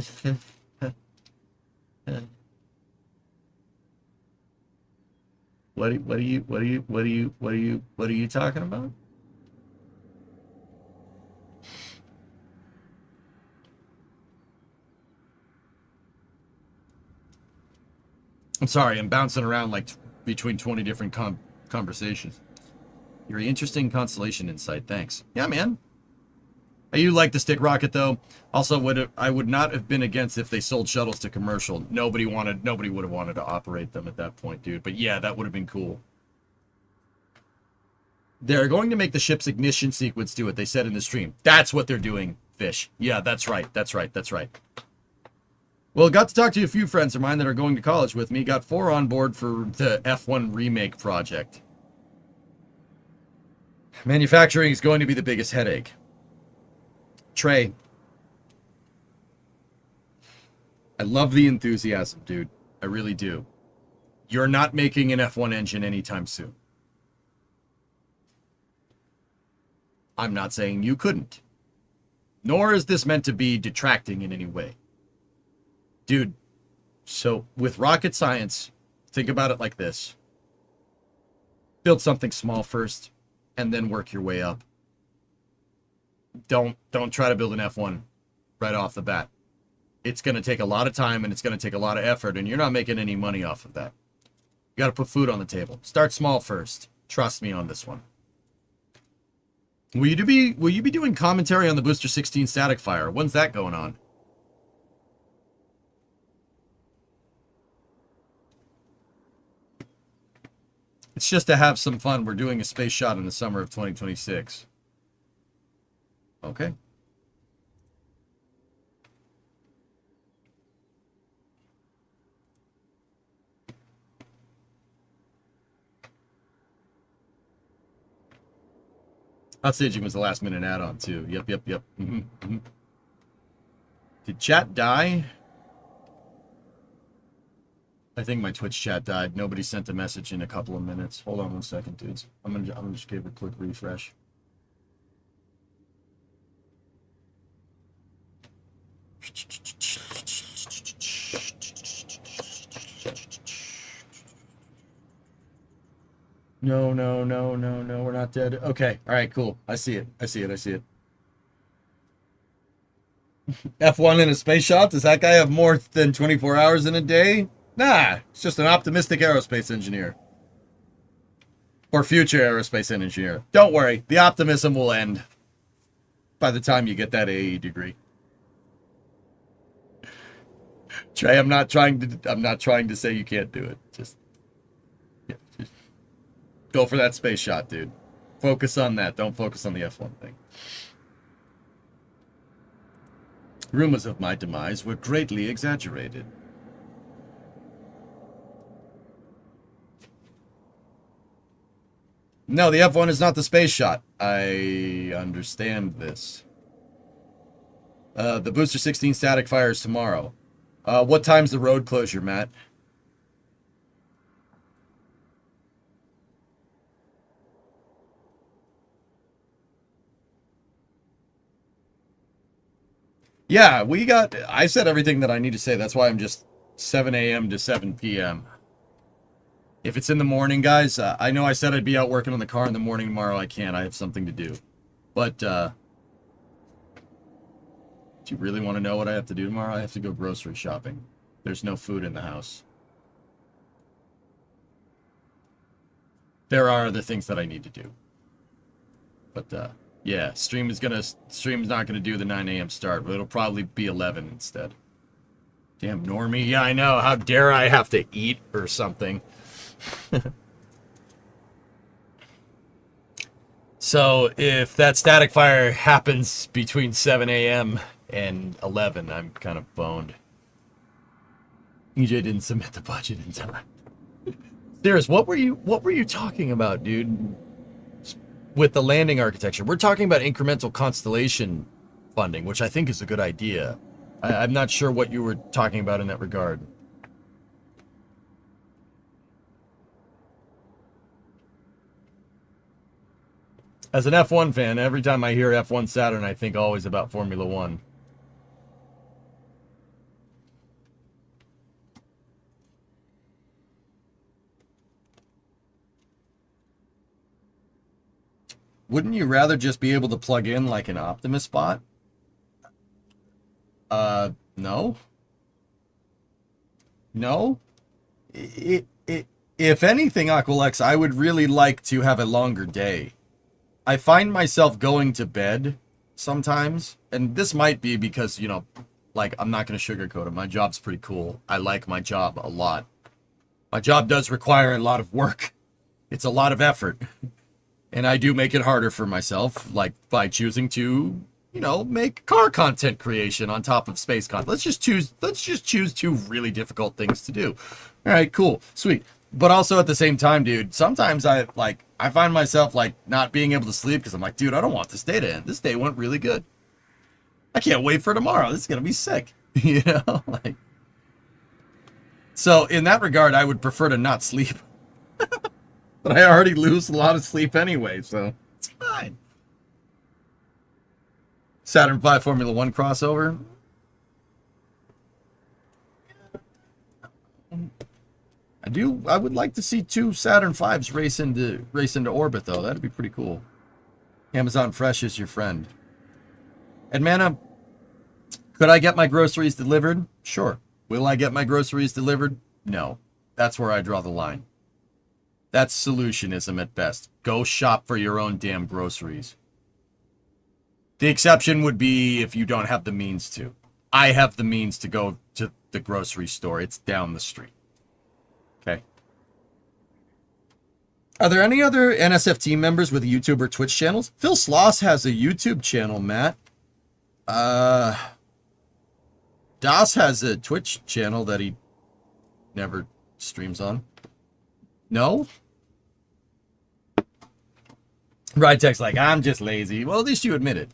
you talking about? I'm sorry, I'm bouncing around like between 20 different conversations. You're an interesting Constellation insight, thanks. Yeah, man. I do like the stick rocket though. Also, I would not have been against if they sold shuttles to commercial. Nobody would have wanted to operate them at that point, dude. But yeah, that would have been cool. They're going to make the ship's ignition sequence do it, they said in the stream. That's what they're doing, Fish. Yeah, that's right. That's right. Well, got to talk to a few friends of mine that are going to college with me. Got 4 on board for the F1 remake project. Manufacturing is going to be the biggest headache. Trey, I love the enthusiasm, dude. I really do. You're not making an F1 engine anytime soon. I'm not saying you couldn't. Nor is this meant to be detracting in any way. Dude, so with rocket science, think about it like this. Build something small first, and then work your way up. Don't try to build an F1 right off the bat. It's going to take a lot of time, and it's going to take a lot of effort, and you're not making any money off of that. You got to put food on the table. Start small first. Trust me on this one. Will you be doing commentary on the Booster 16 static fire? When's that going on? It's just to have some fun. We're doing a space shot in the summer of 2026. Okay. Hot staging was the last minute add-on too. Yep. Did chat die? I think my Twitch chat died. Nobody sent a message in a couple of minutes. Hold on 1 second, dudes. I'm gonna just give a quick refresh. No, we're not dead. Okay, all right, cool. I see it. F1 in a space shot? Does that guy have more than 24 hours in a day? Nah, it's just an optimistic aerospace engineer. Or future aerospace engineer. Don't worry, the optimism will end by the time you get that AE degree. Trey, I'm not trying to say you can't do it. Just go for that space shot, dude. Focus on that. Don't focus on the F1 thing. Rumors of my demise were greatly exaggerated. No, the F1 is not the space shot. I understand this. The Booster 16 static fires tomorrow. What time's the road closure, Matt? Yeah, I said everything that I need to say. That's why I'm just 7 a.m. to 7 p.m. If it's in the morning, guys, I know I said I'd be out working on the car in the morning tomorrow. I can't. I have something to do. But, do you really want to know what I have to do tomorrow? I have to go grocery shopping. There's no food in the house. There are other things that I need to do. But, yeah, stream's not gonna do the 9 a.m. start, but it'll probably be 11 instead. Damn, normie. Yeah, I know. How dare I have to eat or something. So if that static fire happens between 7 a.m. and 11, I'm kind of boned. EJ didn't submit the budget in time. Darius, what were you talking about, dude? With the landing architecture, we're talking about incremental constellation funding, which I think is a good idea. I'm not sure what you were talking about in that regard. As an F1 fan, every time I hear F1 Saturn, I think always about Formula One. Wouldn't you rather just be able to plug in like an Optimus bot? No. No? If anything, Aqualex, I would really like to have a longer day. I find myself going to bed sometimes, and this might be because, you know, like, I'm not going to sugarcoat it. My job's pretty cool. I like my job a lot. My job does require a lot of work. It's a lot of effort. And I do make it harder for myself, like, by choosing to you know, make car content creation on top of space content. Let's just choose two really difficult things to do. All right, cool, sweet. But also at the same time, dude, sometimes I find myself like not being able to sleep because I'm like, dude, I don't want this day to end. This day went really good. I can't wait for tomorrow. This is gonna be sick. You know, like. So in that regard, I would prefer to not sleep. But I already lose a lot of sleep anyway, so it's fine. Saturn V Formula One crossover. I would like to see 2 Saturn V's race into orbit though. That'd be pretty cool. Amazon Fresh is your friend. Edmana, could I get my groceries delivered? Sure. Will I get my groceries delivered? No. That's where I draw the line. That's solutionism at best. Go shop for your own damn groceries. The exception would be if you don't have the means to. I have the means to go to the grocery store. It's down the street. Okay. Are there any other NSFT members with YouTube or Twitch channels? Phil Sloss has a YouTube channel, Matt. Das has a Twitch channel that he never streams on. No? Rydtek's like, I'm just lazy. Well, at least you admit it.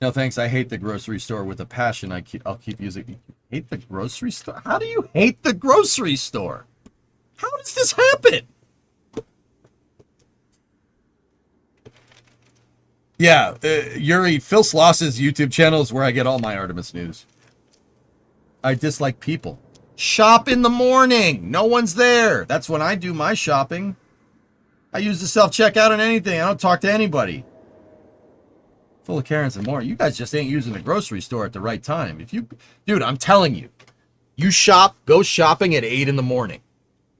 No thanks, I hate the grocery store with a passion. I'll keep using. Hate the grocery store? How do you hate the grocery store? How does this happen? Yeah, Yuri, Phil Sloss's YouTube channel is where I get all my Artemis news. I dislike people. Shop in the morning. No one's there. That's when I do my shopping. I use the self-checkout on anything. I don't talk to anybody. Full of Karens and more. You guys just ain't using the grocery store at the right time. Dude, I'm telling you. You go shopping at 8 in the morning.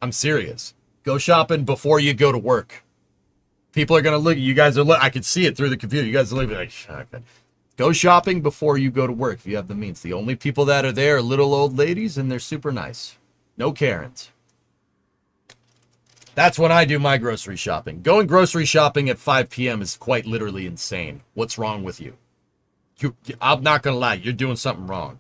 I'm serious. Go shopping before you go to work. People are going to look. You guys are I can see it through the computer. You guys are looking like, okay. Go shopping before you go to work if you have the means. The only people that are there are little old ladies, and they're super nice. No Karens. That's when I do my grocery shopping. Going grocery shopping at 5 p.m. is quite literally insane. What's wrong with you? I'm not going to lie. You're doing something wrong.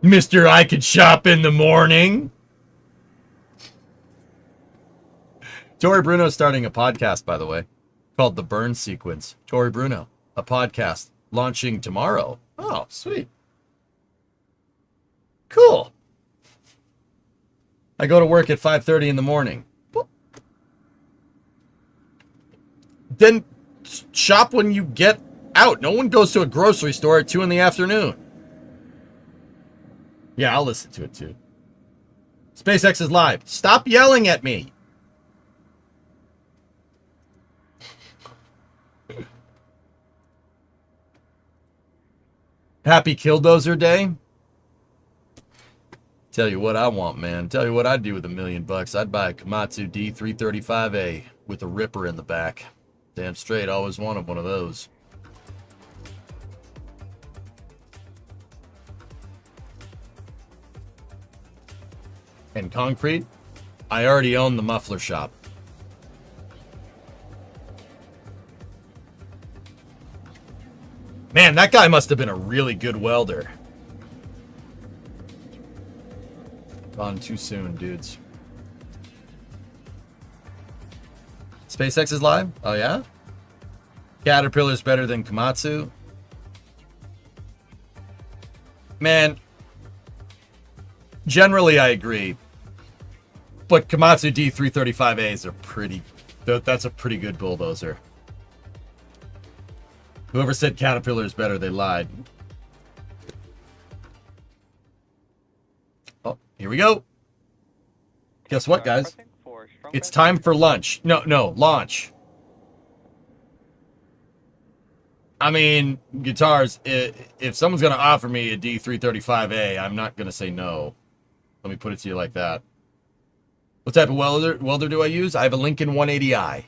Mister, I could shop in the morning. Tori Bruno's starting a podcast, by the way, called The Burn Sequence. Tori Bruno, a podcast launching tomorrow. Oh, sweet. Cool. I go to work at 5:30 in the morning. Then shop when you get out. No one goes to a grocery store at 2 in the afternoon. Yeah, I'll listen to it too. SpaceX is live. Stop yelling at me. Happy Killdozer Day. Tell you what I want, man. Tell you what I'd do with $1 million. I'd buy a Komatsu D335A with a ripper in the back. Damn straight, always wanted one of those. And concrete? I already own the muffler shop. Man, that guy must have been a really good welder. Gone too soon, dudes. SpaceX is live? Oh, yeah? Caterpillar's better than Komatsu? Man, generally I agree. But Komatsu D335As are pretty... That's a pretty good bulldozer. Whoever said Caterpillar is better, they lied. Oh, here we go. Guess what, guys? It's time for lunch. No, launch. I mean, guitars, if someone's going to offer me a D335A, I'm not going to say no. Let me put it to you like that. What type of welder do I use? I have a Lincoln 180i.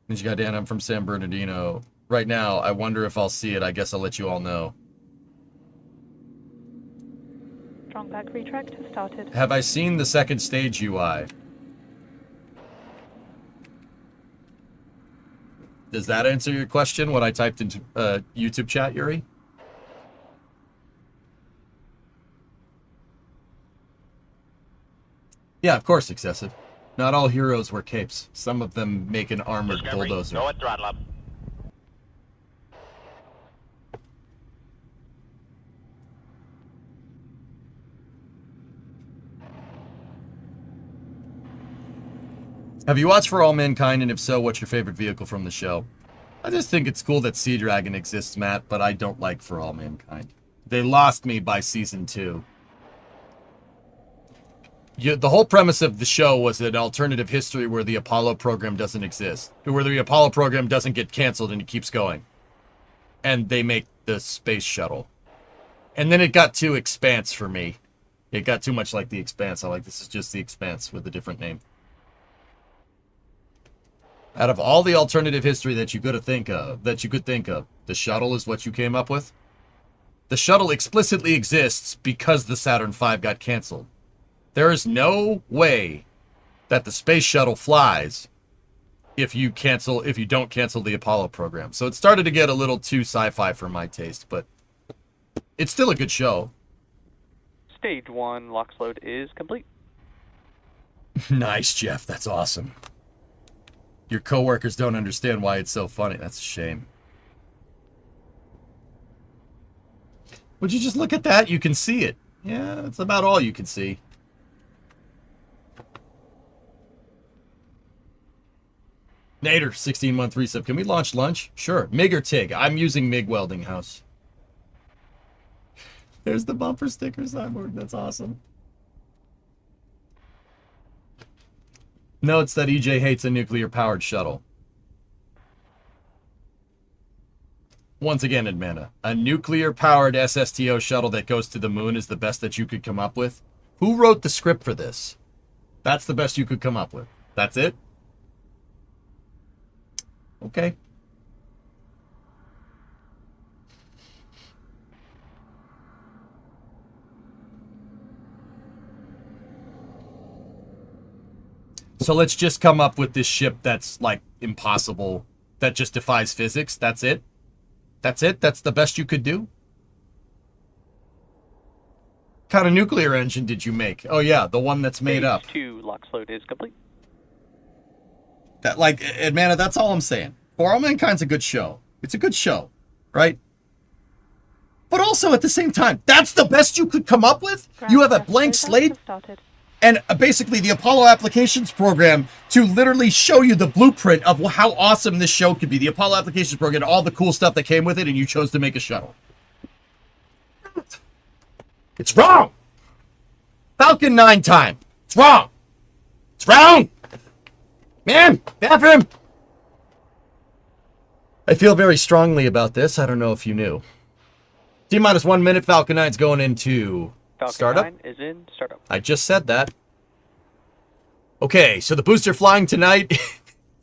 Ninja Goddamn, I'm from San Bernardino. Right now, I wonder if I'll see it. I guess I'll let you all know. Strongback retract has started. Have I seen the second stage UI? Does that answer your question, what I typed into YouTube chat, Yuri? Yeah, of course, excessive. Not all heroes wear capes. Some of them make an armored Discovery, bulldozer. go at throttle up. Have you watched For All Mankind, and if so, what's your favorite vehicle from the show? I just think it's cool that Sea Dragon exists, Matt, but I don't like For All Mankind. They lost me by season 2. The whole premise of the show was an alternative history where the Apollo program doesn't exist. Where the Apollo program doesn't get canceled and it keeps going. And they make the space shuttle. And then it got too Expanse for me. It got too much like the Expanse. I'm like, this is just the Expanse with a different name. Out of all the alternative history that you could think of, the shuttle is what you came up with? The shuttle explicitly exists because the Saturn V got canceled. There is no way that the space shuttle flies if you don't cancel the Apollo program. So it started to get a little too sci-fi for my taste, but it's still a good show. Stage 1 LOX load is complete. Nice, Jeff. That's awesome. Your coworkers don't understand why it's so funny. That's a shame. Would you just look at that? You can see it. Yeah, that's about all you can see. Nader, 16-month resub. Can we launch lunch? Sure. MIG or TIG? I'm using MIG Welding House. There's the bumper sticker, Cyborg. That's awesome. Notes that EJ hates a nuclear-powered shuttle. Once again, Admana, a nuclear-powered SSTO shuttle that goes to the moon is the best that you could come up with? Who wrote the script for this? That's the best you could come up with. That's it? Okay. So let's just come up with this ship that's, like, impossible, that just defies physics. That's it? That's it? That's the best you could do? What kind of nuclear engine did you make? Oh, yeah, the one that's made up. Stage 2 LOX load is complete. That, like, Admana, that's all I'm saying. For All Mankind's a good show. It's a good show, right? But also, at the same time, that's the best you could come up with? You have a blank slate? And basically the Apollo Applications Program to literally show you the blueprint of how awesome this show could be. The Apollo Applications Program, all the cool stuff that came with it, and you chose to make a shuttle. It's wrong! Falcon 9 time. It's wrong! It's wrong! Man, bathroom! I feel very strongly about this. I don't know if you knew. T-minus 1 minute, Falcon 9's going into... Falcon startup? 9 is in startup. I just said that. Okay, so the booster flying tonight...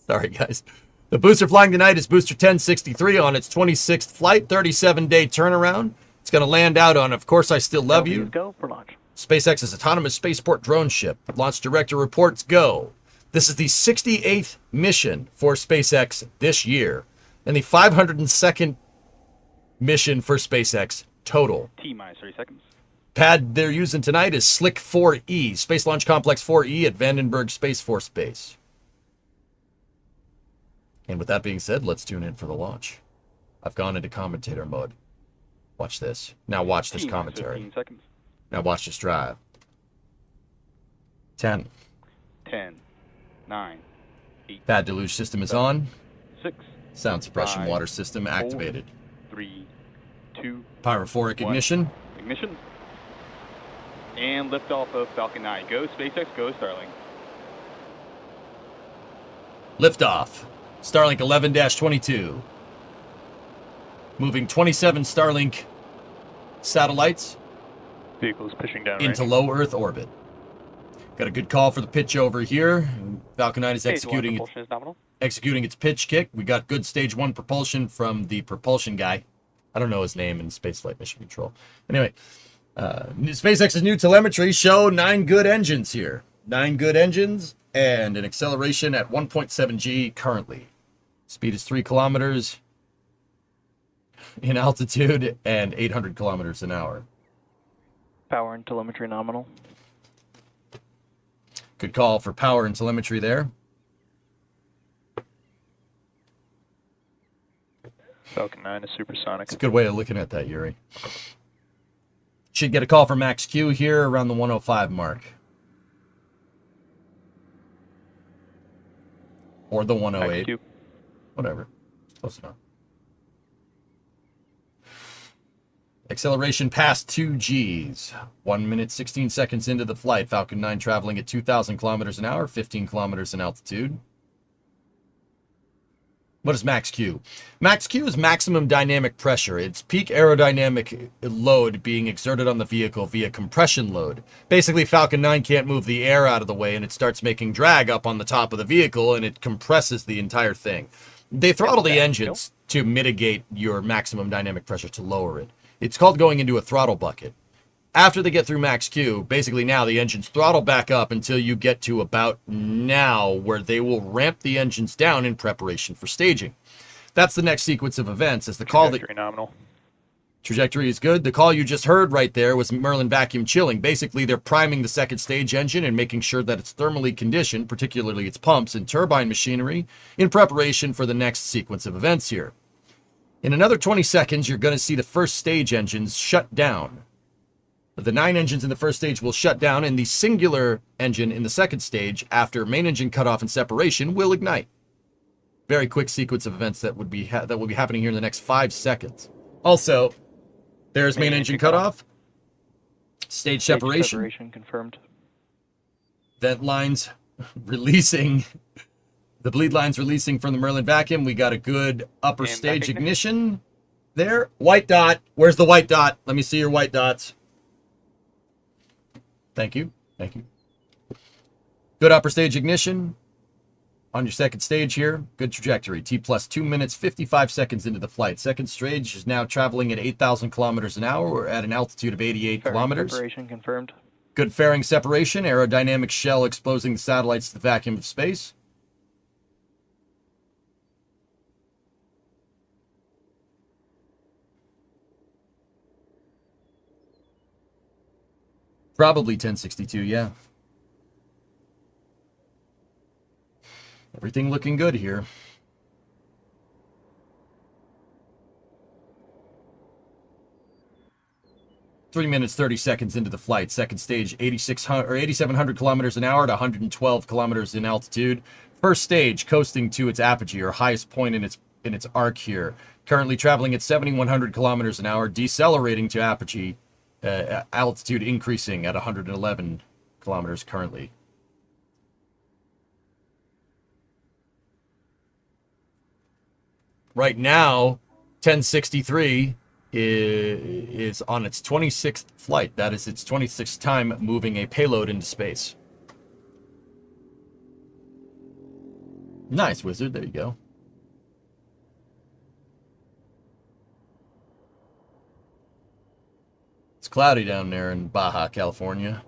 Sorry, guys. The booster flying tonight is Booster 1063 on its 26th flight, 37-day turnaround. It's going to land out on, of course, I Still Love You. Go for launch. SpaceX's autonomous spaceport drone ship. Launch director reports go. This is the 68th mission for SpaceX this year, and the 502nd mission for SpaceX total. T-minus 3 seconds. Pad they're using tonight is Slick 4E, Space Launch Complex 4E at Vandenberg Space Force Base. And with that being said, let's tune in for the launch. I've gone into commentator mode. Watch this. Now watch this commentary. 15 seconds. Now watch this drive. 10. 10, 9, 8. Pad deluge system is on. 6, Sound suppression 5, water system activated. 3, 2, Pyrophoric 1. ignition. Ignition. And liftoff of Falcon 9. Go SpaceX, go Starlink. Liftoff. Starlink 11-22. Moving 27 Starlink satellites Vehicles pushing down into range. low Earth orbit. Got a good call for the pitch over here. Falcon 9 is Stage 1 executing propulsion is nominal. its pitch kick. We got good stage 1 propulsion from the propulsion guy. I don't know his name in Spaceflight Mission Control. Anyway, SpaceX's new telemetry show 9 good engines here. 9 good engines and an acceleration at 1.7 G currently. Speed is 3 kilometers in altitude and 800 kilometers an hour. Power and telemetry nominal. Good call for power and telemetry there. Falcon 9 is supersonic. It's a good way of looking at that, Yuri. Should get a call from Max Q here around the 105 mark. Or the 108. Max Q. Whatever. Close enough. Acceleration past 2 Gs. 1 minute, 16 seconds into the flight. Falcon 9 traveling at 2,000 kilometers an hour, 15 kilometers in altitude. What is max Q? Max Q is maximum dynamic pressure. It's peak aerodynamic load being exerted on the vehicle via compression load. Basically, Falcon 9 can't move the air out of the way, and it starts making drag up on the top of the vehicle, and it compresses the entire thing. They throttle the engines to mitigate your maximum dynamic pressure to lower it. It's called going into a throttle bucket. After they get through max Q, basically now the engines throttle back up until you get to about now, where they will ramp the engines down in preparation for staging. That's the next sequence of events. As the call that nominal. Trajectory is good. The call you just heard right there was Merlin vacuum chilling. Basically, they're priming the second stage engine and making sure that it's thermally conditioned, particularly its pumps and turbine machinery, in preparation for the next sequence of events here. In another 20 seconds, you're going to see the first stage engines shut down. The 9 engines in the first stage will shut down, and the singular engine in the second stage, after main engine cutoff and separation, will ignite. Very quick sequence of events that will be happening here in the next 5 seconds. Also, there's main engine cutoff. Stage separation. Separation confirmed. Vent lines releasing. The bleed lines releasing from the Merlin vacuum. We got a good upper And stage back ignition there. White dot. Where's the white dot? Let me see your white dots. Thank you. Thank you. Good upper stage ignition on your second stage here. Good trajectory. T plus 2 minutes, 55 seconds into the flight. Second stage is now traveling at 8,000 kilometers an hour. We're at an altitude of 88 kilometers. Separation confirmed. Good fairing separation. Aerodynamic shell exposing the satellites to the vacuum of space. Probably 1062, yeah. Everything looking good here. Three minutes, 30 seconds into the flight. Second stage, 8,700 kilometers an hour at 112 kilometers in altitude. First stage, coasting to its apogee, or highest point in its arc here. Currently traveling at 7,100 kilometers an hour, decelerating to apogee. Altitude increasing at 111 kilometers currently. Right now, 1063 is on its 26th flight. That is its 26th time moving a payload into space. Nice, Wizard. There you go. It's cloudy down there in Baja, California.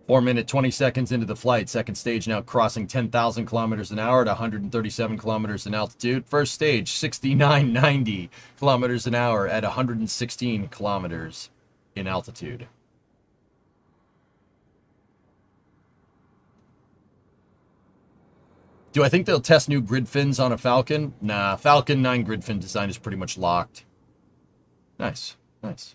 4 minute, 20 seconds into the flight. Second stage now crossing 10,000 kilometers an hour at 137 kilometers in altitude. First stage, 6990 kilometers an hour at 116 kilometers in altitude. Do I think they'll test new grid fins on a Falcon? Nah, Falcon 9 grid fin design is pretty much locked. Nice. Nice.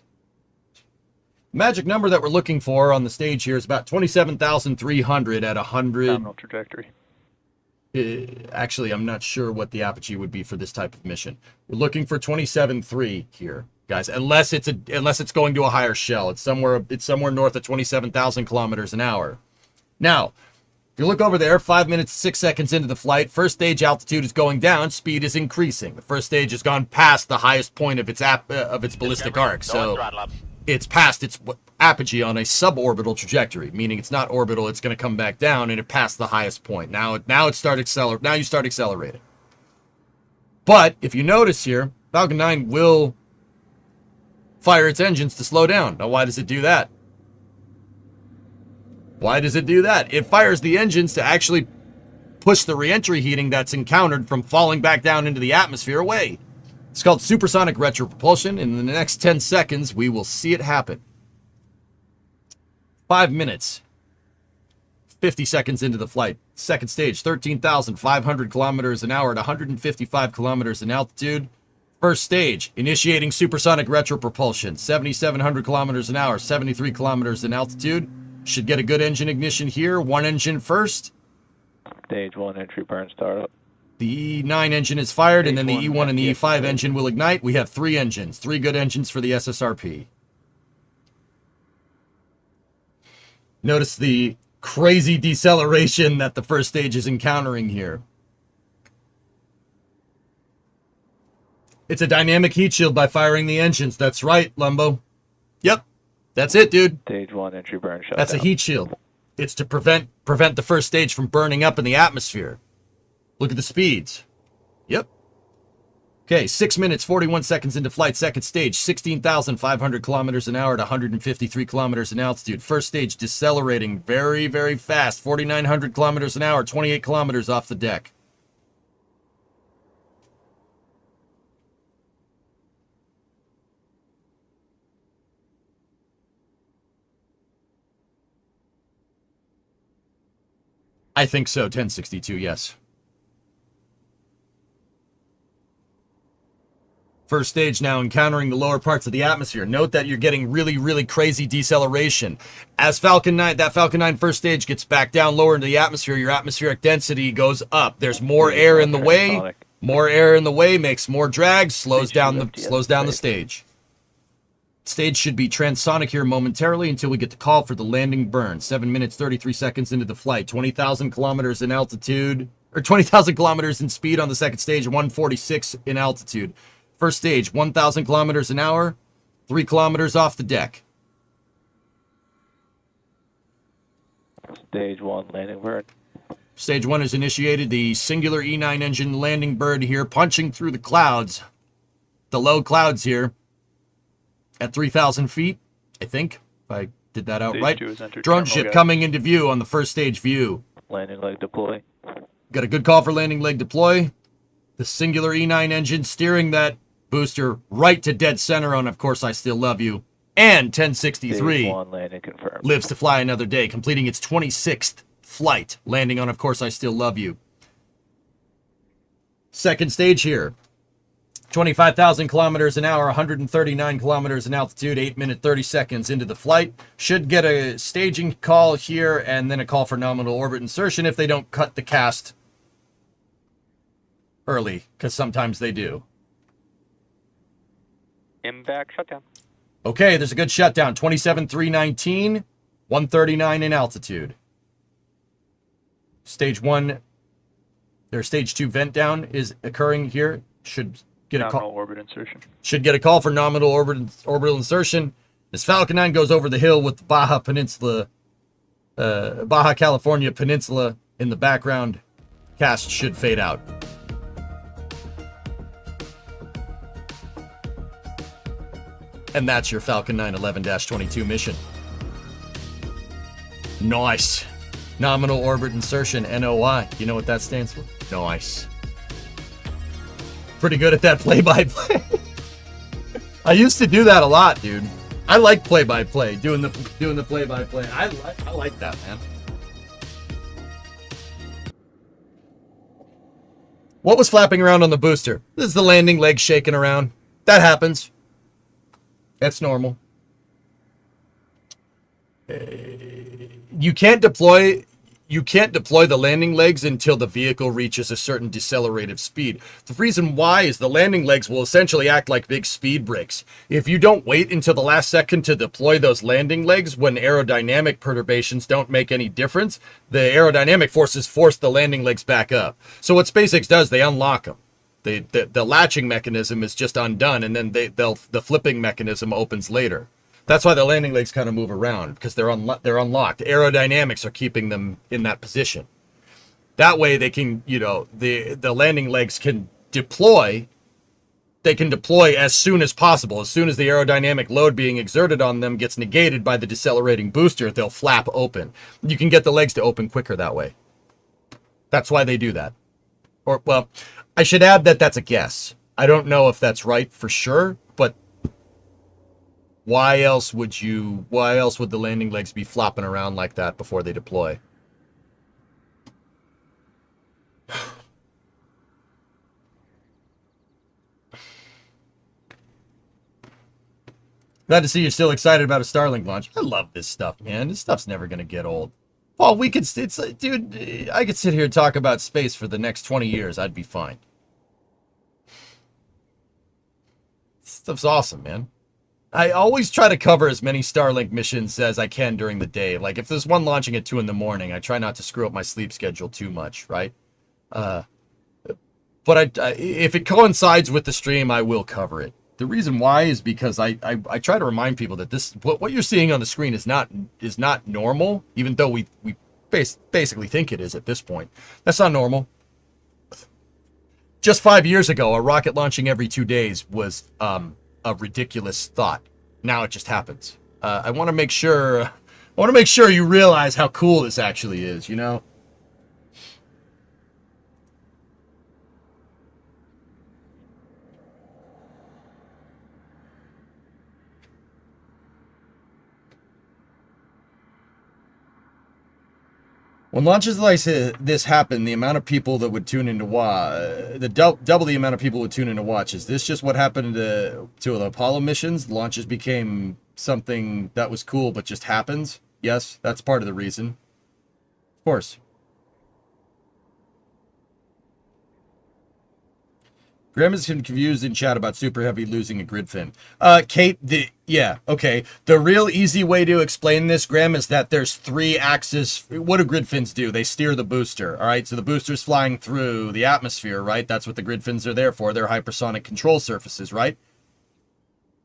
Magic number that we're looking for on the stage here is about 27,300 at 100. Nominal trajectory. Actually, I'm not sure what the apogee would be for this type of mission. We're looking for 27.3 here, guys. Unless it's going to a higher shell. It's somewhere north of 27,000 kilometers an hour. Now, if you look over there, 5 minutes, 6 seconds into the flight, first stage altitude is going down, speed is increasing. The first stage has gone past the highest point of its ballistic arc, so it's past its apogee on a suborbital trajectory, meaning it's not orbital, it's going to come back down, and it passed the highest point. Now you start accelerating. But if you notice here, Falcon 9 will fire its engines to slow down. Now, why does it do that? Why does it do that? It fires the engines to actually push the reentry heating that's encountered from falling back down into the atmosphere away. It's called supersonic retropropulsion. In the next 10 seconds, we will see it happen. 5 minutes. 50 seconds into the flight. Second stage, 13,500 kilometers an hour at 155 kilometers in altitude. First stage, initiating supersonic retropropulsion. 7,700 kilometers an hour, 73 kilometers in altitude. Should get a good engine ignition here. One engine first. Stage 1 entry burn startup. The E9 engine is fired, and then the Stage E1 one and the E5 FTS. engine will ignite. We have 3 engines. 3 good engines for the SSRP. Notice the crazy deceleration that the first stage is encountering here. It's a dynamic heat shield by firing the engines. That's right, Lumbo. Yep. That's it, dude. Stage 1 entry burn shutdown. That's a heat shield. It's to prevent the first stage from burning up in the atmosphere. Look at the speeds. Yep. Okay, 6 minutes, 41 seconds into flight. Second stage, 16,500 kilometers an hour at 153 kilometers in altitude. First stage decelerating very, very fast. 4,900 kilometers an hour, 28 kilometers off the deck. I think so, 1062, yes. First stage now encountering the lower parts of the atmosphere. Note that you're getting really, really crazy deceleration. As Falcon 9, that Falcon 9 first stage gets back down lower into the atmosphere, your atmospheric density goes up. There's more air in the way. More air in the way makes more drag, slows down the stage. Stage should be transonic here momentarily until we get the call for the landing burn. 7 minutes, 33 seconds into the flight. 20,000 kilometers in altitude, or 20,000 kilometers in speed on the second stage, 146 in altitude. First stage, 1,000 kilometers an hour, 3 kilometers off the deck. Stage 1 landing burn. Stage 1 is initiated. The singular E9 engine landing bird here, punching through the clouds. The low clouds here. At 3,000 feet, I think, if I did that out Stage right. 2 is entered Drone terminal ship gas. coming into view on the first stage view. Landing leg deploy. Got a good call for landing leg deploy. The singular E9 engine steering that booster right to dead center on Of Course I Still Love You. And Stage 1063 1 landing confirmed. lives to fly another day, completing its 26th flight, landing on Of Course I Still Love You. Second stage here. 25,000 kilometers an hour, 139 kilometers in altitude, 8 minutes, 30 seconds into the flight. Should get a staging call here and then a call for nominal orbit insertion if they don't cut the cast early, because sometimes they do. MVAC shutdown. Okay, there's a good shutdown. 27,319, 139 in altitude. Stage 1, their stage 2 vent down is occurring here. Should get a Nominal call. orbit insertion. Should get a call for nominal orbital insertion. As Falcon 9 goes over the hill with the Baja California Peninsula in the background, cast should fade out. And that's your Falcon 9 11-22 mission. Nice. Nominal orbit insertion, NOI. You know what that stands for? Nice. Pretty good at that play-by-play. I used to do that a lot, dude. I like play-by-play, doing the play-by-play. I like that, man. What was flapping around on the booster? This is the landing leg shaking around. That happens. That's normal. You can't deploy the landing legs until the vehicle reaches a certain decelerative speed. The reason why is the landing legs will essentially act like big speed brakes. If you don't wait until the last second to deploy those landing legs when aerodynamic perturbations don't make any difference, the aerodynamic forces force the landing legs back up. So what SpaceX does, they unlock them. The latching mechanism is just undone, and then the flipping mechanism opens later. That's why the landing legs kind of move around, because they're unlocked. Aerodynamics are keeping them in that position. That way they can, the landing legs can deploy. they can deploy as soon as possible. As soon as the aerodynamic load being exerted on them gets negated by the decelerating booster, they'll flap open. You can get the legs to open quicker that way. That's why they do that. Or, well, I should add that that's a guess. I don't know if that's right for sure, but why else would the landing legs be flopping around like that before they deploy? Glad to see you're still excited about a Starlink launch. I love this stuff, man. This stuff's never going to get old. Well, dude, I could sit here and talk about space for the next 20 years. I'd be fine. This stuff's awesome, man. I always try to cover as many Starlink missions as I can during the day. Like, if there's one launching at 2 in the morning, I try not to screw up my sleep schedule too much, right? But if it coincides with the stream, I will cover it. The reason why is because I try to remind people that what you're seeing on the screen is not normal, even though we basically think it is at this point. That's not normal. Just 5 years ago, a rocket launching every 2 days was a ridiculous thought. Now it just happens. I want to make sure you realize how cool this actually is, you know? When launches like this happen, the amount of people that would tune in to watch, double the amount of people would tune in to watch. Is this just what happened to the Apollo missions? Launches became something that was cool, but just happens? Yes, that's part of the reason. Of course. Graham is confused in chat about Super Heavy losing a grid fin. Kate, okay. The real easy way to explain this, Graham, is that there's 3 axes. What do grid fins do? They steer the booster, all right? So the booster's flying through the atmosphere, right? That's what the grid fins are there for. They're hypersonic control surfaces, right?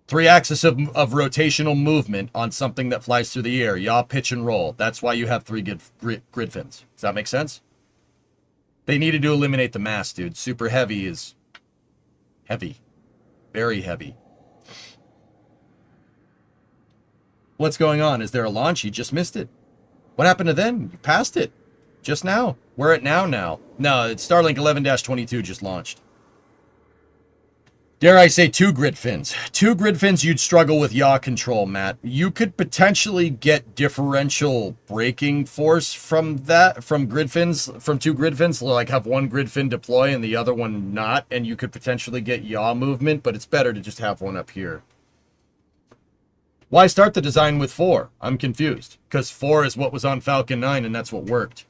3 axes of rotational movement on something that flies through the air. Yaw, pitch, and roll. That's why you have 3 grid fins. Does that make sense? They needed to eliminate the mass, dude. Super Heavy is... heavy. Very heavy. What's going on? Is there a launch? You just missed it. What happened to then? You passed it. Just now. We're at now. No, it's Starlink 11-22 just launched. Dare I say 2 grid fins. 2 grid fins, you'd struggle with yaw control, Matt. You could potentially get differential braking force from 2 grid fins, like have one grid fin deploy and the other one not, and you could potentially get yaw movement, but it's better to just have one up here. Why start the design with 4? I'm confused, because 4 is what was on Falcon 9, and that's what worked.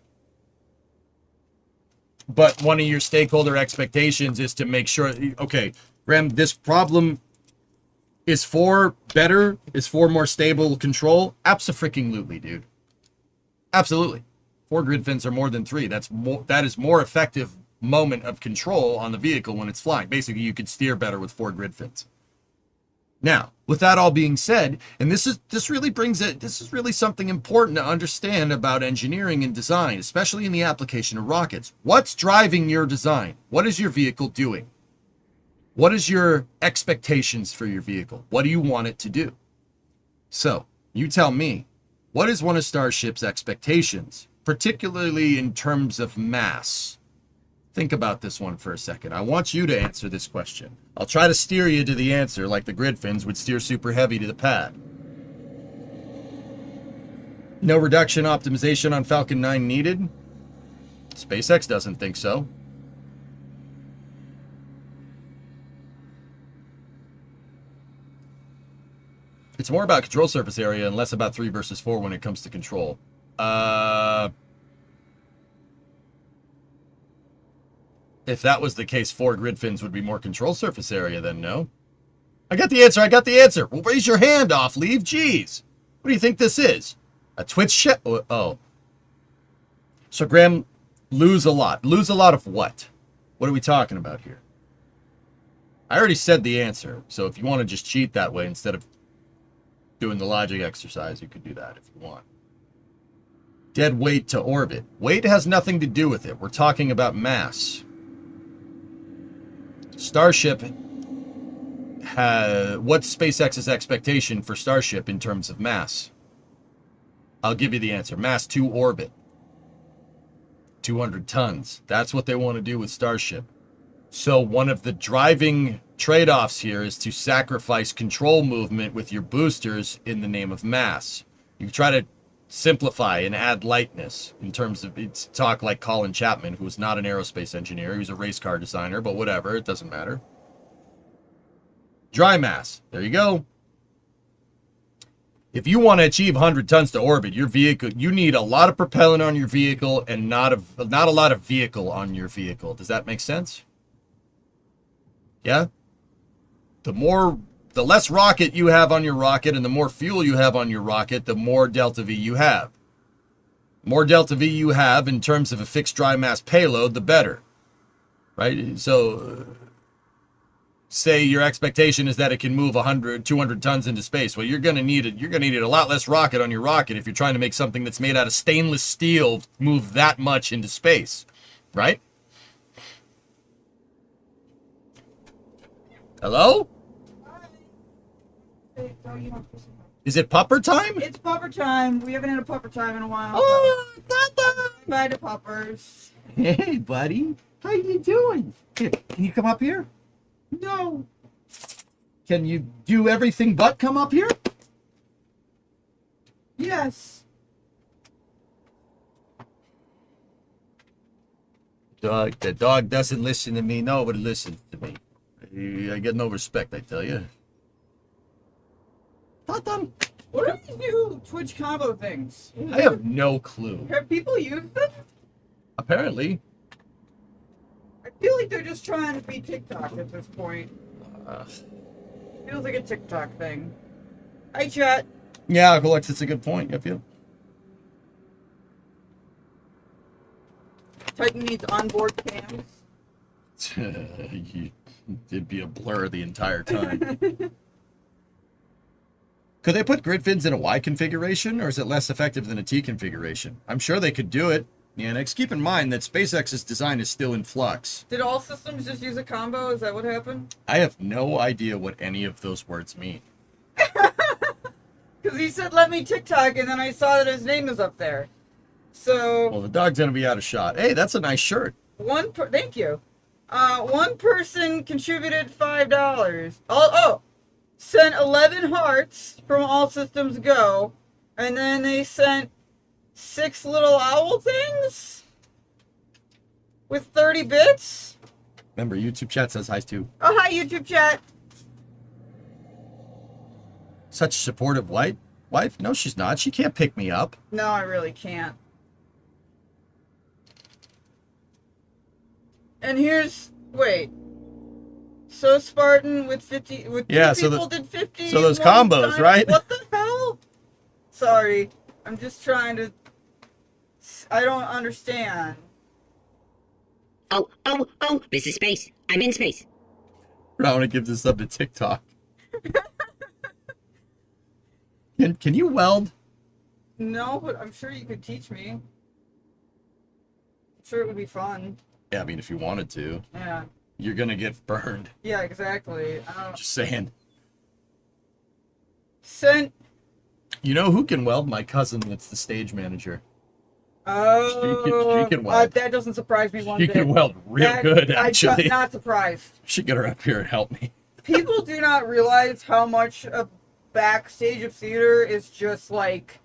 But one of your stakeholder expectations is to make sure, okay, Graham, this problem, is 4 better? Is 4 more stable control? Abso-freaking-lutely, dude. Absolutely. 4 grid fins are more than 3. That is more effective moment of control on the vehicle when it's flying. Basically, you could steer better with 4 grid fins. Now, with that all being said, and this is really something important to understand about engineering and design, especially in the application of rockets. What's driving your design? What is your vehicle doing? What is your expectations for your vehicle? What do you want it to do? So, you tell me, what is one of Starship's expectations, particularly in terms of mass? Think about this one for a second. I want you to answer this question. I'll try to steer you to the answer like the grid fins would steer Super Heavy to the pad. No reduction optimization on Falcon 9 needed? SpaceX doesn't think so. It's more about control surface area and less about 3 versus 4 when it comes to control. If that was the case, 4 grid fins would be more control surface area then, no? I got the answer. Well, raise your hand off, Leave. Jeez. What do you think this is? A Twitch shit? Oh. So, Graham, lose a lot. Lose a lot of what? What are we talking about here? I already said the answer, so if you want to just cheat that way instead of doing the logic exercise, you could do that if you want. Dead weight to orbit. Weight has nothing to do with it. We're talking about mass. Starship what's SpaceX's expectation for Starship in terms of mass? I'll give you the answer. Mass to orbit. 200 tons. That's what they want to do with Starship. So one of the driving trade-offs here is to sacrifice control movement with your boosters in the name of mass. You try to simplify and add lightness in terms of, it's talk like Colin Chapman, who was not an aerospace engineer. He was a race car designer, but whatever, it doesn't matter. Dry mass. There you go. If you want to achieve 100 tons to orbit, your vehicle, you need a lot of propellant on your vehicle and not a lot of vehicle on your vehicle. Does that make sense? Yeah? The less rocket you have on your rocket and the more fuel you have on your rocket, the more delta V you have. The more delta V you have in terms of a fixed dry mass payload, the better. Right? So say your expectation is that it can move 100, 200 tons into space. Well, you're going to need a lot less rocket on your rocket if you're trying to make something that's made out of stainless steel move that much into space. Right? Hello? Is it pupper time? It's pupper time. We haven't had a pupper time in a while. Oh, Tata! Bye to puppers. Hey, buddy. How you doing? Here, can you come up here? No. Can you do everything but come up here? Yes. The dog doesn't listen to me. Nobody listens to me. I get no respect, I tell you. Tata. What are these new Twitch combo things? I have no clue. Have people used them? Apparently. I feel like they're just trying to be TikTok at this point. Feels like a TikTok thing. Hi, chat. Yeah, Alex, it's a good point. I feel. Titan needs onboard cams. It'd be a blur the entire time. Could they put grid fins in a Y configuration, or is it less effective than a T configuration? I'm sure they could do it. Yanix, keep in mind that SpaceX's design is still in flux. Did all systems just use a combo? Is that what happened? I have no idea what any of those words mean. Because he said, let me TikTok, and then I saw that his name is up there. So... Well, the dog's going to be out of shot. Hey, that's a nice shirt. Thank you. One person contributed $5. Sent 11 hearts from All Systems Go, and then they sent 6 little owl things with 30 bits. Remember, YouTube chat says hi too. Oh, hi, YouTube chat. Such a supportive wife? No, she's not. She can't pick me up. No, I really can't. And here's... Wait. So Spartan with 50... With yeah, two people did 50... So those combos, time. right? What the hell? Sorry. I'm just trying to... I don't understand. Oh, this is space. I'm in space. I want to give this up to TikTok. Can you weld? No, but I'm sure you could teach me. I'm sure it would be fun. Yeah, I mean, if you wanted to. Yeah. You're going to get burned. Yeah, exactly. Just saying. You know who can weld? My cousin that's the stage manager. Oh, she can weld. that doesn't surprise me one bit. She can weld real good, actually. I'm not surprised. She get her up here and help me. People do not realize how much a backstage of theater is just like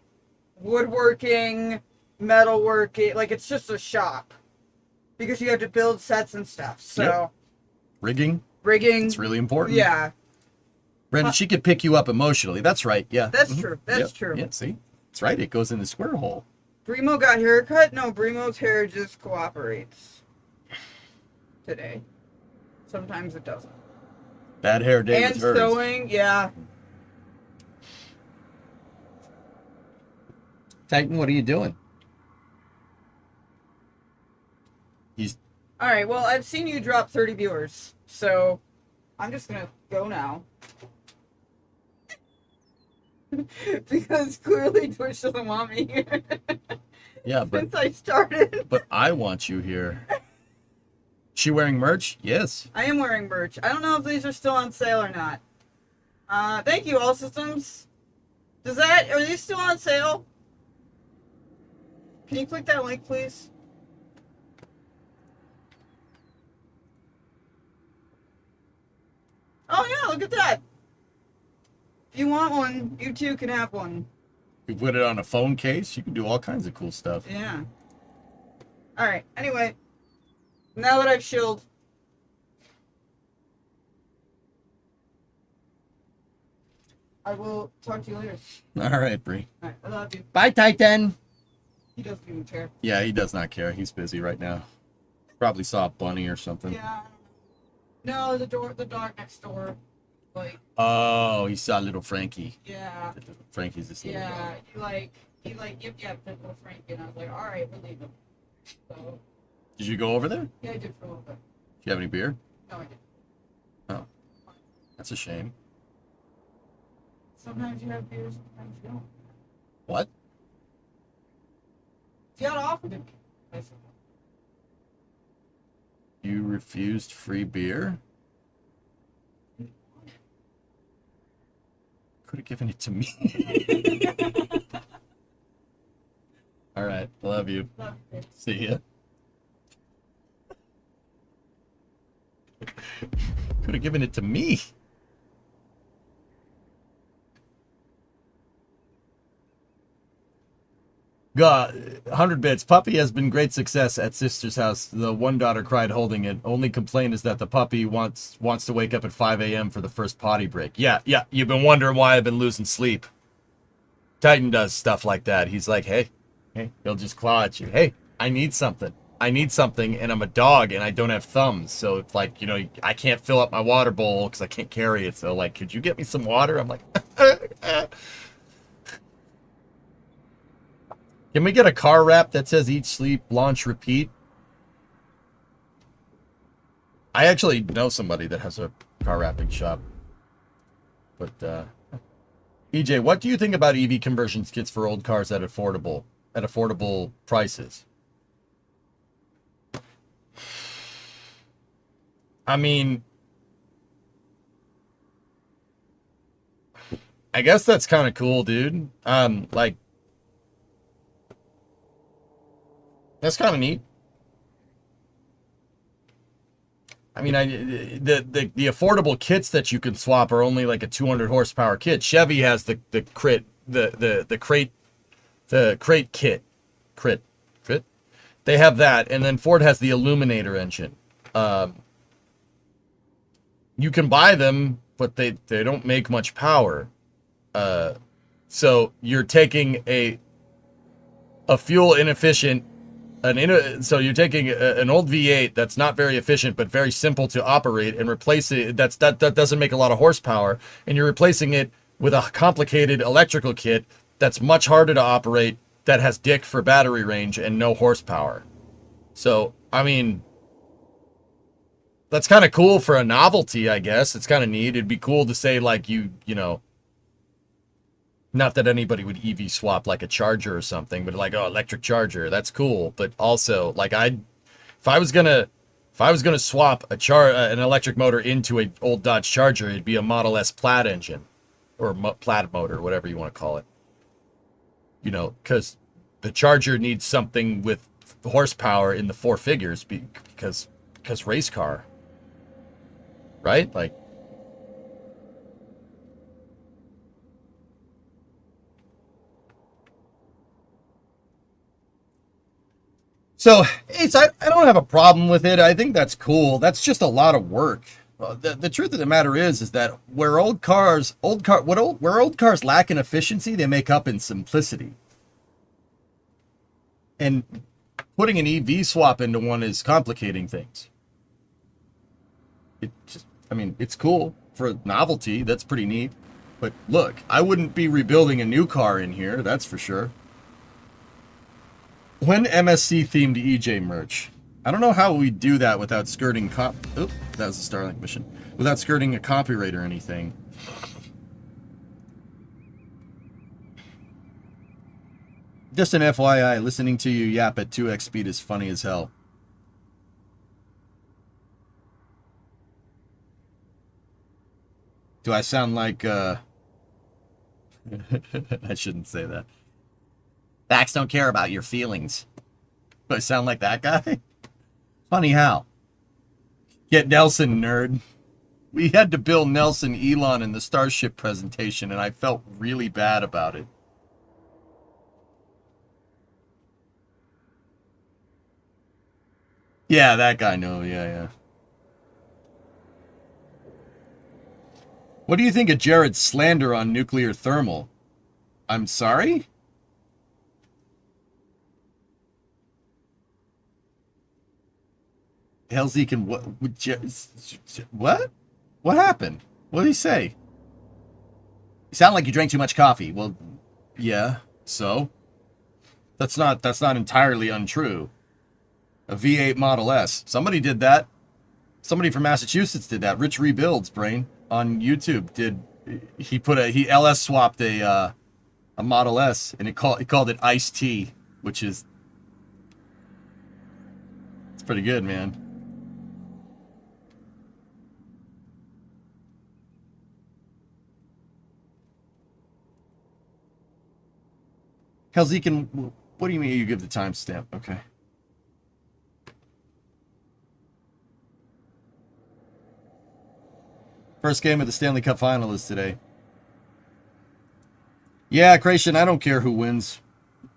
woodworking, metalworking. Like, it's just a shop. Because you have to build sets and stuff. So, yep. Rigging. It's really important. Yeah. Brendan, she could pick you up emotionally. That's right. Yeah. That's true. That's true. Yeah, see? That's right. It goes in the square hole. Brimo got haircut? No, Brimo's hair just cooperates. Today. Sometimes it doesn't. Bad hair day and with hers. sewing, yeah. Titan, what are you doing? Alright, well, I've seen you drop 30 viewers, so I'm just gonna go now. Because clearly Twitch doesn't want me here. Yeah, but... Since I started. But I want you here. She wearing merch? Yes. I am wearing merch. I don't know if these are still on sale or not. Thank you, All Systems. Are these still on sale? Can you click that link, please? Oh yeah, look at that. If you want one, you too can have one. You put it on a phone case. You can do all kinds of cool stuff. Yeah. Alright, anyway. Now that I've shilled. I will talk to you later. All right, Bree. Alright, I love you. Bye, Titan. He doesn't even care. Yeah, he does not care. He's busy right now. Probably saw a bunny or something. Yeah. No, the dog next door. Like, Oh, he saw little Frankie. yeah. Frankie's this little Yeah, dog. he yip that little Frankie, and I was like, alright, we'll leave him. So, Did you go over there? Did yeah, I did for a little bit. you have any beer? No, I didn't. Oh, that's a shame. Sometimes you have beer, sometimes you don't. What? You gotta offer to me. I said, You refused free beer? Could have given it to me. All right, love you. love you. See ya. Could have given it to me. God, 100 bits. Puppy has been great success at sister's house. The one daughter cried holding it. Only complaint is that the puppy wants to wake up at 5 a.m. for the first potty break. Yeah. You've been wondering why I've been losing sleep. Titan does stuff like that. He's like, hey, he'll just claw at you. Hey, I need something, and I'm a dog, and I don't have thumbs. So it's like, I can't fill up my water bowl because I can't carry it. So like, could you get me some water? I'm like, Can we get a car wrap that says eat, sleep, launch, repeat? I actually know somebody that has a car wrapping shop. But, EJ, what do you think about EV conversion kits for old cars at affordable prices? I mean, I guess that's kind of cool, dude. That's kind of neat. I mean, the affordable kits that you can swap are only like a 200 horsepower kit. Chevy has the crate kit. They have that, and then Ford has the Illuminator engine. You can buy them, but they don't make much power. So you're taking a fuel inefficient. So you're taking an old V8 that's not very efficient but very simple to operate and replace it. That doesn't make a lot of horsepower, and you're replacing it with a complicated electrical kit that's much harder to operate, that has dick for battery range and no horsepower. So I mean, that's kind of cool for a novelty, I guess. It's kind of neat. It'd be cool to say like you know. Not that anybody would EV swap like a charger or something, but like, oh, electric charger, that's cool. But also, like, if I was gonna swap an electric motor into an old Dodge Charger, it'd be a Model S Plaid engine, or Plaid motor, whatever you want to call it. Because the Charger needs something with horsepower in the four figures, because race car, right? Like. So, Ace, I don't have a problem with it. I think that's cool. That's just a lot of work. The truth of the matter is that where old cars lack in efficiency, they make up in simplicity. And putting an EV swap into one is complicating things. It's cool for novelty. That's pretty neat. But look, I wouldn't be rebuilding a new car in here, that's for sure. When MSC themed EJ merch? I don't know how we do that without skirting that was a Starlink mission. Without skirting a copyright or anything. Just an FYI, listening to you yap at 2x speed is funny as hell. Do I sound like, I shouldn't say that. Facts don't care about your feelings. Do I sound like that guy? Funny how. Get Nelson, nerd. We had to bill Nelson Elon in the Starship presentation, and I felt really bad about it. Yeah, that guy, no, yeah. What do you think of Jared's slander on nuclear thermal? I'm sorry? Hell's he can what? What? What happened? What did he say? You sound like you drank too much coffee. Well, yeah. So that's not entirely untrue. A V8 Model S. Somebody did that. Somebody from Massachusetts did that. Rich Rebuilds, brain, on YouTube did. He LS swapped a Model S, and he called it Iced Tea, which is it's pretty good, man. Helzikin, what do you mean you give the timestamp? Okay. First game of the Stanley Cup Final is today. Yeah, Creation, I don't care who wins.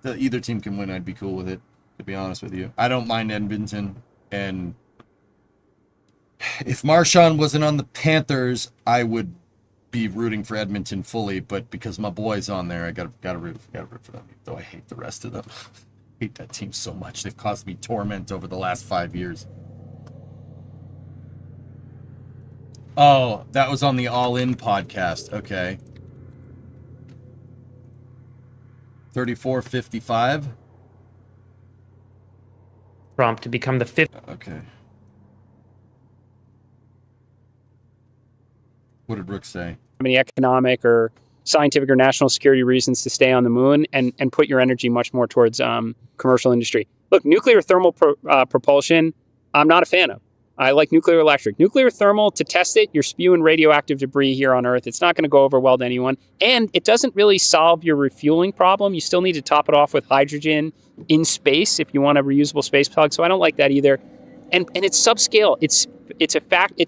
Either team can win. I'd be cool with it, to be honest with you. I don't mind Edmonton. And if Marchand wasn't on the Panthers, I would be rooting for Edmonton fully, but because my boy's on there, I gotta root for them. Though I hate the rest of them. I hate that team so much. They've caused me torment over the last 5 years. Oh, that was on the All In podcast. Okay. 3455. Trump to become the fifth. Okay. What did Brooks say? Any economic or scientific or national security reasons to stay on the moon and put your energy much more towards commercial industry. Look, nuclear thermal propulsion, I'm not a fan of. I like nuclear electric. Nuclear thermal, to test it, you're spewing radioactive debris here on Earth. It's not going to go over well to anyone. And it doesn't really solve your refueling problem. You still need to top it off with hydrogen in space if you want a reusable space plug. So I don't like that either. And it's subscale. It's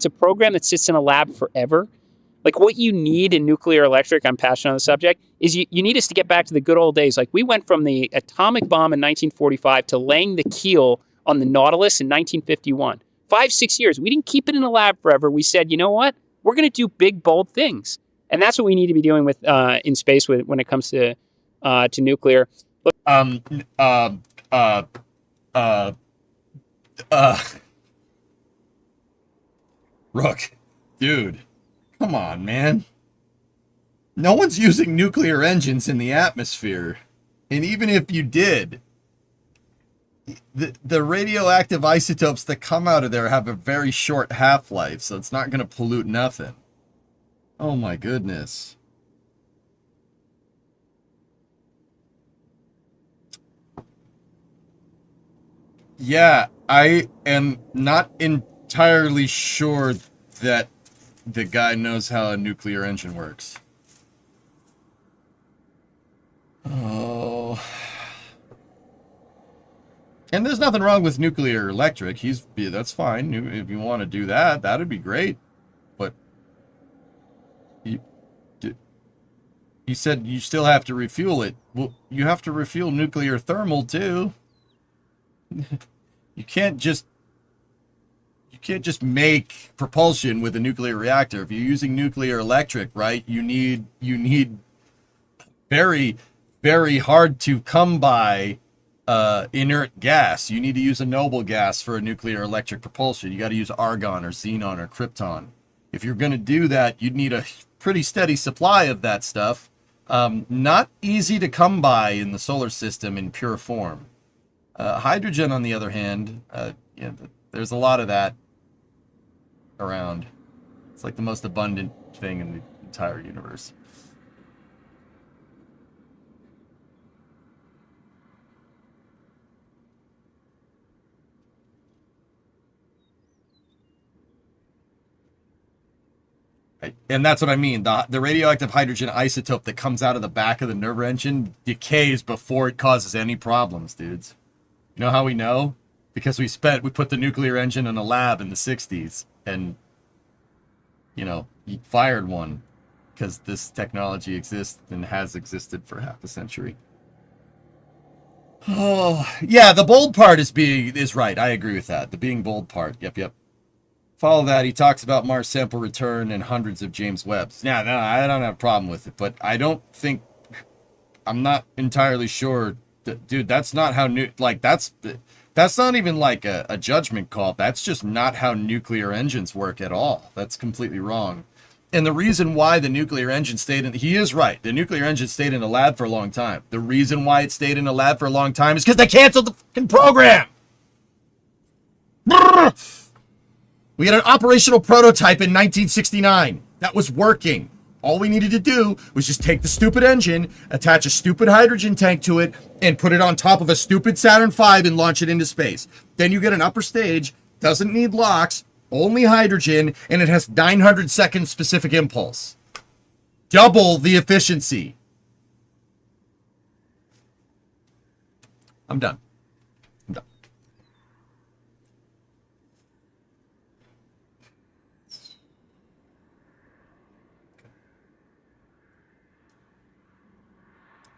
a program that sits in a lab forever. Like what you need in nuclear electric, I'm passionate on the subject, is you need us to get back to the good old days. Like we went from the atomic bomb in 1945 to laying the keel on the Nautilus in 1951. 5-6 years. We didn't keep it in a lab forever. We said, you know what? We're going to do big, bold things. And that's what we need to be doing with in space when it comes to nuclear. Rook, dude, come on, man. No one's using nuclear engines in the atmosphere. And even if you did, the radioactive isotopes that come out of there have a very short half-life, so it's not going to pollute nothing. Oh my goodness. Yeah, I am not entirely sure that the guy knows how a nuclear engine works. Oh. And there's nothing wrong with nuclear electric. That's fine. If you want to do that, that'd be great. But you said you still have to refuel it. Well, you have to refuel nuclear thermal too. You can't just make propulsion with a nuclear reactor. If you're using nuclear electric, right? You need very, very hard to come by inert gas. You need to use a noble gas for a nuclear electric propulsion. You got to use argon or xenon or krypton. If you're going to do that, you'd need a pretty steady supply of that stuff. Not easy to come by in the solar system in pure form. Hydrogen, on the other hand, there's a lot of that around. It's like the most abundant thing in the entire universe. And that's what I mean. The radioactive hydrogen isotope that comes out of the back of the nerve engine decays before it causes any problems, dudes. You know how we know? Because we put the nuclear engine in a lab in the 60s and, you know, you fired one because this technology exists and has existed for half a century. Oh, yeah, the bold part is right. I agree with that. The being bold part. Yep. Follow that. He talks about Mars sample return and hundreds of James Webbs. Yeah, no, I don't have a problem with it, but I'm not entirely sure. Dude, that's not how that's not even like a judgment call. That's just not how nuclear engines work at all. That's completely wrong. And the reason why the nuclear engine he is right. The nuclear engine stayed in a lab for a long time. The reason why it stayed in a lab for a long time is because they canceled the fucking program. We had an operational prototype in 1969 that was working. All we needed to do was just take the stupid engine, attach a stupid hydrogen tank to it, and put it on top of a stupid Saturn V and launch it into space. Then you get an upper stage, doesn't need LOX, only hydrogen, and it has 900 second specific impulse. Double the efficiency. I'm done.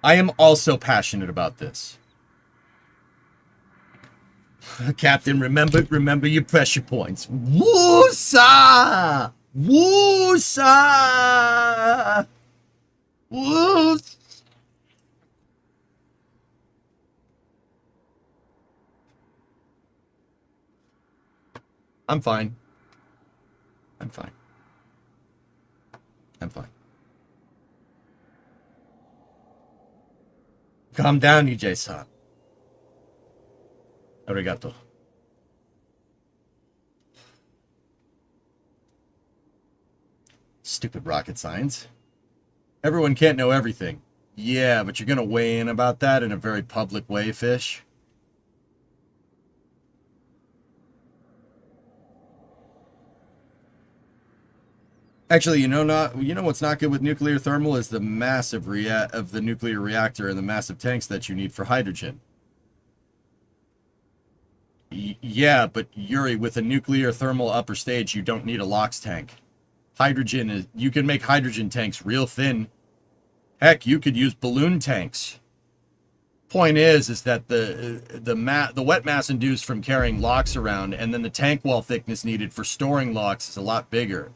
I am also passionate about this. Captain, remember your pressure points. Woosa! Woosa! Woos! I'm fine. Calm down, EJ-san. Arigato. Stupid rocket science. Everyone can't know everything. Yeah, but you're gonna weigh in about that in a very public way, Fish. Actually, you know what's not good with nuclear thermal is the mass of the nuclear reactor and the massive tanks that you need for hydrogen. Yeah, but Yuri, with a nuclear thermal upper stage, you don't need a LOX tank. You can make hydrogen tanks real thin. Heck, you could use balloon tanks. Point is that the wet mass induced from carrying LOX around, and then the tank wall thickness needed for storing LOX is a lot bigger.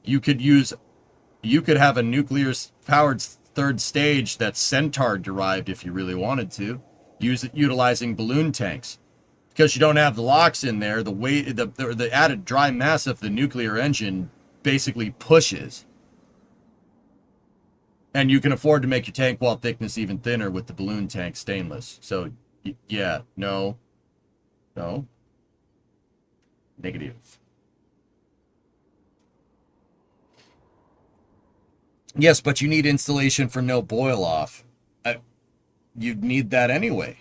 You could have a nuclear powered third stage that's Centaur derived if you really wanted to, utilizing balloon tanks. Because you don't have the LOX in there, the added dry mass of the nuclear engine basically pushes. And you can afford to make your tank wall thickness even thinner with the balloon tank stainless. So, yeah, no. Negative. Yes, but you need installation for no boil off. You'd need that anyway.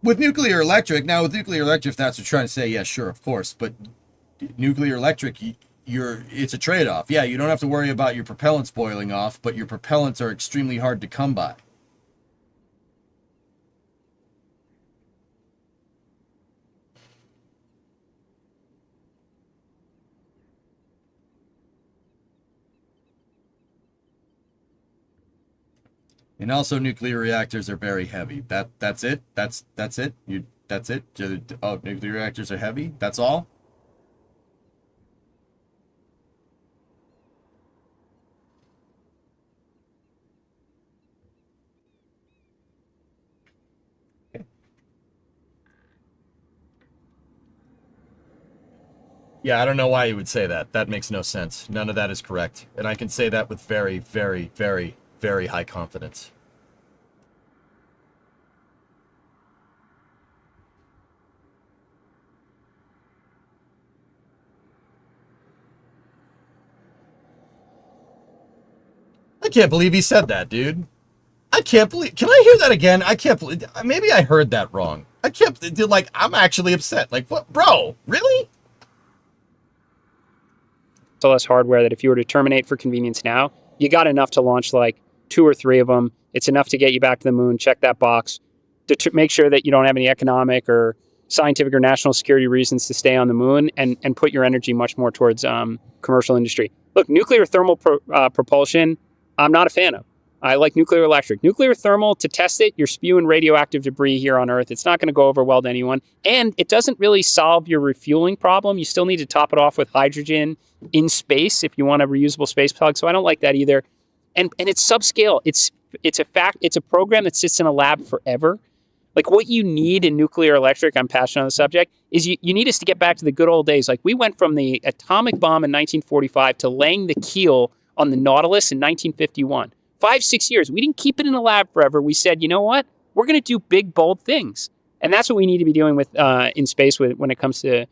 With nuclear electric, if that's what you're trying to say, yeah, sure, of course. But nuclear electric, it's a trade-off. Yeah, you don't have to worry about your propellants boiling off, but your propellants are extremely hard to come by. And also, nuclear reactors are very heavy. That's it. That's it. That's it. Oh, nuclear reactors are heavy. That's all. Okay. Yeah, I don't know why you would say that. That makes no sense. None of that is correct, and I can say that with very, very, very, very high confidence. I can't believe he said that, dude. I can't believe. Can I hear that again? I can't believe. Maybe I heard that wrong. I can't. Dude, I'm actually upset. Like, what, bro? Really? SLS hardware that if you were to terminate for convenience now, you got enough to launch like 2 or 3 of them. It's enough to get you back to the moon, check that box, to make sure that you don't have any economic or scientific or national security reasons to stay on the moon, and put your energy much more towards commercial industry. Look, nuclear thermal propulsion, I'm not a fan of. I like nuclear electric. Nuclear thermal, to test it, you're spewing radioactive debris here on Earth. It's not going to go over well to anyone. And it doesn't really solve your refueling problem. You still need to top it off with hydrogen in space if you want a reusable space plug. So I don't like that either. And it's subscale. It's a program that sits in a lab forever. Like what you need in nuclear electric, I'm passionate on the subject, is you need us to get back to the good old days. Like we went from the atomic bomb in 1945 to laying the keel on the Nautilus in 1951. 5-6 years. We didn't keep it in a lab forever. We said, you know what? We're going to do big, bold things. And that's what we need to be doing with in space when it comes to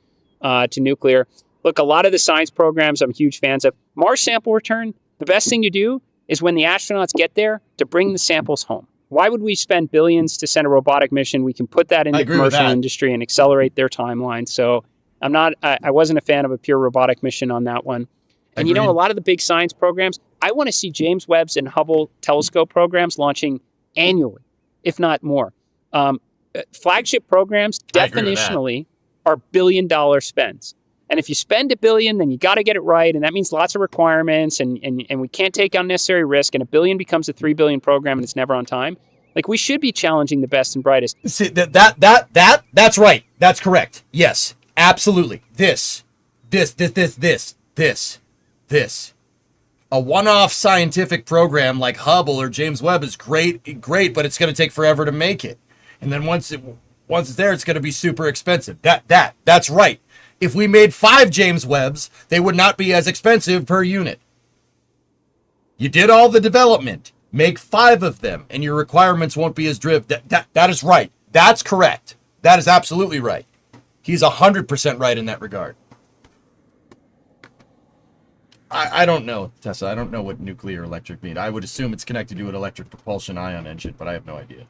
nuclear. Look, a lot of the science programs I'm huge fans of. Mars sample return, the best thing to do is when the astronauts get there to bring the samples home. Why would we spend billions to send a robotic mission? We can put that in the commercial industry and accelerate their timeline. So I wasn't a fan of a pure robotic mission on that one. And you know, a lot of the big science programs, I want to see James Webb's and Hubble telescope programs launching annually, if not more. Flagship programs definitionally are billion-dollar spends. And if you spend $1 billion, then you got to get it right. And that means lots of requirements and we can't take unnecessary risk. And $1 billion becomes a $3 billion program and it's never on time. Like we should be challenging the best and brightest. See, that's right. That's correct. Yes, absolutely. This. A one-off scientific program like Hubble or James Webb is great, but it's going to take forever to make it. And then once it's there, it's going to be super expensive. That's right. If we made 5 James Webbs, they would not be as expensive per unit. You did all the development. Make 5 of them, and your requirements won't be as driven. That is right. That's correct. That is absolutely right. He's 100% right in that regard. I don't know, Tessa. I don't know what nuclear electric means. I would assume it's connected to an electric propulsion ion engine, but I have no idea.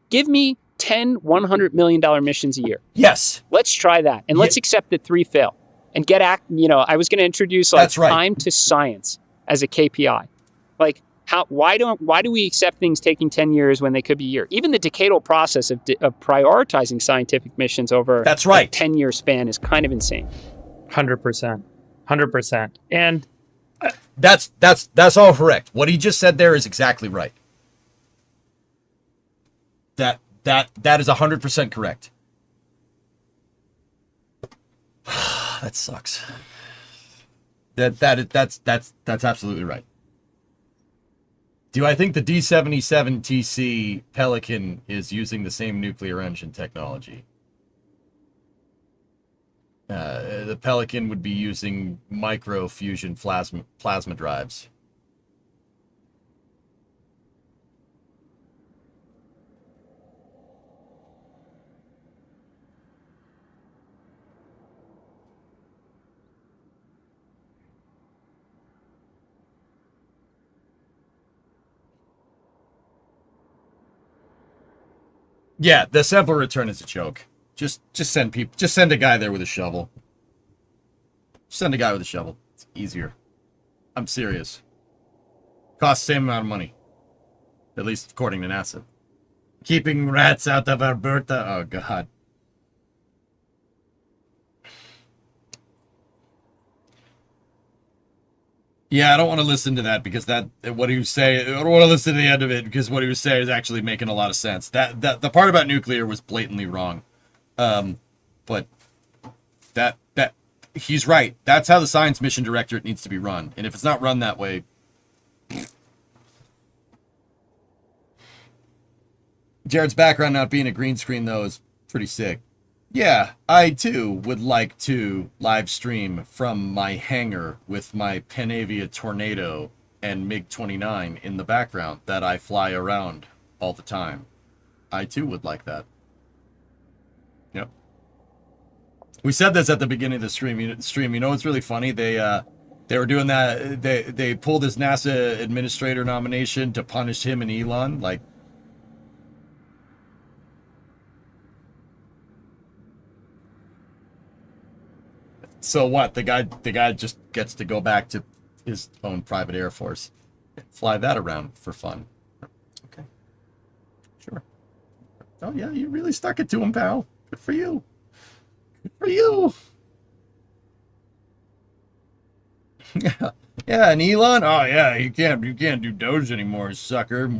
Give me 10 $100 million missions a year. Yes. Let's try that. And let's accept that 3 fail. And I was going to introduce time to science as a KPI. Like, why do we accept things taking 10 years when they could be a year? Even the decadal process of prioritizing scientific missions over a 10-year span is kind of insane. 100%. 100%. And that's all correct. What he just said there is exactly right. That is 100% correct. That sucks. That's absolutely right. Do I think the D-77 TC Pelican is using the same nuclear engine technology? The Pelican would be using micro-fusion plasma drives. Yeah, the sample return is a joke. Just send a guy there with a shovel. Send a guy with a shovel. It's easier. I'm serious. Costs the same amount of money. At least according to NASA. Keeping rats out of Alberta. Oh, God. Yeah, I don't want to listen to that because what he was saying. I don't want to listen to the end of it because what he was saying is actually making a lot of sense. That the part about nuclear was blatantly wrong. But that he's right. That's how the Science Mission Directorate needs to be run. And if it's not run that way, Jared's background not being a green screen though is pretty sick. Yeah, I too would like to live stream from my hangar with my Panavia Tornado and MiG-29 in the background that I fly around all the time. I too would like that. Yep. We said this at the beginning of the stream. You know what's really funny? They were doing that. They pulled his NASA administrator nomination to punish him and Elon. Like, So what? The guy just gets to go back to his own private Air Force, fly that around for fun. Okay, sure. Oh yeah, you really stuck it to him, pal. Good for you. Good for you. Yeah, yeah. And Elon, oh yeah, you can't do Doge anymore, sucker.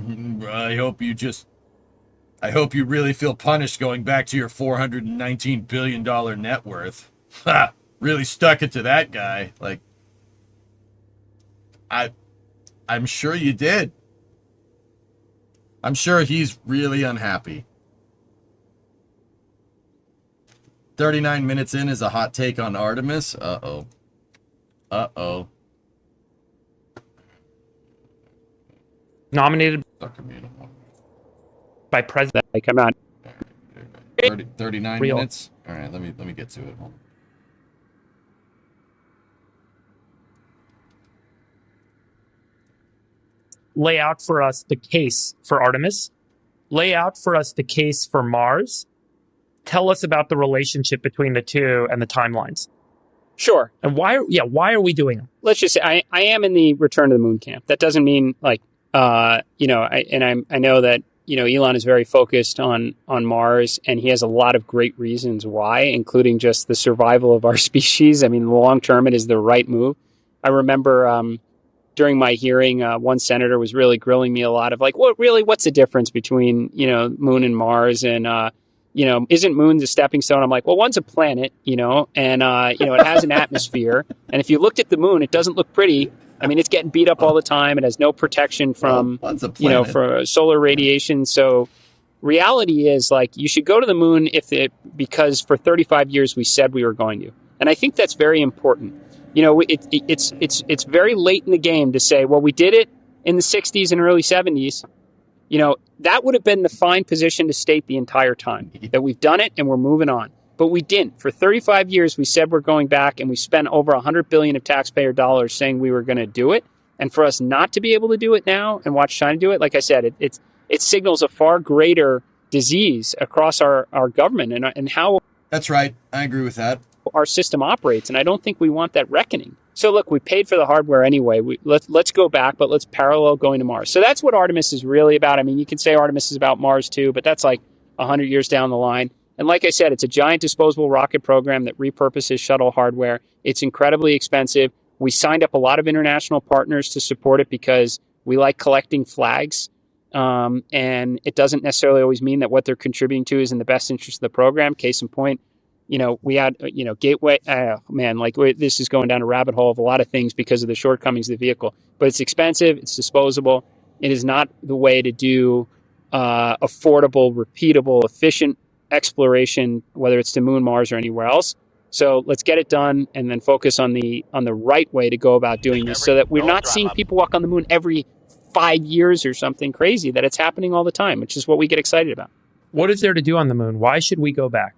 I hope you really feel punished going back to your $419 billion net worth. Ha! Really stuck it to that guy. Like, I'm sure you did. I'm sure he's really unhappy. 39 minutes in is a hot take on Artemis. Uh-oh. Uh-oh. Nominated by President. Like, I'm not. 39 Real. minutes. All right, let me get to it. Hold on. Lay out for us the case for Artemis. Lay out for us the case for Mars. Tell us about the relationship between the two and the timelines. Sure. And why are we doing them? Let's just say I am in the return to the moon camp. That doesn't mean like, I know that, Elon is very focused on Mars, and he has a lot of great reasons why, including just the survival of our species. I mean, long term, it is the right move. I remember, during my hearing, one senator was really grilling me a lot of like, what's the difference between, Moon and Mars? And, isn't Moon the stepping stone? I'm like, well, one's a planet, and, it has an atmosphere. And if you looked at the Moon, it doesn't look pretty. I mean, it's getting beat up all the time. It has no protection from, for solar radiation. So reality is like, you should go to the Moon because for 35 years we said we were going to. And I think that's very important. It's very late in the game to say, well, we did it in the 60s and early 70s. That would have been the fine position to state the entire time that we've done it and we're moving on. But we didn't. For 35 years, we said we're going back, and we spent over $100 billion of taxpayer dollars saying we were going to do it. And for us not to be able to do it now and watch China do it, like I said, it signals a far greater disease across our government and how. That's right. I agree with that. Our system operates, and I don't think we want that reckoning. So look, we paid for the hardware anyway. Let's go back, but let's parallel going to Mars. So that's what Artemis is really about. I mean, you can say Artemis is about Mars too, but that's like 100 years down the line. And like I said, it's a giant disposable rocket program that repurposes shuttle hardware. It's incredibly expensive. We signed up a lot of international partners to support it because we like collecting flags. And it doesn't necessarily always mean that what they're contributing to is in the best interest of the program. Case in point, we had, Gateway, this is going down a rabbit hole of a lot of things because of the shortcomings of the vehicle. But it's expensive, it's disposable. It is not the way to do affordable, repeatable, efficient exploration, whether it's to Moon, Mars, or anywhere else. So let's get it done and then focus on the right way to go about doing this so that we're not seeing people walk on the Moon every 5 years or something crazy, that it's happening all the time, which is what we get excited about. What is there to do on the Moon? Why should we go back?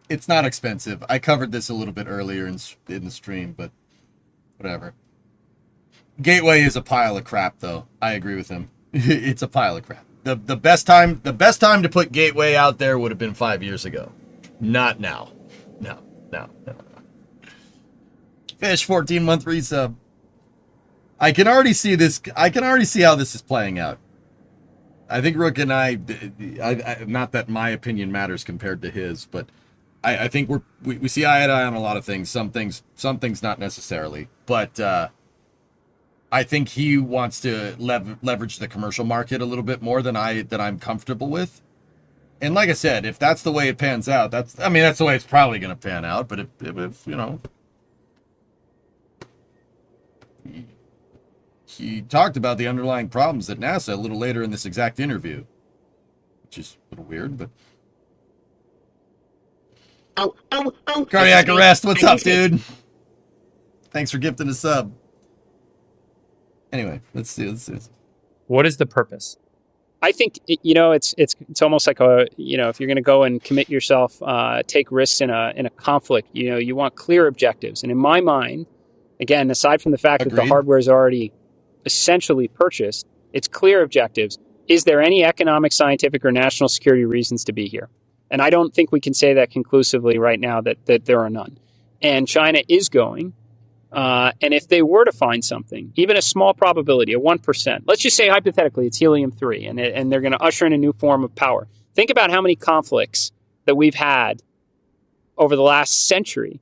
It's not expensive. I covered this a little bit earlier in the stream, but whatever. Gateway is a pile of crap, though. I agree with him. It's a pile of crap. The best time to put Gateway out there would have been 5 years ago, not now. No. Fish 14-month resub. I can already see this. I can already see how this is playing out. I think Rook and I not that my opinion matters compared to his, but I think we see eye to eye on a lot of things. Some things not necessarily, but I think he wants to leverage the commercial market a little bit more than I'm comfortable with. And like I said, if that's the way it pans out, that's the way it's probably going to pan out. But if he talked about the underlying problems at NASA a little later in this exact interview, which is a little weird, but. Oh. Cardiac arrest, what's up, dude? Thanks for gifting a sub. Anyway, let's see. What is the purpose? I think it's almost like if you're going to go and commit yourself, take risks in a conflict. You want clear objectives, and in my mind, again, aside from the fact Agreed. that the hardware is already essentially purchased, it's clear objectives. Is there any economic, scientific, or national security reasons to be here? And I don't think we can say that conclusively right now that there are none. And China is going. And if they were to find something, even a small probability, a 1%, let's just say hypothetically it's helium-3, and they're going to usher in a new form of power. Think about how many conflicts that we've had over the last century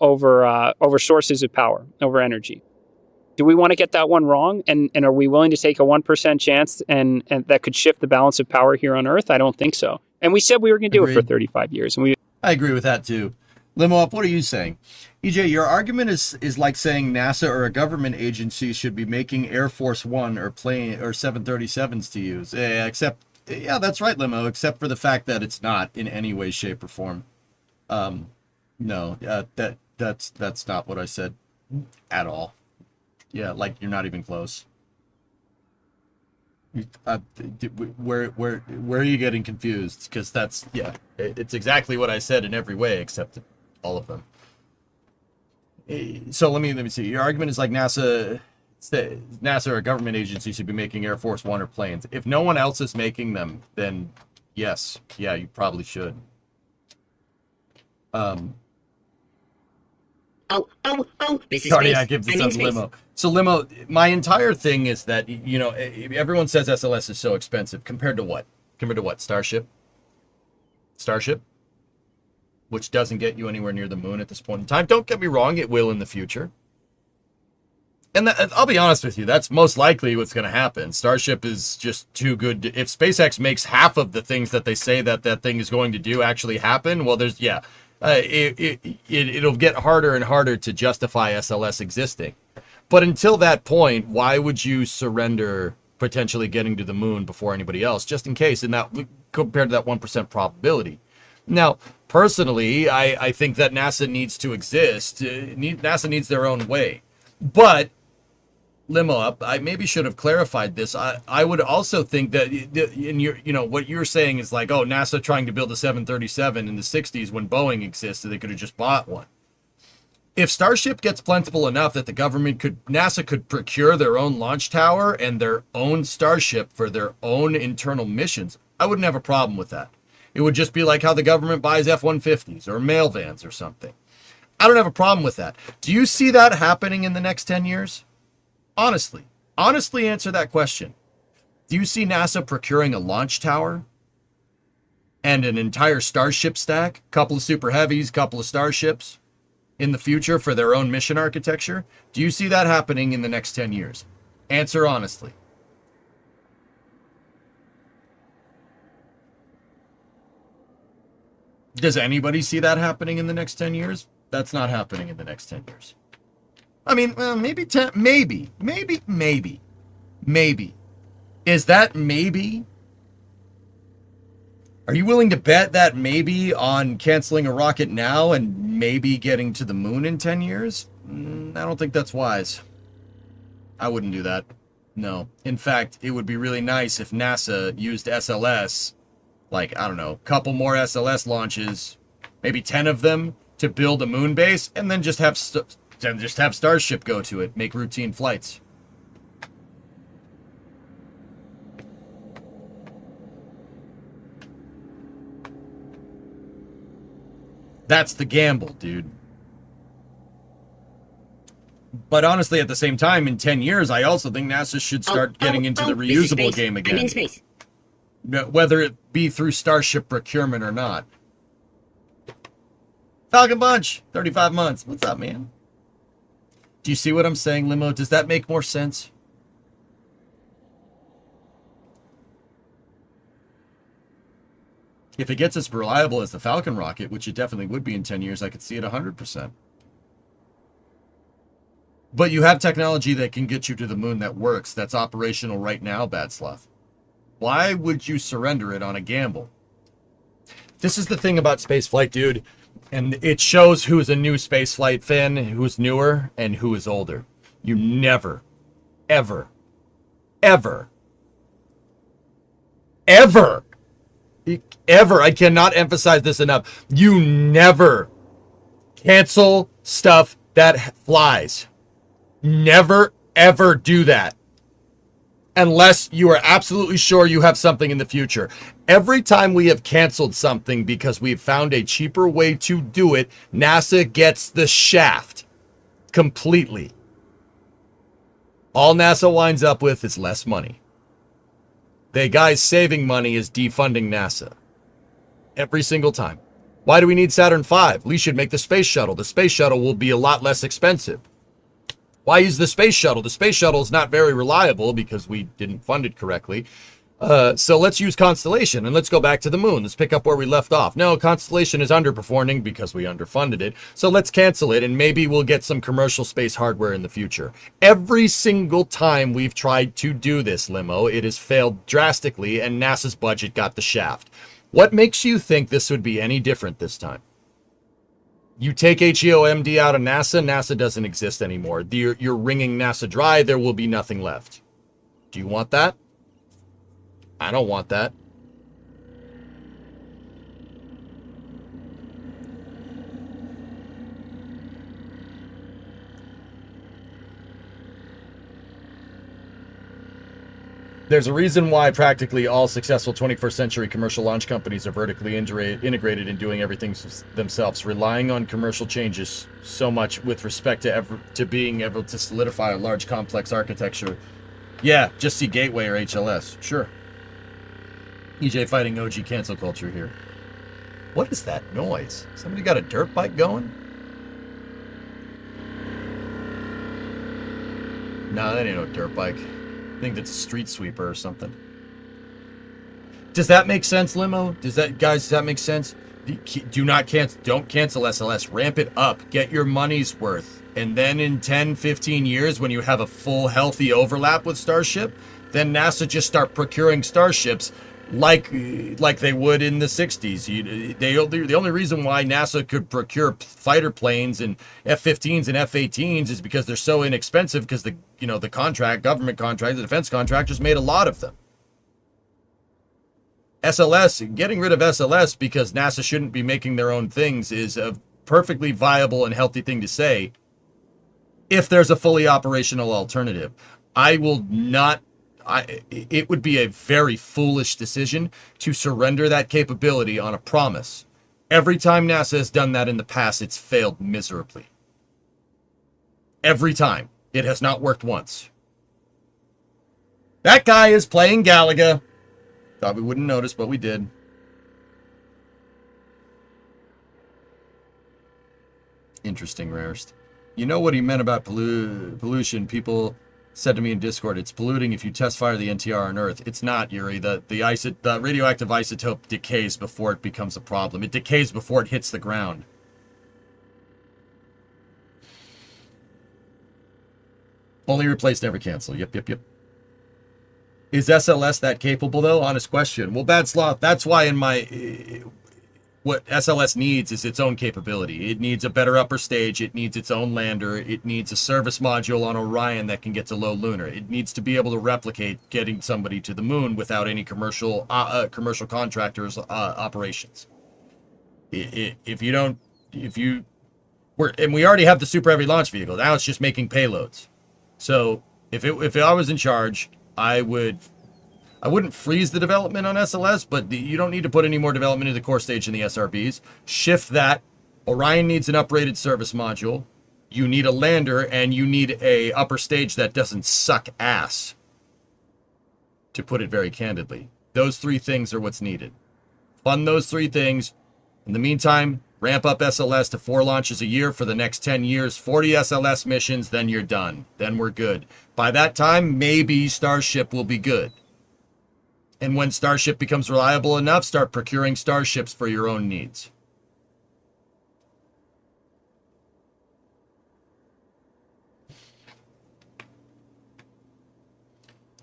over sources of power, over energy. Do we want to get that one wrong? And are we willing to take a 1% chance and that could shift the balance of power here on Earth? I don't think so. And we said we were going to do it for 35 years. And I agree with that too. Limo Up, what are you saying? EJ, your argument is like saying NASA or a government agency should be making Air Force One or 737s to use. Yeah, that's right, Limo, except for the fact that it's not in any way, shape, or form. No, that's not what I said at all. Yeah, like you're not even close. Where are you getting confused? Because it's exactly what I said in every way except all of them. So let me see. Your argument is like NASA or a government agency should be making Air Force One or planes. If no one else is making them, then yes, yeah, you probably should. This is Cardiac gives this I'm in up space. Limo. So Limo, my entire thing is that, everyone says SLS is so expensive. Compared to what? Starship? Which doesn't get you anywhere near the moon at this point in time. Don't get me wrong, it will in the future. And I'll be honest with you, that's most likely what's going to happen. Starship is just too good. If SpaceX makes half of the things that they say that thing is going to do actually happen, well, it'll get harder and harder to justify SLS existing. But until that point, why would you surrender potentially getting to the moon before anybody else, just in case, compared to that 1% probability? Now, personally, I think that NASA needs to exist. NASA needs their own way. But, Limo Up, I maybe should have clarified this. I would also think that what you're saying is like, oh, NASA trying to build a 737 in the 60s when Boeing existed, they could have just bought one. If Starship gets plentiful enough that NASA could procure their own launch tower and their own Starship for their own internal missions, I wouldn't have a problem with that. It would just be like how the government buys F-150s or mail vans or something. I don't have a problem with that. Do you see that happening in the next 10 years? Honestly answer that question. Do you see NASA procuring a launch tower and an entire Starship stack, couple of Super Heavies, couple of Starships in the future for their own mission architecture? Do you see that happening in the next 10 years? Answer honestly. Does anybody see that happening in the next 10 years? That's not happening in the next 10 years. I mean, maybe 10, maybe. Is that maybe? Are you willing to bet that maybe on canceling a rocket now and maybe getting to the moon in 10 years? I don't think that's wise. I wouldn't do that. No. In fact, it would be really nice if NASA used SLS, like, I don't know, a couple more SLS launches, maybe 10 of them, to build a moon base, and then just have Starship go to it, make routine flights. That's the gamble, dude. But honestly, at the same time, in 10 years, I also think NASA should start getting into the reusable game again. I'm in space. Whether it be through Starship procurement or not. Falcon Bunch, 35 months. What's up, man? Do you see what I'm saying, Limo? Does that make more sense? If it gets as reliable as the Falcon rocket, which it definitely would be in 10 years, I could see it 100%. But you have technology that can get you to the moon that works, that's operational right now, Bad Sloth. Why would you surrender it on a gamble? This is the thing about spaceflight, dude. And it shows who is a new spaceflight fan, who's newer, and who is older. You never, ever, ever, ever, I cannot emphasize this enough. You never cancel stuff that flies. Never, ever do that. unless you are absolutely sure you have something in the future. Every time we have canceled something because we've found a cheaper way to do it, NASA gets the shaft completely. All NASA winds up with is less money. The guys saving money is defunding NASA. Every single time. Why do we need Saturn V? We should make the space shuttle. The space shuttle will be a lot less expensive. Why use the space shuttle? The space shuttle is not very reliable because we didn't fund it correctly. So let's use Constellation and let's go back to the moon. Let's pick up where we left off. No, Constellation is underperforming because we underfunded it. So let's cancel it and maybe we'll get some commercial space hardware in the future. Every single time we've tried to do this, Limo, it has failed drastically and NASA's budget got the shaft. What makes you think this would be any different this time? You take HEOMD out of NASA, NASA doesn't exist anymore. You're wringing NASA dry, there will be nothing left. Do you want that? I don't want that. There's a reason why practically all successful 21st century commercial launch companies are vertically integrated in doing everything themselves, relying on commercial changes so much with respect to being able to solidify a large complex architecture. Yeah, just see Gateway or HLS. Sure. EJ fighting OG cancel culture here. What is that noise? Somebody got a dirt bike going? No, that ain't no dirt bike. I think that's a street sweeper or something. Does that make sense, Limo? Does that make sense? Don't cancel SLS. Ramp it up. Get your money's worth. And then in 10, 15 years, when you have a full, healthy overlap with Starship, then NASA just start procuring Starships like they would in the 60s. The only reason why NASA could procure fighter planes and F-15s and F-18s is because they're so inexpensive because the government contract, the defense contractors made a lot of them. SLS, getting rid of SLS because NASA shouldn't be making their own things is a perfectly viable and healthy thing to say if there's a fully operational alternative. It would be a very foolish decision to surrender that capability on a promise. Every time NASA has done that in the past, it's failed miserably. Every time. It has not worked once. That guy is playing Galaga. Thought we wouldn't notice, but we did. Interesting, Rarest. You know what he meant about pollution? People said to me in Discord, it's polluting if you test fire the NTR on Earth. It's not, Yuri. The radioactive isotope decays before it becomes a problem. It decays before it hits the ground. Only replace, never cancel. Yep. Is SLS that capable, though? Honest question. Well, Bad Sloth, that's why what SLS needs is its own capability. It needs a better upper stage. It needs its own lander. It needs a service module on Orion that can get to low lunar. It needs to be able to replicate getting somebody to the moon without any commercial contractors' operations. And we already have the Super Heavy launch vehicle. Now it's just making payloads. So if I was in charge, I wouldn't freeze the development on SLS, but you don't need to put any more development in the core stage in the SRBs. Shift that. Orion needs an uprated service module. You need a lander, and you need a upper stage that doesn't suck ass. To put it very candidly. Those three things are what's needed. Fund those three things. In the meantime, ramp up SLS to 4 launches a year for the next 10 years. 40 SLS missions, then you're done. Then we're good. By that time, maybe Starship will be good. And when Starship becomes reliable enough, start procuring Starships for your own needs.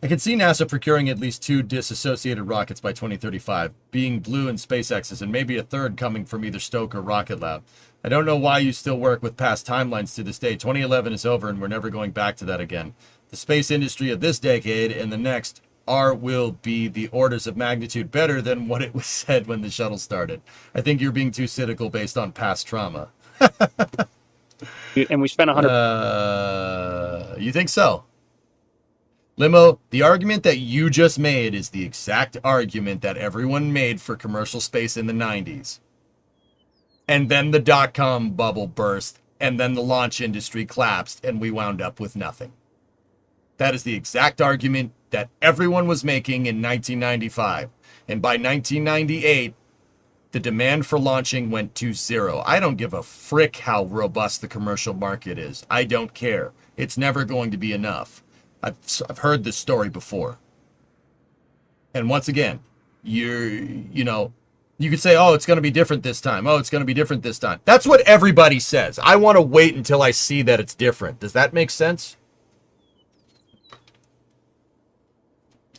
I can see NASA procuring at least 2 disassociated rockets by 2035, being Blue and SpaceX's, and maybe a third coming from either Stoke or Rocket Lab. I don't know why you still work with past timelines to this day. 2011 is over, and we're never going back to that again. The space industry of this decade and the next will be the orders of magnitude better than what it was said when the shuttle started. I think you're being too cynical based on past trauma. And we spent 100. You think so? Limo, the argument that you just made is the exact argument that everyone made for commercial space in the 90s. And then the dot-com bubble burst, and then the launch industry collapsed, and we wound up with nothing. That is the exact argument that everyone was making in 1995. And by 1998, the demand for launching went to zero. I don't give a frick how robust the commercial market is. I don't care. It's never going to be enough. I've heard this story before. And once again, you could say, oh, it's going to be different this time. Oh, it's going to be different this time. That's what everybody says. I want to wait until I see that it's different. Does that make sense?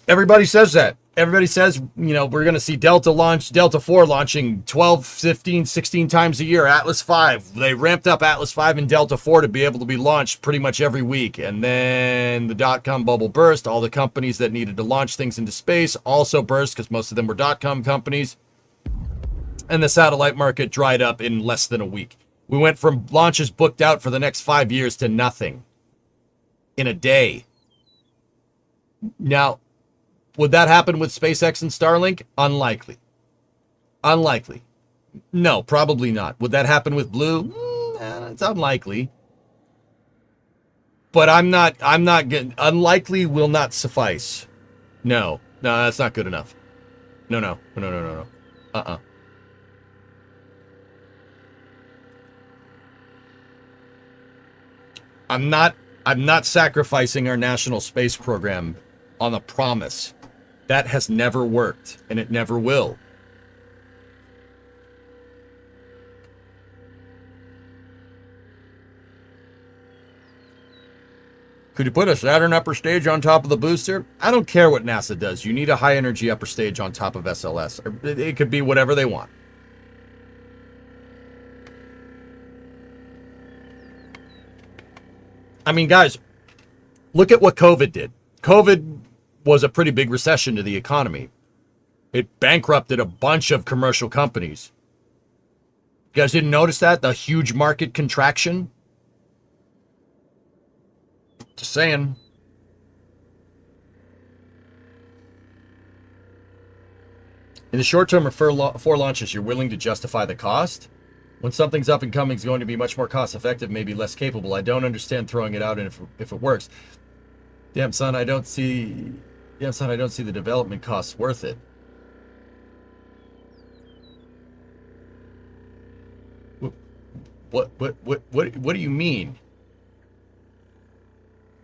Everybody says that. Everybody says, we're going to see Delta 4 launching 12, 15, 16 times a year. Atlas 5. They ramped up Atlas 5 and Delta 4 to be able to be launched pretty much every week. And then the dot-com bubble burst. All the companies that needed to launch things into space also burst because most of them were dot-com companies. And the satellite market dried up in less than a week. We went from launches booked out for the next 5 years to nothing in a day. Now, would that happen with SpaceX and Starlink? Unlikely. Unlikely. No, probably not. Would that happen with Blue? It's unlikely. But I'm not getting, unlikely will not suffice. No, that's not good enough. No. I'm not sacrificing our national space program on a promise. That has never worked, and it never will. Could you put a Saturn upper stage on top of the booster? I don't care what NASA does. You need a high energy upper stage on top of SLS. It could be whatever they want. I mean, guys, look at what COVID did. COVID was a pretty big recession to the economy. It bankrupted a bunch of commercial companies. You guys didn't notice that? The huge market contraction? Just saying. In the short term, for launches, you're willing to justify the cost? When something's up and coming, it's going to be much more cost effective, maybe less capable. I don't understand throwing it out and if it works. Damn, son, I don't see the development costs worth it. What do you mean?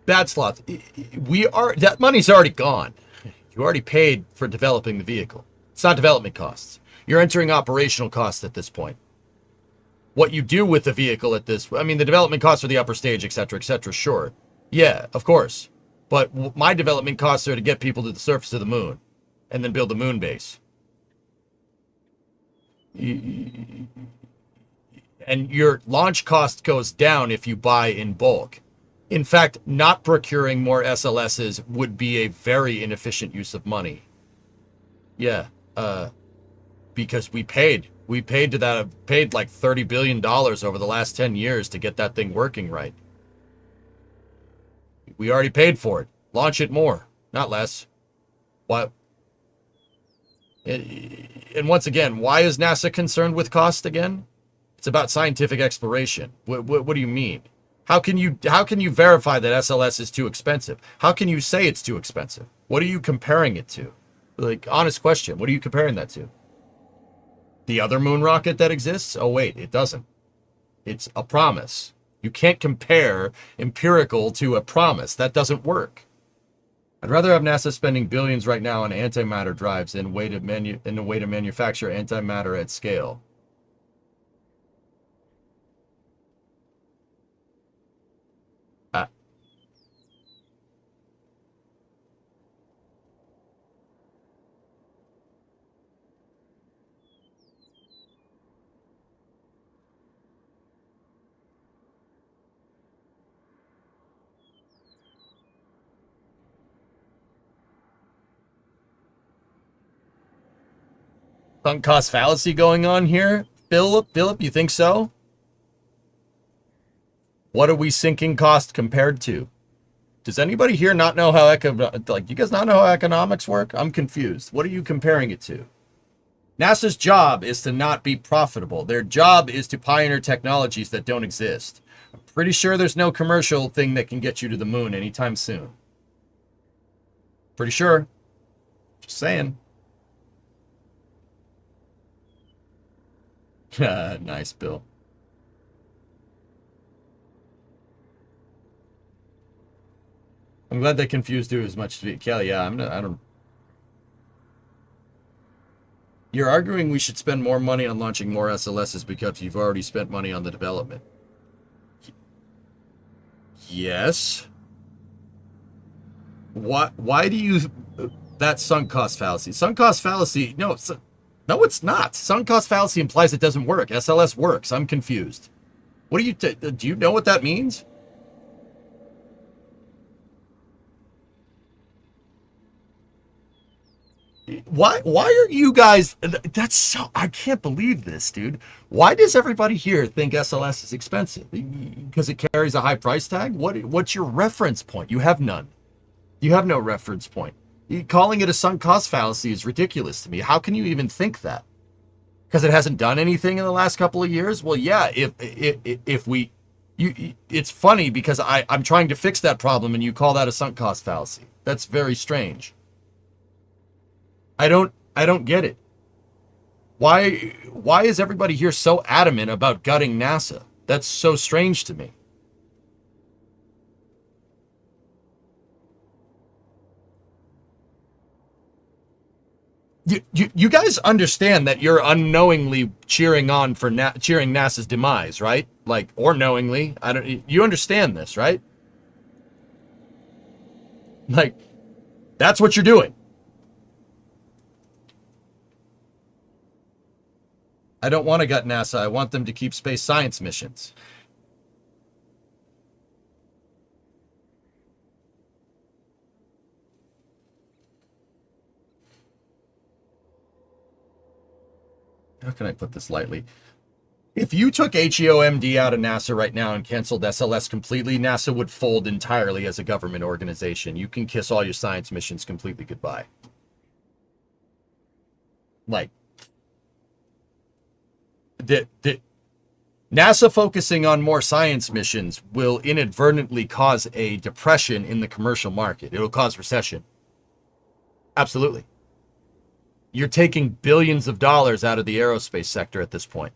Bad sloth. That money's already gone. You already paid for developing the vehicle. It's not development costs. You're entering operational costs at this point. What you do with the vehicle the development costs for the upper stage, etc., sure. Yeah, of course. But my development costs are to get people to the surface of the moon and then build a moon base. And your launch cost goes down if you buy in bulk. In fact, not procuring more SLSs would be a very inefficient use of money. Yeah, because we paid like $30 billion over the last 10 years to get that thing working right. We already paid for it. Launch it more, not less. What? And once again, why is NASA concerned with cost again? It's about scientific exploration. What do you mean? How can you verify that SLS is too expensive? How can you say it's too expensive? What are you comparing it to? Like, honest question. What are you comparing that to? The other moon rocket that exists? Oh, wait, it doesn't. It's a promise. You can't compare empirical to a promise. That doesn't work. I'd rather have NASA spending billions right now on antimatter drives in a way to manufacture antimatter at scale. Sunk cost fallacy going on here? Philip, you think so? What are we sinking cost compared to? Does anybody here not know how you guys not know how economics work? I'm confused. What are you comparing it to? NASA's job is to not be profitable. Their job is to pioneer technologies that don't exist. I'm pretty sure there's no commercial thing that can get you to the moon anytime soon. Pretty sure. Just saying. Nice, Bill. I'm glad they confused you as much as Kelly. Yeah, I don't. You're arguing we should spend more money on launching more SLSs because you've already spent money on the development. Yes. Why do you... That's sunk cost fallacy. Sunk cost fallacy... No, it's not. Sunk cost fallacy implies it doesn't work. SLS works. I'm confused. What do you... do you know what that means? Why are you guys... That's so... I can't believe this, dude. Why does everybody here think SLS is expensive? Because it carries a high price tag? What's your reference point? You have none. You have no reference point. Calling it a sunk cost fallacy is ridiculous to me. How can you even think that? Because it hasn't done anything in the last couple of years? Well, yeah, if we... it's funny because I'm trying to fix that problem and you call that a sunk cost fallacy. That's very strange. I don't get it. Why is everybody here so adamant about gutting NASA? That's so strange to me. You guys understand that you're unknowingly cheering NASA's demise, right? Like, or knowingly. You understand this, right? Like, that's what you're doing. I don't want to gut NASA. I want them to keep space science missions. How can I put this lightly? If you took HEOMD out of NASA right now and canceled SLS completely, NASA would fold entirely as a government organization. You can kiss all your science missions completely goodbye. Like, NASA focusing on more science missions will inadvertently cause a depression in the commercial market. It'll cause recession. Absolutely. You're taking billions of dollars out of the aerospace sector at this point.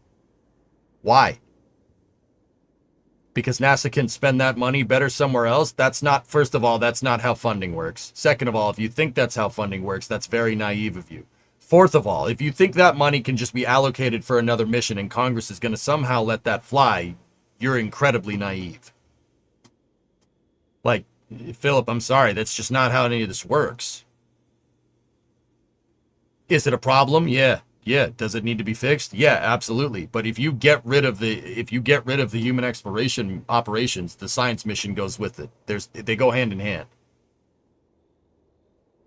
Why? Because NASA can spend that money better somewhere else? That's not, first of all, that's not how funding works. Second of all, if you think that's how funding works, that's very naive of you. Fourth of all, if you think that money can just be allocated for another mission and Congress is going to somehow let that fly, you're incredibly naive. Like, Philip, I'm sorry, that's just not how any of this works. Is it a problem? Yeah. Does it need to be fixed? Yeah, absolutely. But if you get rid of the human exploration operations, the science mission goes with it. They go hand in hand.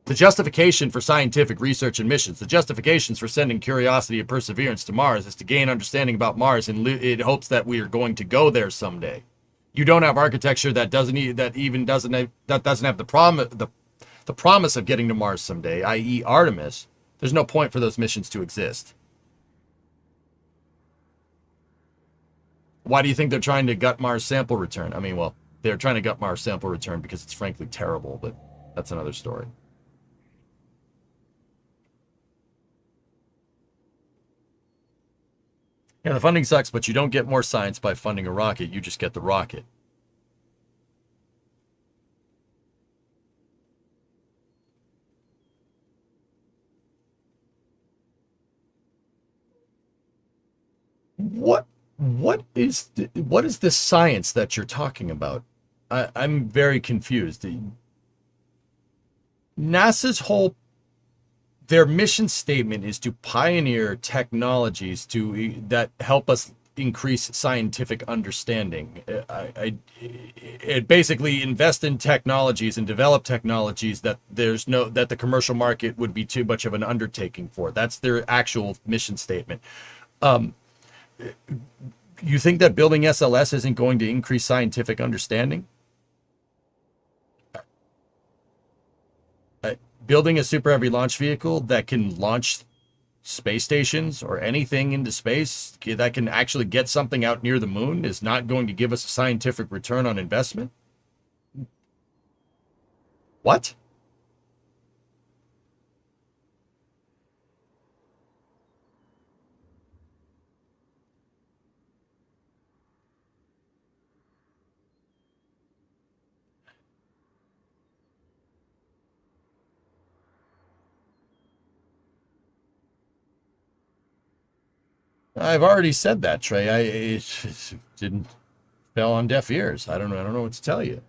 The justification for scientific research and missions, the justifications for sending Curiosity and Perseverance to Mars is to gain understanding about Mars in hopes that we are going to go there someday. You don't have architecture that doesn't have the promise of getting to Mars someday, i.e. Artemis. There's no point for those missions to exist. Why do you think they're trying to gut Mars sample return? I mean, well, they're trying to gut Mars sample return because it's frankly terrible, but that's another story. Yeah, the funding sucks, but you don't get more science by funding a rocket. You just get the rocket. What is this science that you're talking about? I'm very confused. NASA's their mission statement is to pioneer technologies that help us increase scientific understanding. It basically invest in technologies and develop technologies that that the commercial market would be too much of an undertaking for. That's their actual mission statement. You think that building SLS isn't going to increase scientific understanding? building a super heavy launch vehicle that can launch space stations or anything into space that can actually get something out near the moon is not going to give us a scientific return on investment? What? I've already said that, Trey. It didn't fell on deaf ears. I don't know what to tell you.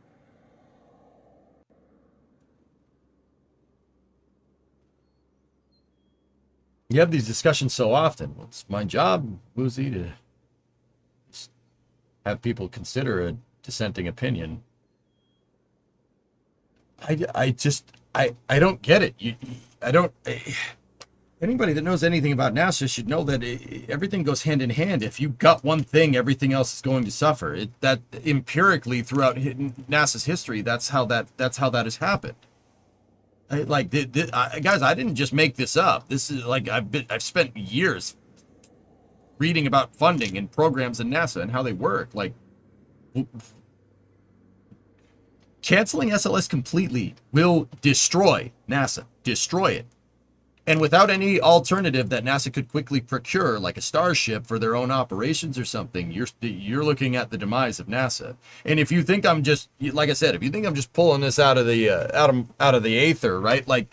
You have these discussions so often. Well, it's my job, Woozy, to have people consider a dissenting opinion. I don't get it. Anybody that knows anything about NASA should know that everything goes hand in hand. If you gut one thing, everything else is going to suffer. That empirically throughout NASA's history, that's how that has happened. Guys, I didn't just make this up. This is like I've spent years reading about funding and programs in NASA and how they work. Like, canceling SLS completely will destroy NASA. Destroy it. And without any alternative that NASA could quickly procure, like a Starship for their own operations or something, you're looking at the demise of NASA. And if you think I'm just, like I said, if you think I'm just pulling this out of the out of the aether, right? Like,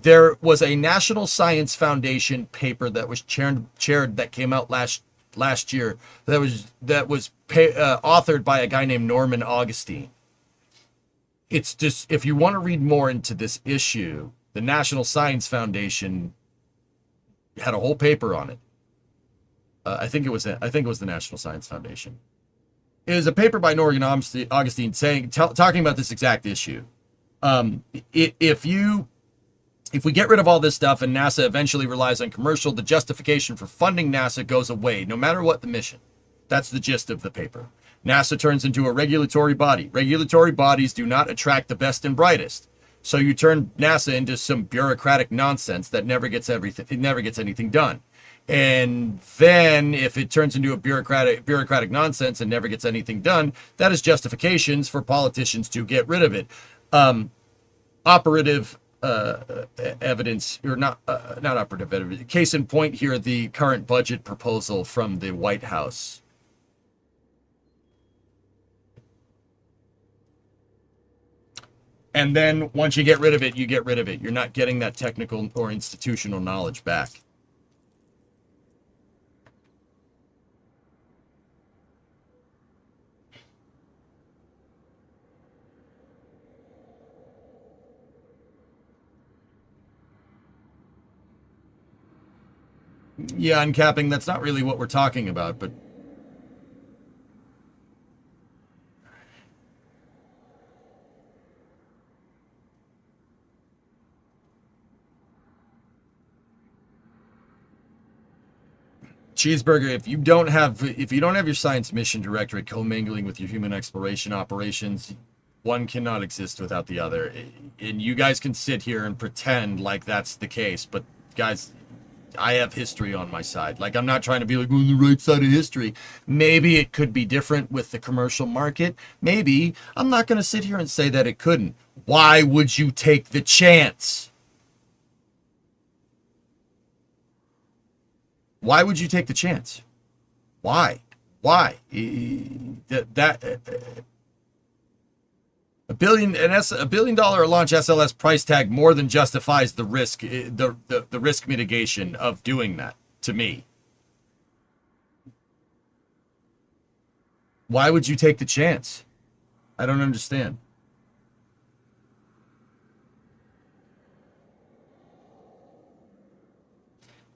there was a National Science Foundation paper that was chaired that came out last year that was authored by a guy named Norman Augustine. It's just, if you want to read more into this issue, the National Science Foundation had a whole paper on it. I think it was the National Science Foundation. It was a paper by Norman Augustine talking about this exact issue. If we get rid of all this stuff and NASA eventually relies on commercial, the justification for funding NASA goes away, no matter what the mission. That's the gist of the paper. NASA turns into a regulatory body. Regulatory bodies do not attract the best and brightest. So you turn NASA into some bureaucratic nonsense that never gets anything done. And then if it turns into a bureaucratic nonsense and never gets anything done, that is justifications for politicians to get rid of it. Operative evidence, or not operative evidence. Case in point here, the current budget proposal from the White House. And then once you get rid of it, you get rid of it. You're not getting that technical or institutional knowledge back. Yeah, uncapping, that's not really what we're talking about, but Cheeseburger, if you don't have your science mission directorate commingling with your human exploration operations, one cannot exist without the other. And you guys can sit here and pretend like that's the case, but guys, I have history on my side. Like, I'm not trying to be like on the right side of history. Maybe it could be different with the commercial market. Maybe. I'm not going to sit here and say that it couldn't. Why would you take the chance? Why would you take the chance? Why? $1 billion launch SLS price tag more than justifies the risk, the risk mitigation of doing that to me. Why would you take the chance? I don't understand.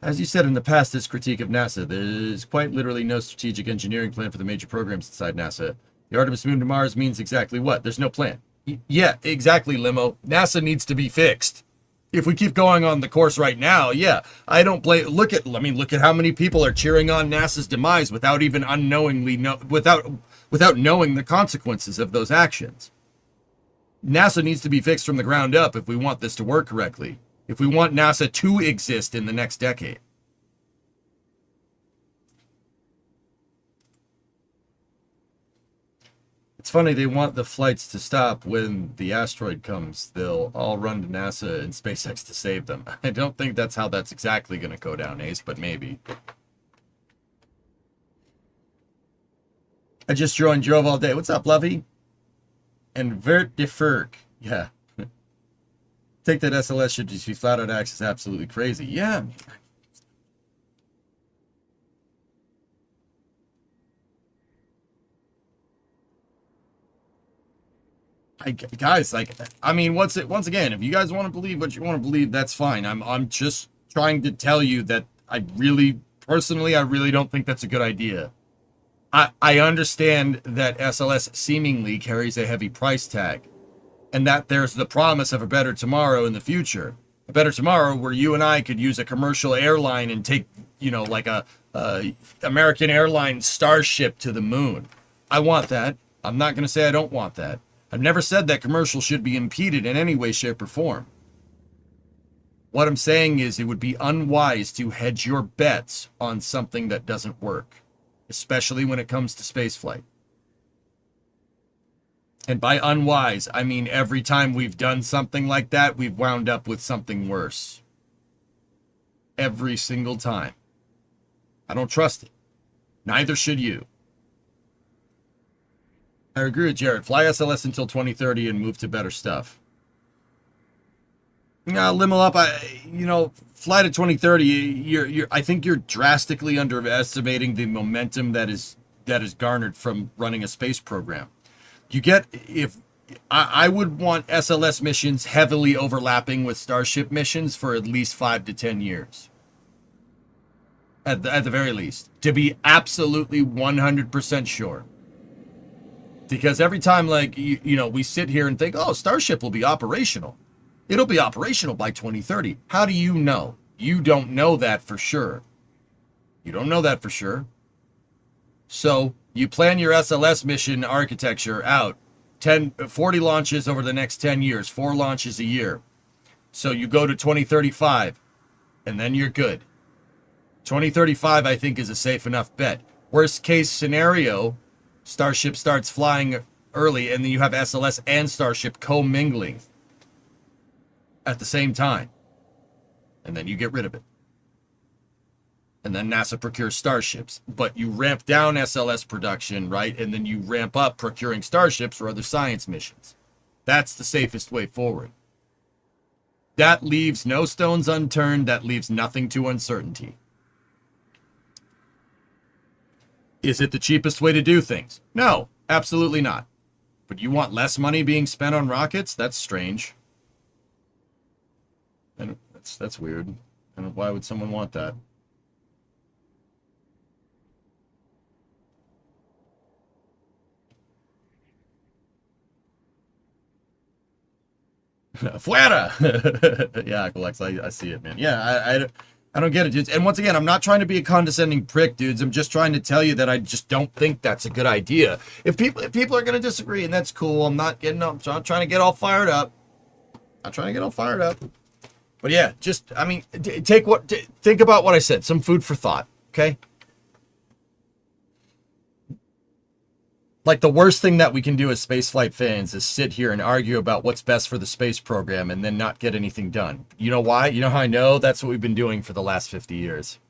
As you said in the past, this critique of NASA, there is quite literally no strategic engineering plan for the major programs inside NASA. The Artemis moon to Mars means exactly what? There's no plan. Yeah, exactly, Limo. NASA needs to be fixed. If we keep going on the course right now, yeah, I don't blame. Look at how many people are cheering on NASA's demise without even without knowing the consequences of those actions. NASA needs to be fixed from the ground up if we want this to work correctly. If we want NASA to exist in the next decade. It's funny, they want the flights to stop when the asteroid comes. They'll all run to NASA and SpaceX to save them. I don't think that's how that's exactly going to go down, Ace, but maybe. I just drove all day. What's up, Lovey? And Vert de Ferk. Yeah. Take that SLS should just be flat out access absolutely crazy. Yeah. Guys, like, I mean, once again, if you guys want to believe what you want to believe, that's fine. I'm just trying to tell you that I really don't think that's a good idea. I understand that SLS seemingly carries a heavy price tag, and that there's the promise of a better tomorrow in the future. A better tomorrow where you and I could use a commercial airline and take, you know, like a American Airlines Starship to the moon. I want that. I'm not going to say I don't want that. I've never said that commercial should be impeded in any way, shape, or form. What I'm saying is it would be unwise to hedge your bets on something that doesn't work, especially when it comes to spaceflight. And by unwise, I mean every time we've done something like that, we've wound up with something worse. Every single time. I don't trust it. Neither should you. I agree with Jared. Fly SLS until 2030 and move to better stuff. Limo up. Fly to 2030. I think you're drastically underestimating the momentum that is garnered from running a space program. I would want SLS missions heavily overlapping with Starship missions for at least 5 to 10 years. At the very least, to be absolutely 100% sure. Because every time, like, we sit here and think, oh, Starship will be operational. It'll be operational by 2030. How do you know? You don't know that for sure. You don't know that for sure. So you plan your SLS mission architecture out 40 launches over the next 10 years, 4 launches a year. So you go to 2035, and then you're good. 2035, I think, is a safe enough bet. Worst case scenario, Starship starts flying early, and then you have SLS and Starship commingling at the same time. And then you get rid of it. And then NASA procures Starships. But you ramp down SLS production, right? And then you ramp up procuring Starships for other science missions. That's the safest way forward. That leaves no stones unturned. That leaves nothing to uncertainty. Is it the cheapest way to do things? No, absolutely not. But you want less money being spent on rockets? That's strange. And that's weird. And why would someone want that? Fuera! Yeah, Alex, I see it, man. Yeah, I don't get it, dudes. And once again, I'm not trying to be a condescending prick, dudes. I'm just trying to tell you that I just don't think that's a good idea. If people are going to disagree, and that's cool, I'm not trying to get all fired up. But yeah, just, I mean, think about what I said. Some food for thought, okay? Like, the worst thing that we can do as spaceflight fans is sit here and argue about what's best for the space program and then not get anything done. You know why? You know how I know? That's what we've been doing for the last 50 years.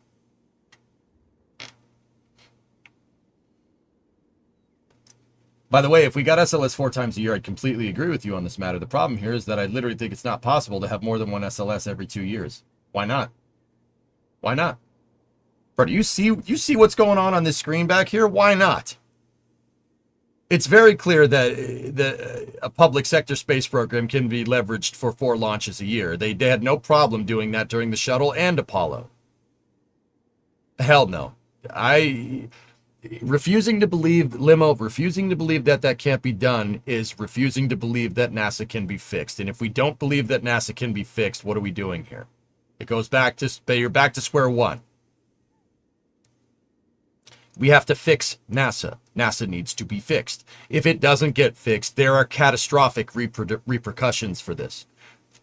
By the way, if we got SLS 4 times a year, I'd completely agree with you on this matter. The problem here is that I literally think it's not possible to have more than one SLS every 2 years. Why not? Why not? Bro, do you see what's going on this screen back here? Why not? It's very clear that a public sector space program can be leveraged for 4 launches a year. They had no problem doing that during the shuttle and Apollo. Hell no. Refusing to believe that can't be done is refusing to believe that NASA can be fixed. And if we don't believe that NASA can be fixed, what are we doing here? It goes back to, you're back to square one. We have to fix NASA. NASA needs to be fixed. If it doesn't get fixed, there are catastrophic repercussions for this.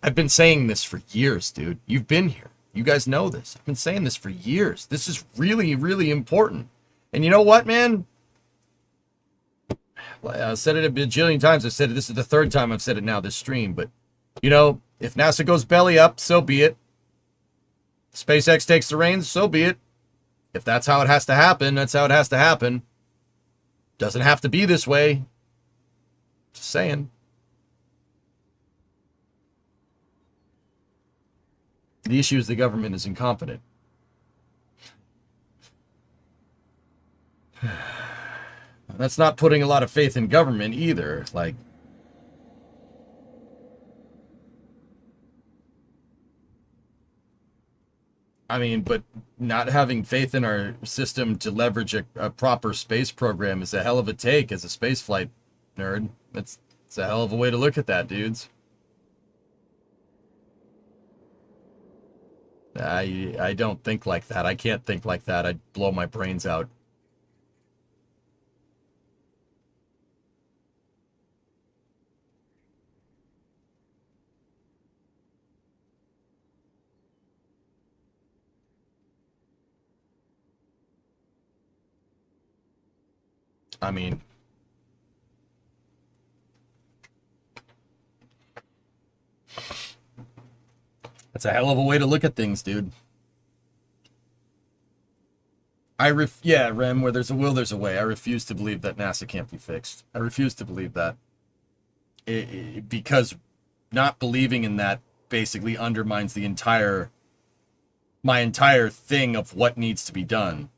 I've been saying this for years, dude. You've been here. You guys know this. I've been saying this for years. This is really, really important. And you know what, man? I said it a bajillion times. I've said it. This is the third time I've said it now this stream. But, you know, if NASA goes belly up, so be it. SpaceX takes the reins, so be it. If that's how it has to happen, that's how it has to happen. Doesn't have to be this way. Just saying. The issue is the government is incompetent. That's not putting a lot of faith in government either. Like, I mean, but not having faith in our system to leverage a proper space program is a hell of a take as a spaceflight nerd. It's a hell of a way to look at that, dudes. I don't think like that. I can't think like that. I'd blow my brains out. I mean, that's a hell of a way to look at things, dude. Yeah, Rem, where there's a will, there's a way. I refuse to believe that NASA can't be fixed. I refuse to believe that. Because not believing in that basically undermines my entire thing of what needs to be done.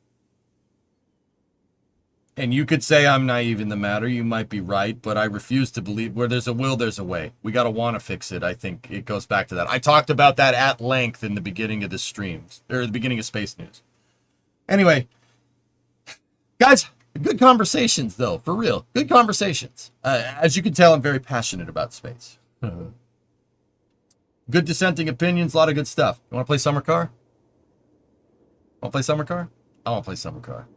And you could say I'm naive in the matter. You might be right, but I refuse to believe where there's a will, there's a way. We got to want to fix it. I think it goes back to that. I talked about that at length in the beginning of the streams, or the beginning of Space News. Anyway, guys, good conversations, though, for real. Good conversations. As you can tell, I'm very passionate about space. Good dissenting opinions, a lot of good stuff. You want to play Summer Car? Want to play Summer Car? I want to play Summer Car.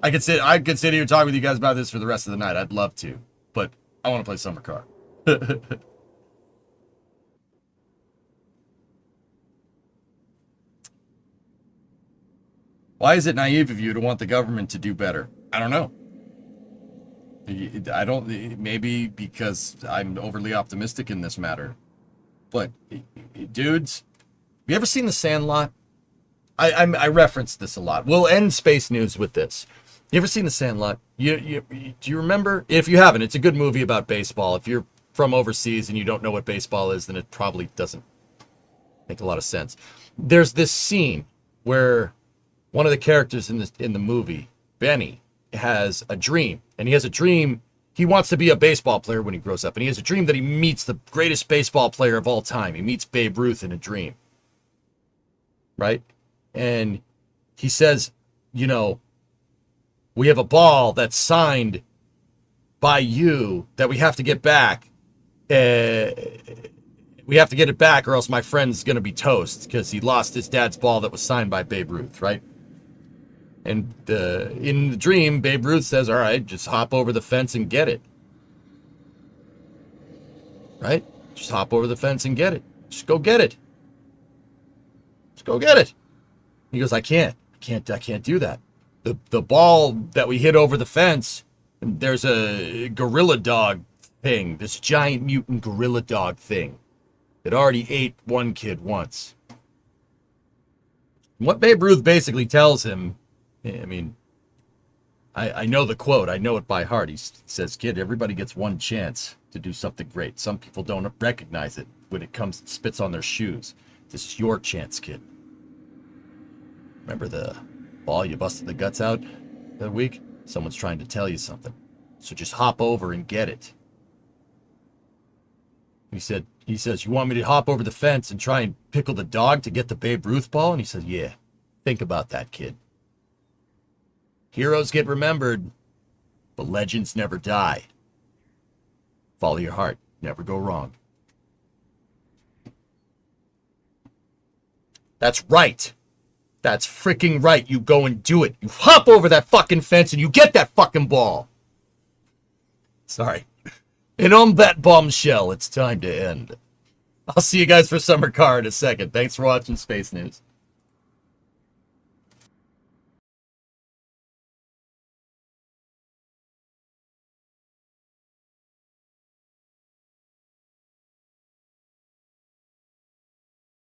I could sit here and talk with you guys about this for the rest of the night. I'd love to, but I want to play Summer Car. Why is it naive of you to want the government to do better? I don't know. Maybe because I'm overly optimistic in this matter. But, dudes, have you ever seen The Sandlot? I reference this a lot. We'll end Space News with this. You ever seen The Sandlot? Do you remember? If you haven't, it's a good movie about baseball. If you're from overseas and you don't know what baseball is, then it probably doesn't make a lot of sense. There's this scene where one of the characters in the movie, Benny, has a dream. And he has a dream. He wants to be a baseball player when he grows up. And he has a dream that he meets the greatest baseball player of all time. He meets Babe Ruth in a dream. Right? And he says, you know, we have a ball that's signed by you that we have to get back. We have to get it back or else my friend's going to be toast because he lost his dad's ball that was signed by Babe Ruth, right? And in the dream, Babe Ruth says, all right, just hop over the fence and get it. Right? Just hop over the fence and get it. Just go get it. Just go get it. He goes, I can't do that. The ball that we hit over the fence, there's a gorilla dog thing, this giant mutant gorilla dog thing. It already ate one kid once. What Babe Ruth basically tells him, I mean, I know the quote, I know it by heart. He says, kid, everybody gets one chance to do something great. Some people don't recognize it when it comes and spits on their shoes. This is your chance, kid. Remember the ball you busted the guts out that week? Someone's trying to tell you something. So just hop over and get it. He says, you want me to hop over the fence and try and pickle the dog to get the Babe Ruth ball? And he says, yeah, think about that, kid. Heroes get remembered, but legends never die. Follow your heart. Never go wrong. That's right. That's freaking right. You go and do it. You hop over that fucking fence and you get that fucking ball. Sorry. And on that bombshell, it's time to end. I'll see you guys for Summer Car in a second. Thanks for watching Space News.